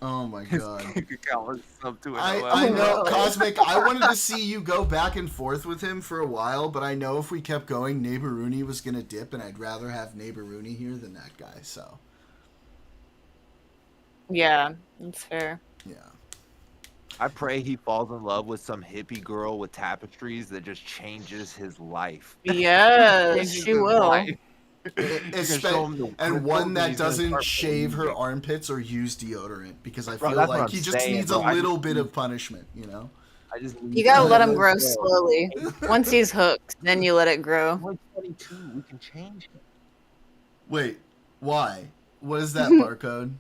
Oh my god. I know, Cosmic, I wanted to see you go back and forth with him for a while, but I know if we kept going, Neighboruni was going to dip, and I'd rather have Neighboruni here than that guy, so. Yeah, that's fair. Yeah. I pray he falls in love with some hippie girl with tapestries that just changes his life. Yes, Changes she his will. life. And one that doesn't shave her armpits or use deodorant, because I feel that's what like I'm he just saying, needs bro. a little bit of punishment, you know? You gotta let him grow slowly. Once he's hooked, then you let it grow. We're 22. We can change it. Wait, why? What is that barcode?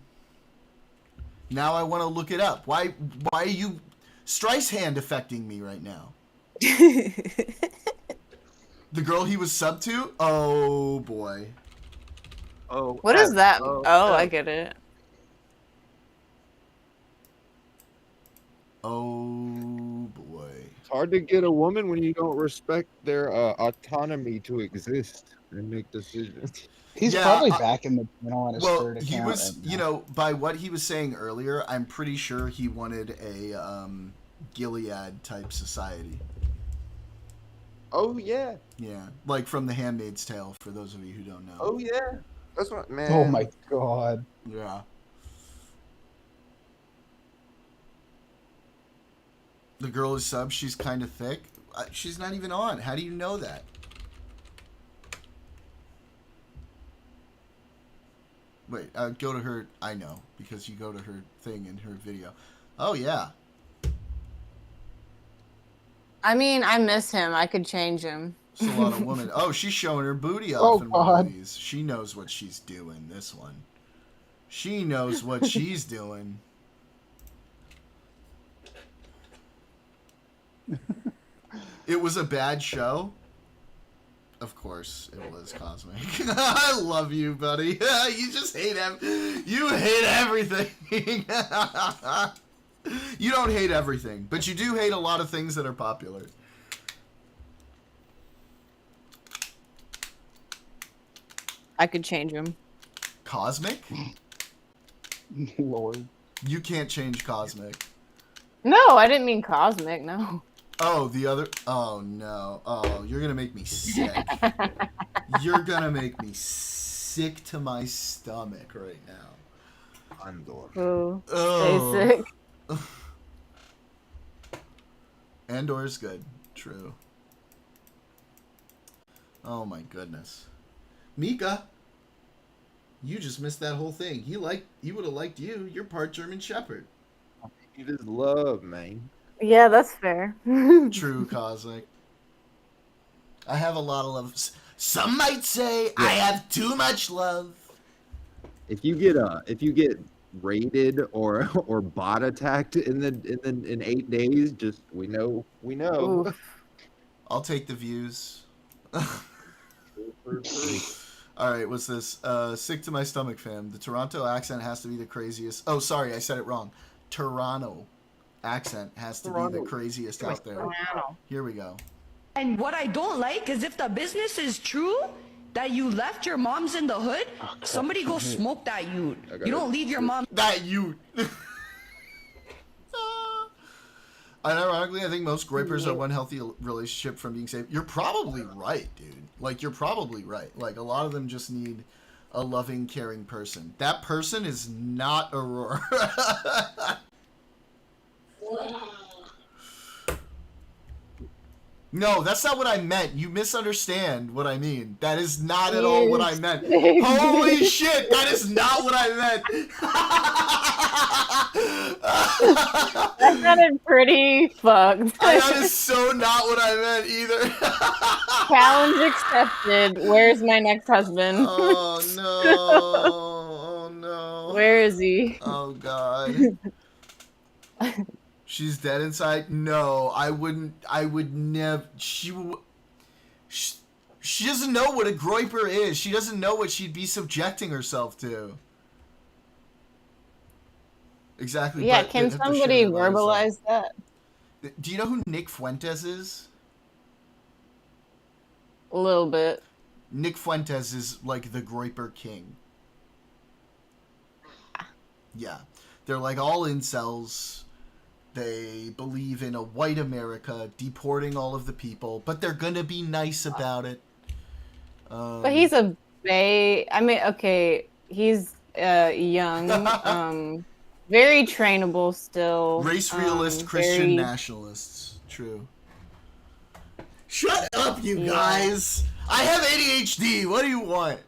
Now I want to look it up. Why are you Streisand affecting me right now? The girl he was sub to? Oh boy. Oh. What is that? Oh, I get it. Oh boy. It's hard to get a woman when you don't respect their autonomy to exist and make decisions. He's probably back in the channel on his third account. He was, you know, by what he was saying earlier, I'm pretty sure he wanted a Gilead type society. Oh yeah. Yeah, like from The Handmaid's Tale, for those of you who don't know. Oh yeah. That's what, man. Oh my god. Yeah. The girl is sub, she's kind of thick. She's not even on. How do you know that? Wait, go to her. I know, because you go to her thing in her video. Oh, yeah. I mean, I miss him. I could change him. It's a lot of women. Oh, she's showing her booty off in one of these. She knows what she's doing, this one. She knows what she's doing. It was a bad show. Of course, it was Cosmic. I love you, buddy. You just hate You hate everything. You don't hate everything, but you do hate a lot of things that are popular. I could change him. Cosmic? Lord. You can't change Cosmic. No, I didn't mean cosmic. No. Oh, the other. Oh no. Oh, you're gonna make me sick. You're gonna make me sick to my stomach right now. Andor. Ooh, Oh. stay sick. Andor's good. True. Oh my goodness. Mika, you just missed that whole thing. He would have liked you. You're part German Shepherd. You just love, man. Yeah, that's fair. True, Cosmic. I have a lot of love. Some might say I have too much love. If you get raided or bot attacked in 8 days, just we know. Oof. I'll take the views. All right, what's this? Sick to my stomach, fam. The Toronto accent has to be the craziest. Oh, sorry, I said it wrong. Toronto accent has to be the craziest out there. Toronto. Here we go. And what I don't like is if the business is true, that you left your moms in the hood, somebody go smoke that ute. You don't leave your mom. That ute. Ironically, I think most groypers are one healthy relationship from being saved. You're probably right, dude. Like, you're probably right. Like, a lot of them just need a loving, caring person. That person is not Aurora. No, that's not what I meant. You misunderstand what I mean. That is not at all what I meant. Holy shit, that is not what I meant. That sounded pretty fucked. That is so not what I meant either. Challenge accepted. Where's my next husband? Oh no. Oh no. Where is he? Oh god. She's dead inside? No, I would never. She doesn't know what a groyper is. She doesn't know what she'd be subjecting herself to. Exactly. Yeah, can somebody verbalize that? Do you know who Nick Fuentes is? A little bit. Nick Fuentes is like the groyper king. Yeah. They're like all incels. They believe in a white America, deporting all of the people, but they're gonna be nice about it. But he's a bae. I mean, okay, he's young, very trainable still. Race realist, Christian nationalists. True. Shut up, you guys! I have ADHD. What do you want?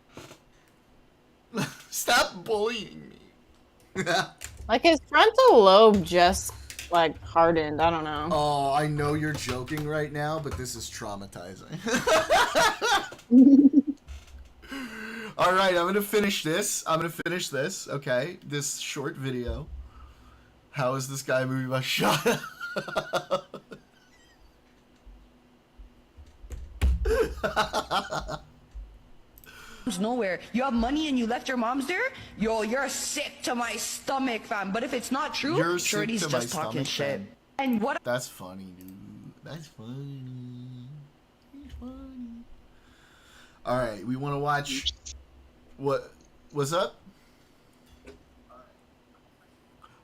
Stop bullying me. Like his frontal lobe just like hardened. I don't know. Oh, I know you're joking right now, but this is traumatizing. All right, I'm gonna finish this. Okay, this short video. How is this guy moving my shot? Nowhere. You have money and you left your moms there? Yo, you're sick to my stomach, fam. But if it's not true, You're Shorty's sick to my just talking stomach, shit. fam. And what? That's funny, dude. That's funny. That's funny. All right, we want to watch. What's up?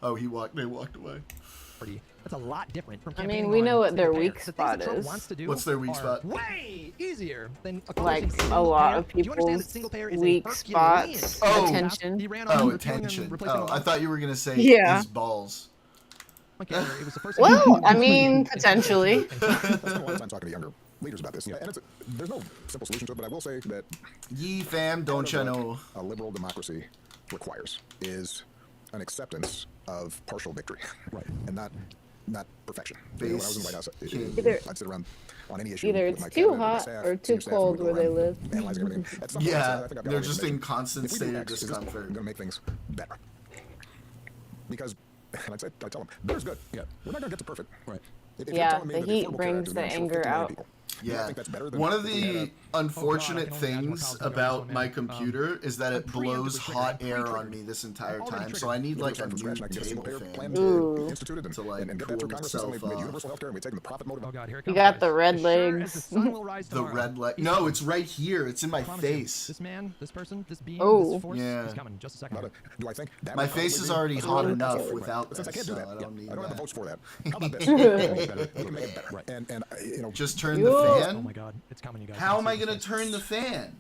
Oh, they walked away. That's a lot different from I mean, we know what their weak spot The things that Trump is. wants to do What's their weak are spot? Way easier than Like opposing a lot of single payer. Do you understand that people's single payer is weak a Herculean spots. Oh. Attention. He ran Oh, on repealing and attention. replacing Oh, I Obama. thought you were gonna say Yeah. his balls. Okay, it was the first Well, I mean, potentially. I spend a lot of time talking to younger leaders about this, and there's no simple solution to it. But I will say that Ye fam, don't you know? a liberal democracy requires is an acceptance of partial victory, right, and not perfection. You know, when I was in the White House, Either- I'd sit around on any issue. Either with it's my too cabinet, my hot staff, or too senior staff, and cold we'd where go they around live. analyzing everything. At some point, Yeah, I think I've got they're all the just in information. constant If we do state of X, is this discomfort. going to make things better? Because, and I tell them, better's good. Yeah, we're not going to get to perfect. Right. If you're Yeah, telling me the that heat Affordable Care brings Act is the gonna show anger 50 million out. people, do you Yeah. think that's better than One of if we had the a- unfortunate Oh, God, I can only imagine things what college about goes my on, man. computer is that it I'm blows preemptively hot triggered. air I'm on me this entire already time, so triggered. I need We'll like a start from scratch, new and I can get a single table payer fan plan Ooh. instituted and, to like and get that cool through Congress. And itself suddenly we made off. universal healthcare and we taken the profit motive. Oh God, here it You comes. got guys. the red As sure as legs. the sun will rise The tomorrow, red light. he's No, coming. it's right here. It's in my I promise you, face. This man, this person, this being, Oh. this force Yeah. is coming. Just a second. Not a- do I think that My would probably face is be already a hot better enough result? without But since I this, can't do so that, I don't need I don't have the that. votes for that. How about this? We can make it better. We can make it better. Right. And you know, Just turn Yo. the Oh fan. my God, it's coming, you guys. How You am can I see gonna this turn the fan?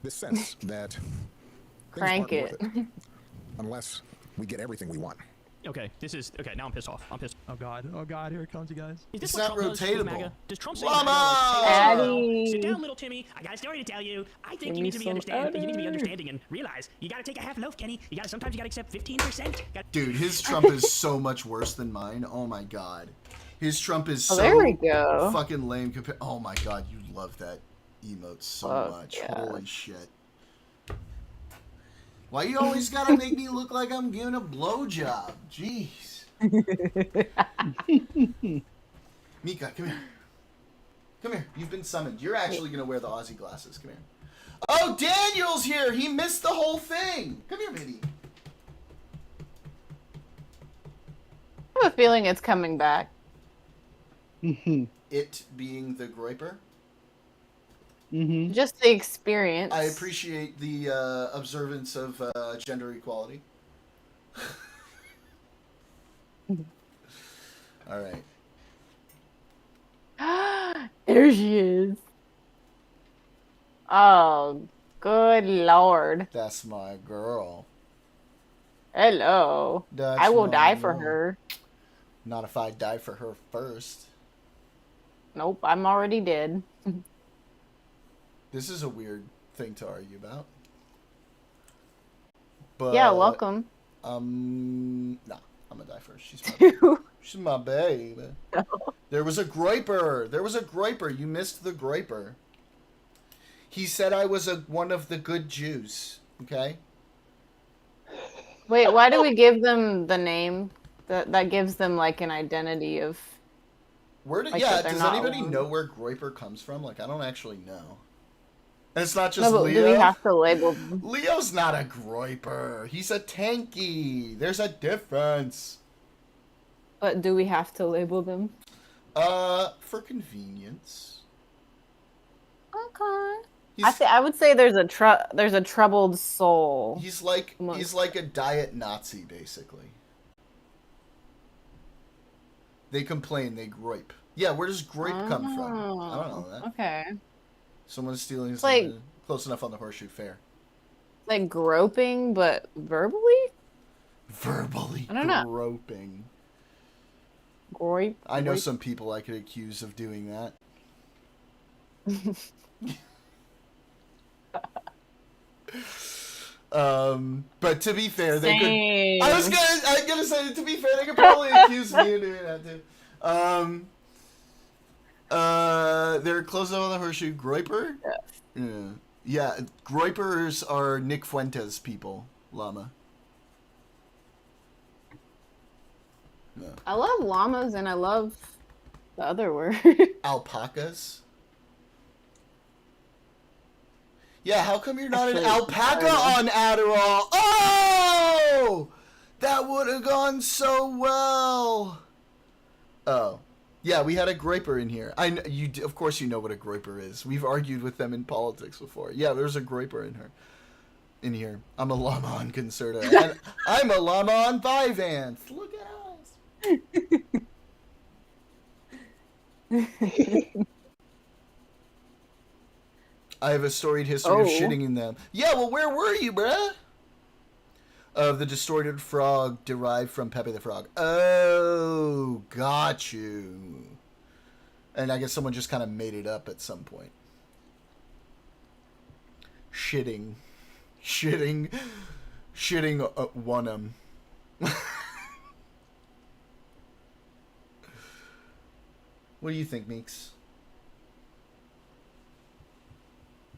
this sense that things Crank aren't it. worth unless we get everything we want. Okay, now I'm pissed off. I'm pissed. Oh God, here it comes, you guys. Is this It's what not Trump does with rotatable. MAGA? Does Trump say Llama! MAGA, like, hey, Addy. sit down, little Timmy. I got a story to tell you. I think Give you me need to be some Addy. understanding and realize you gotta take a half loaf, Kenny. Sometimes you gotta accept 15%. Dude, his Trump is so much worse than mine. Oh my god. His Trump is Oh, so there we go. fucking lame compared. Oh my god, you love that emote so Fuck much. yeah. Holy shit. Why you always gotta make me look like I'm giving a blowjob? Jeez. Mika, come here. Come here. You've been summoned. You're actually gonna wear the Aussie glasses. Come here. Oh, Daniel's here. He missed the whole thing. Come here, baby. I have a feeling it's coming back. it being the groiper. Mm-hmm. Just the experience. I appreciate the observance of gender equality. All right. There she is. Oh, good lord. That's my girl. Hello. That's I will my die for girl. her. Not if I die for her first. Nope, I'm already dead. This is a weird thing to argue about. But Yeah, welcome. Nah, I'm gonna die first. She's my baby. There was a groiper. You missed the groiper. He said I was one of the good Jews. Okay. Wait, why do we give them the name? That gives them like an identity of. Like, does anybody know where groiper comes from? Like, I don't actually know. And it's not just No, but Leo. do we have to label them? Leo's not a groiper. He's a tanky. There's a difference. But do we have to label them? For convenience. Okay. I would say there's a troubled soul. He's like a diet Nazi, basically. They complain, they groip. Yeah, where does groip come from? I don't know that. Okay. Someone's stealing It's like close enough on the horseshoe fair. Like groping, but verbally? Verbally I don't know. groping. Groip. I know some people I could accuse of doing that. But to be fair, they could. I'm gonna say, to be fair, they could probably accuse me of doing that too. They're close on the horseshoe. Groiper? Yeah. Groipers are Nick Fuentes people, Llama. No. I love llamas and I love the other word. Alpacas? Yeah, how come you're not Actually, an alpaca on Adderall? Oh! That would have gone so well. Oh. Yeah, we had a groiper in here. Of course you know what a groiper is. We've argued with them in politics before. Yeah, there's a groiper in here. I'm a llama on Concerta. And I'm a llama on Vyvanse. Look at us. I have a storied history of shitting in them. Yeah, well, where were you, bruh? Of the distorted frog derived from Pepe the Frog. Oh, got you. And I guess someone just kind of made it up at some point. Shitting one-em. What do you think, Meeks?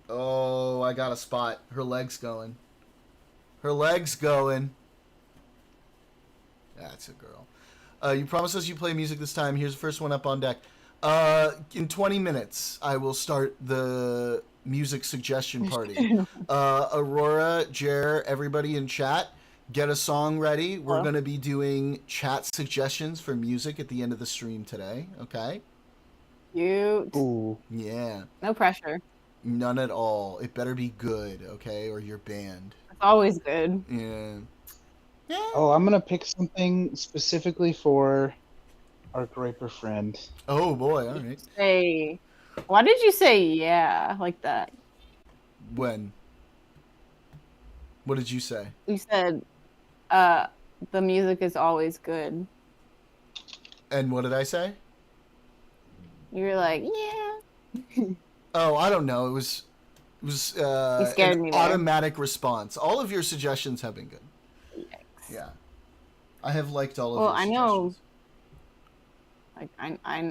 Oh, I got a spot. Her leg's going. That's a girl. You promised us you play music this time. Here's the first one up on deck. In 20 minutes, I will start the music suggestion party. Aurora, Jer, everybody in chat, get a song ready. We're going to be doing chat suggestions for music at the end of the stream today. Okay? Cute. Ooh. Yeah. No pressure. None at all. It better be good, okay? Or you're banned. It's always good. Yeah. Oh, I'm gonna pick something specifically for our groiper friend. Oh boy, all right. Say, why did you say yeah like that? When? What did you say? You said, the music is always good. And what did I say? You were like, yeah. Oh, I don't know. It was you scared me there. automatic response. All of your suggestions have been good. Yikes. Yeah. I have liked all of Well, your I suggestions. know. Like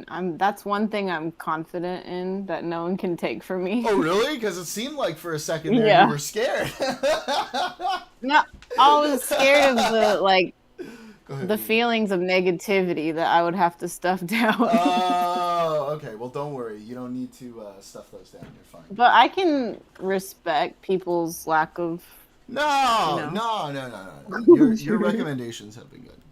I'm. That's one thing I'm confident in that no one can take from me. Oh, really? Because it seemed like for a second there you were scared. No, I was scared of the feelings of negativity that I would have to stuff down. Oh, okay. Well, don't worry. You don't need to stuff those down. You're fine. But I can respect people's lack of. No. Your recommendations have been good.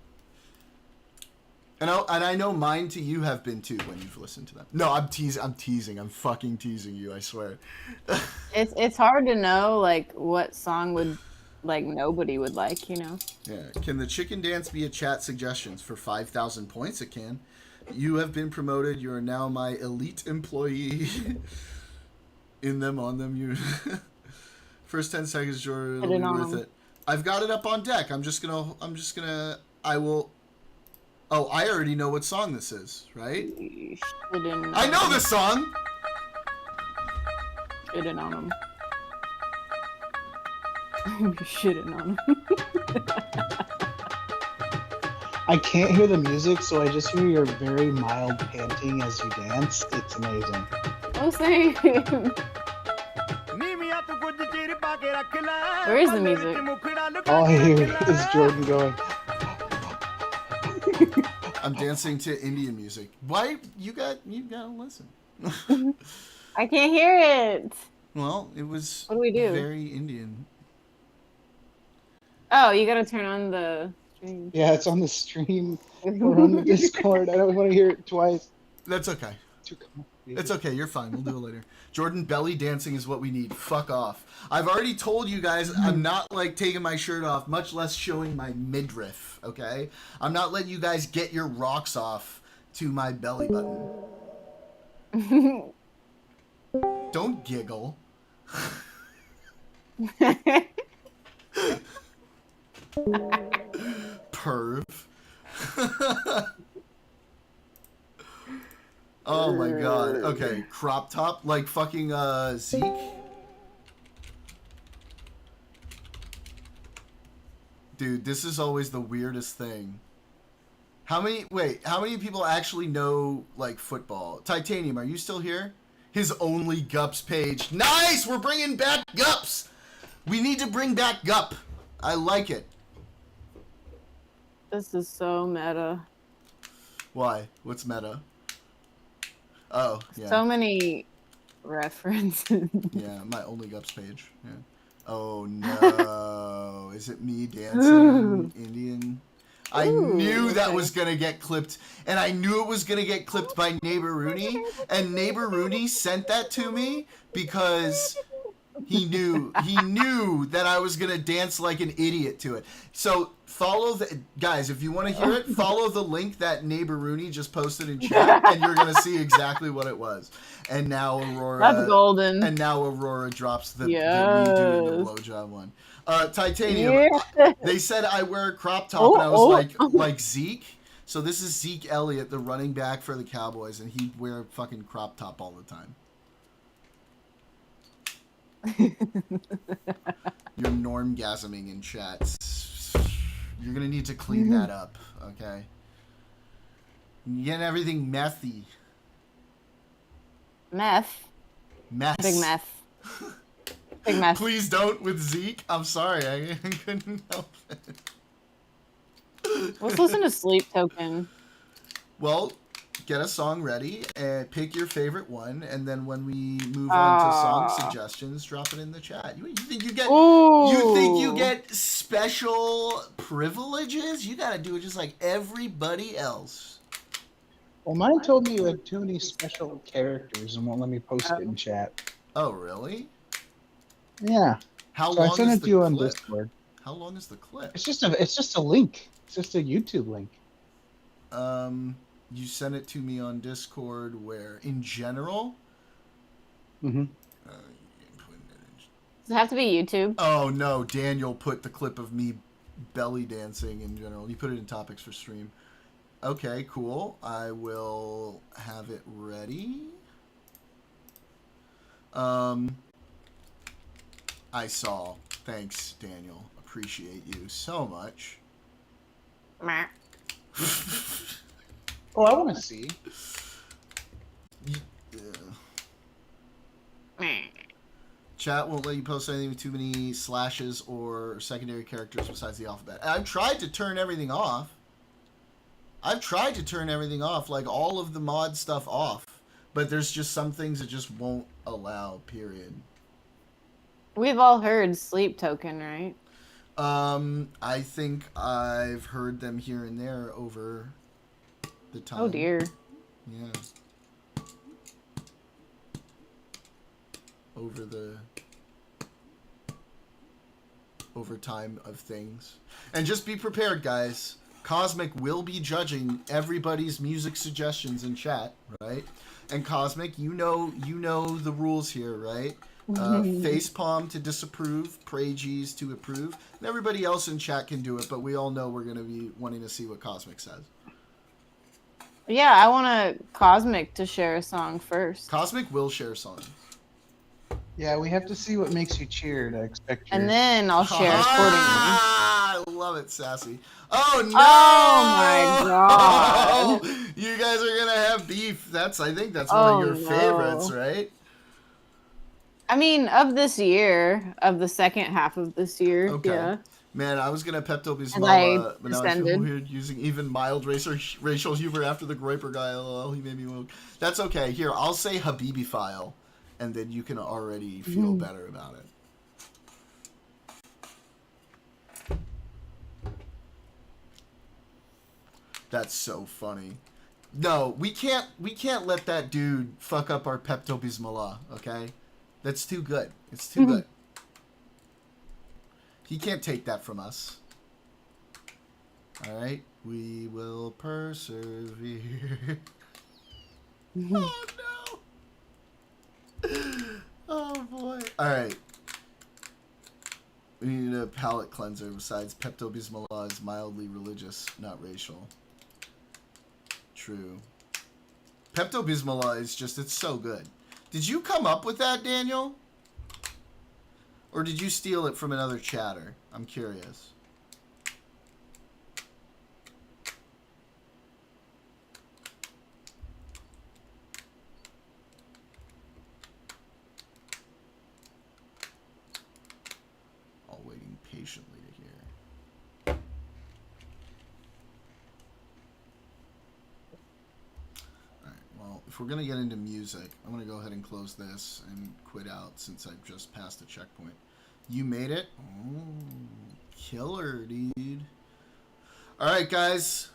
And I know mine to you have been too when you've listened to them. No, I'm teasing. I'm fucking teasing you, I swear. It's hard to know like what song would like nobody would like, you know. Yeah. Can the chicken dance be a chat suggestions for 5,000 points? It can. You have been promoted. You are now my elite employee. In them, on them, you. First 10 seconds, Jordan. It'll be worth it. I've got it up on deck. I will. Oh, I already know what song this is, right? I know this song! Shitting on him. Shitting on him. I can't hear the music, so I just hear your very mild panting as you dance. It's amazing. Oh, same. Where is the music? All I hear is Jordan going. I'm dancing to Indian music. Why you gotta listen. I can't hear it. Well, it was what do we do? Very Indian. Oh, you gotta turn on the stream. Yeah, it's on the stream or on the Discord. I don't want to hear it twice. That's okay. It's okay. You're fine. We'll do it later. Jordan, belly dancing is what we need. Fuck off. I've already told you guys I'm not like taking my shirt off, much less showing my midriff, okay? I'm not letting you guys get your rocks off to my belly button. Don't giggle. Perv. Oh my god. Okay, crop top like fucking Zeke. Dude, this is always the weirdest thing. How many people actually know like football? Titanium, are you still here? His only Gups page. Nice! We're bringing back Gups! We need to bring back Gup. I like it. This is so meta. Why? What's meta? Oh, yeah. So many references. Yeah, my only Gups page. Yeah. Oh no. Is it me dancing Indian? I knew that was gonna get clipped, and I knew it was gonna get clipped by Neighbor Rooney, and Neighbor Rooney sent that to me because he knew that I was gonna dance like an idiot to it. So follow the guys, if you want to hear it, follow the link that Neighbor Rooney just posted in chat, and you're gonna see exactly what it was. And now Aurora, that's golden. And now Aurora drops the me doing the blowjob one. Titanium. Yeah. They said I wear a crop top, and I was like Zeke. So this is Zeke Elliott, the running back for the Cowboys, and he'd wear a fucking crop top all the time. You're normgasming in chat. You're gonna need to clean that up, okay? You're getting everything methy. Meth. Mess. Big meth. Big meth. Please don't with Zeke. I'm sorry, I couldn't help it. Let's listen to Sleep Token. Well, get a song ready and pick your favorite one, and then when we move on to song suggestions, drop it in the chat. You think you get special privileges? You gotta do it just like everybody else. Well, mine told me you had too many special characters and won't let me post it in chat. Oh, really? Yeah. How long I sent it to you on Discord. How long is the clip? It's just a link. It's just a YouTube link. You sent it to me on Discord where, in general? Mm-hmm. Does it have to be YouTube? Oh, no. Daniel put the clip of me belly dancing in general. He put it in topics for stream. Okay, cool. I will have it ready. I saw. Thanks, Daniel. Appreciate you so much. Oh, I want to see. Chat won't let you post anything with too many slashes or secondary characters besides the alphabet. I've tried to turn everything off. Like all of the mod stuff off. But there's just some things that just won't allow, period. We've all heard Sleep Token, right? I think I've heard them here and there over the time. Oh dear. Yeah. Over time of things. And just be prepared, guys. Cosmic will be judging everybody's music suggestions in chat, right? And Cosmic, you know the rules here, right? Facepalm to disapprove, Praygees to approve, and everybody else in chat can do it, but we all know we're going to be wanting to see what Cosmic says. Yeah, I want Cosmic to share a song first. Cosmic will share songs. Yeah, we have to see what makes you cheer to expect your... And then I'll share accordingly. I love it, Sassy. Oh, no! Oh, my God. You guys are going to have beef. I think that's one of your favorites, right? I mean, of this year, of the second half of this year, Okay. yeah. Man, I was going to Pepto Bismillah, but now I feel descended. weird using even mild racial humor after the Groiper guy. LOL, he made me woke. That's okay. Here, I'll say Habibi file, and then you can already feel better about it. That's so funny. No, we can't let that dude fuck up our Pepto Bismillah, okay? That's too good. It's too good. He can't take that from us. All right, we will persevere. Oh no! Oh boy! All right, we need a palate cleanser. Besides, Pepto Bismillah is mildly religious, not racial. True. Pepto Bismillah is just—it's so good. Did you come up with that, Daniel? Or did you steal it from another chatter? I'm curious. All waiting patiently to hear. Alright, well, if we're going to get into music, I'm going to go ahead and close this and quit out since I've just passed the checkpoint. You made it? Oh, killer, dude. Alright, guys.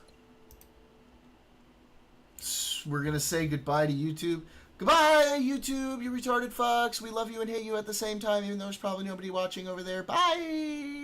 We're going to say goodbye to YouTube. Goodbye, YouTube, you retarded fucks. We love you and hate you at the same time, even though there's probably nobody watching over there. Bye!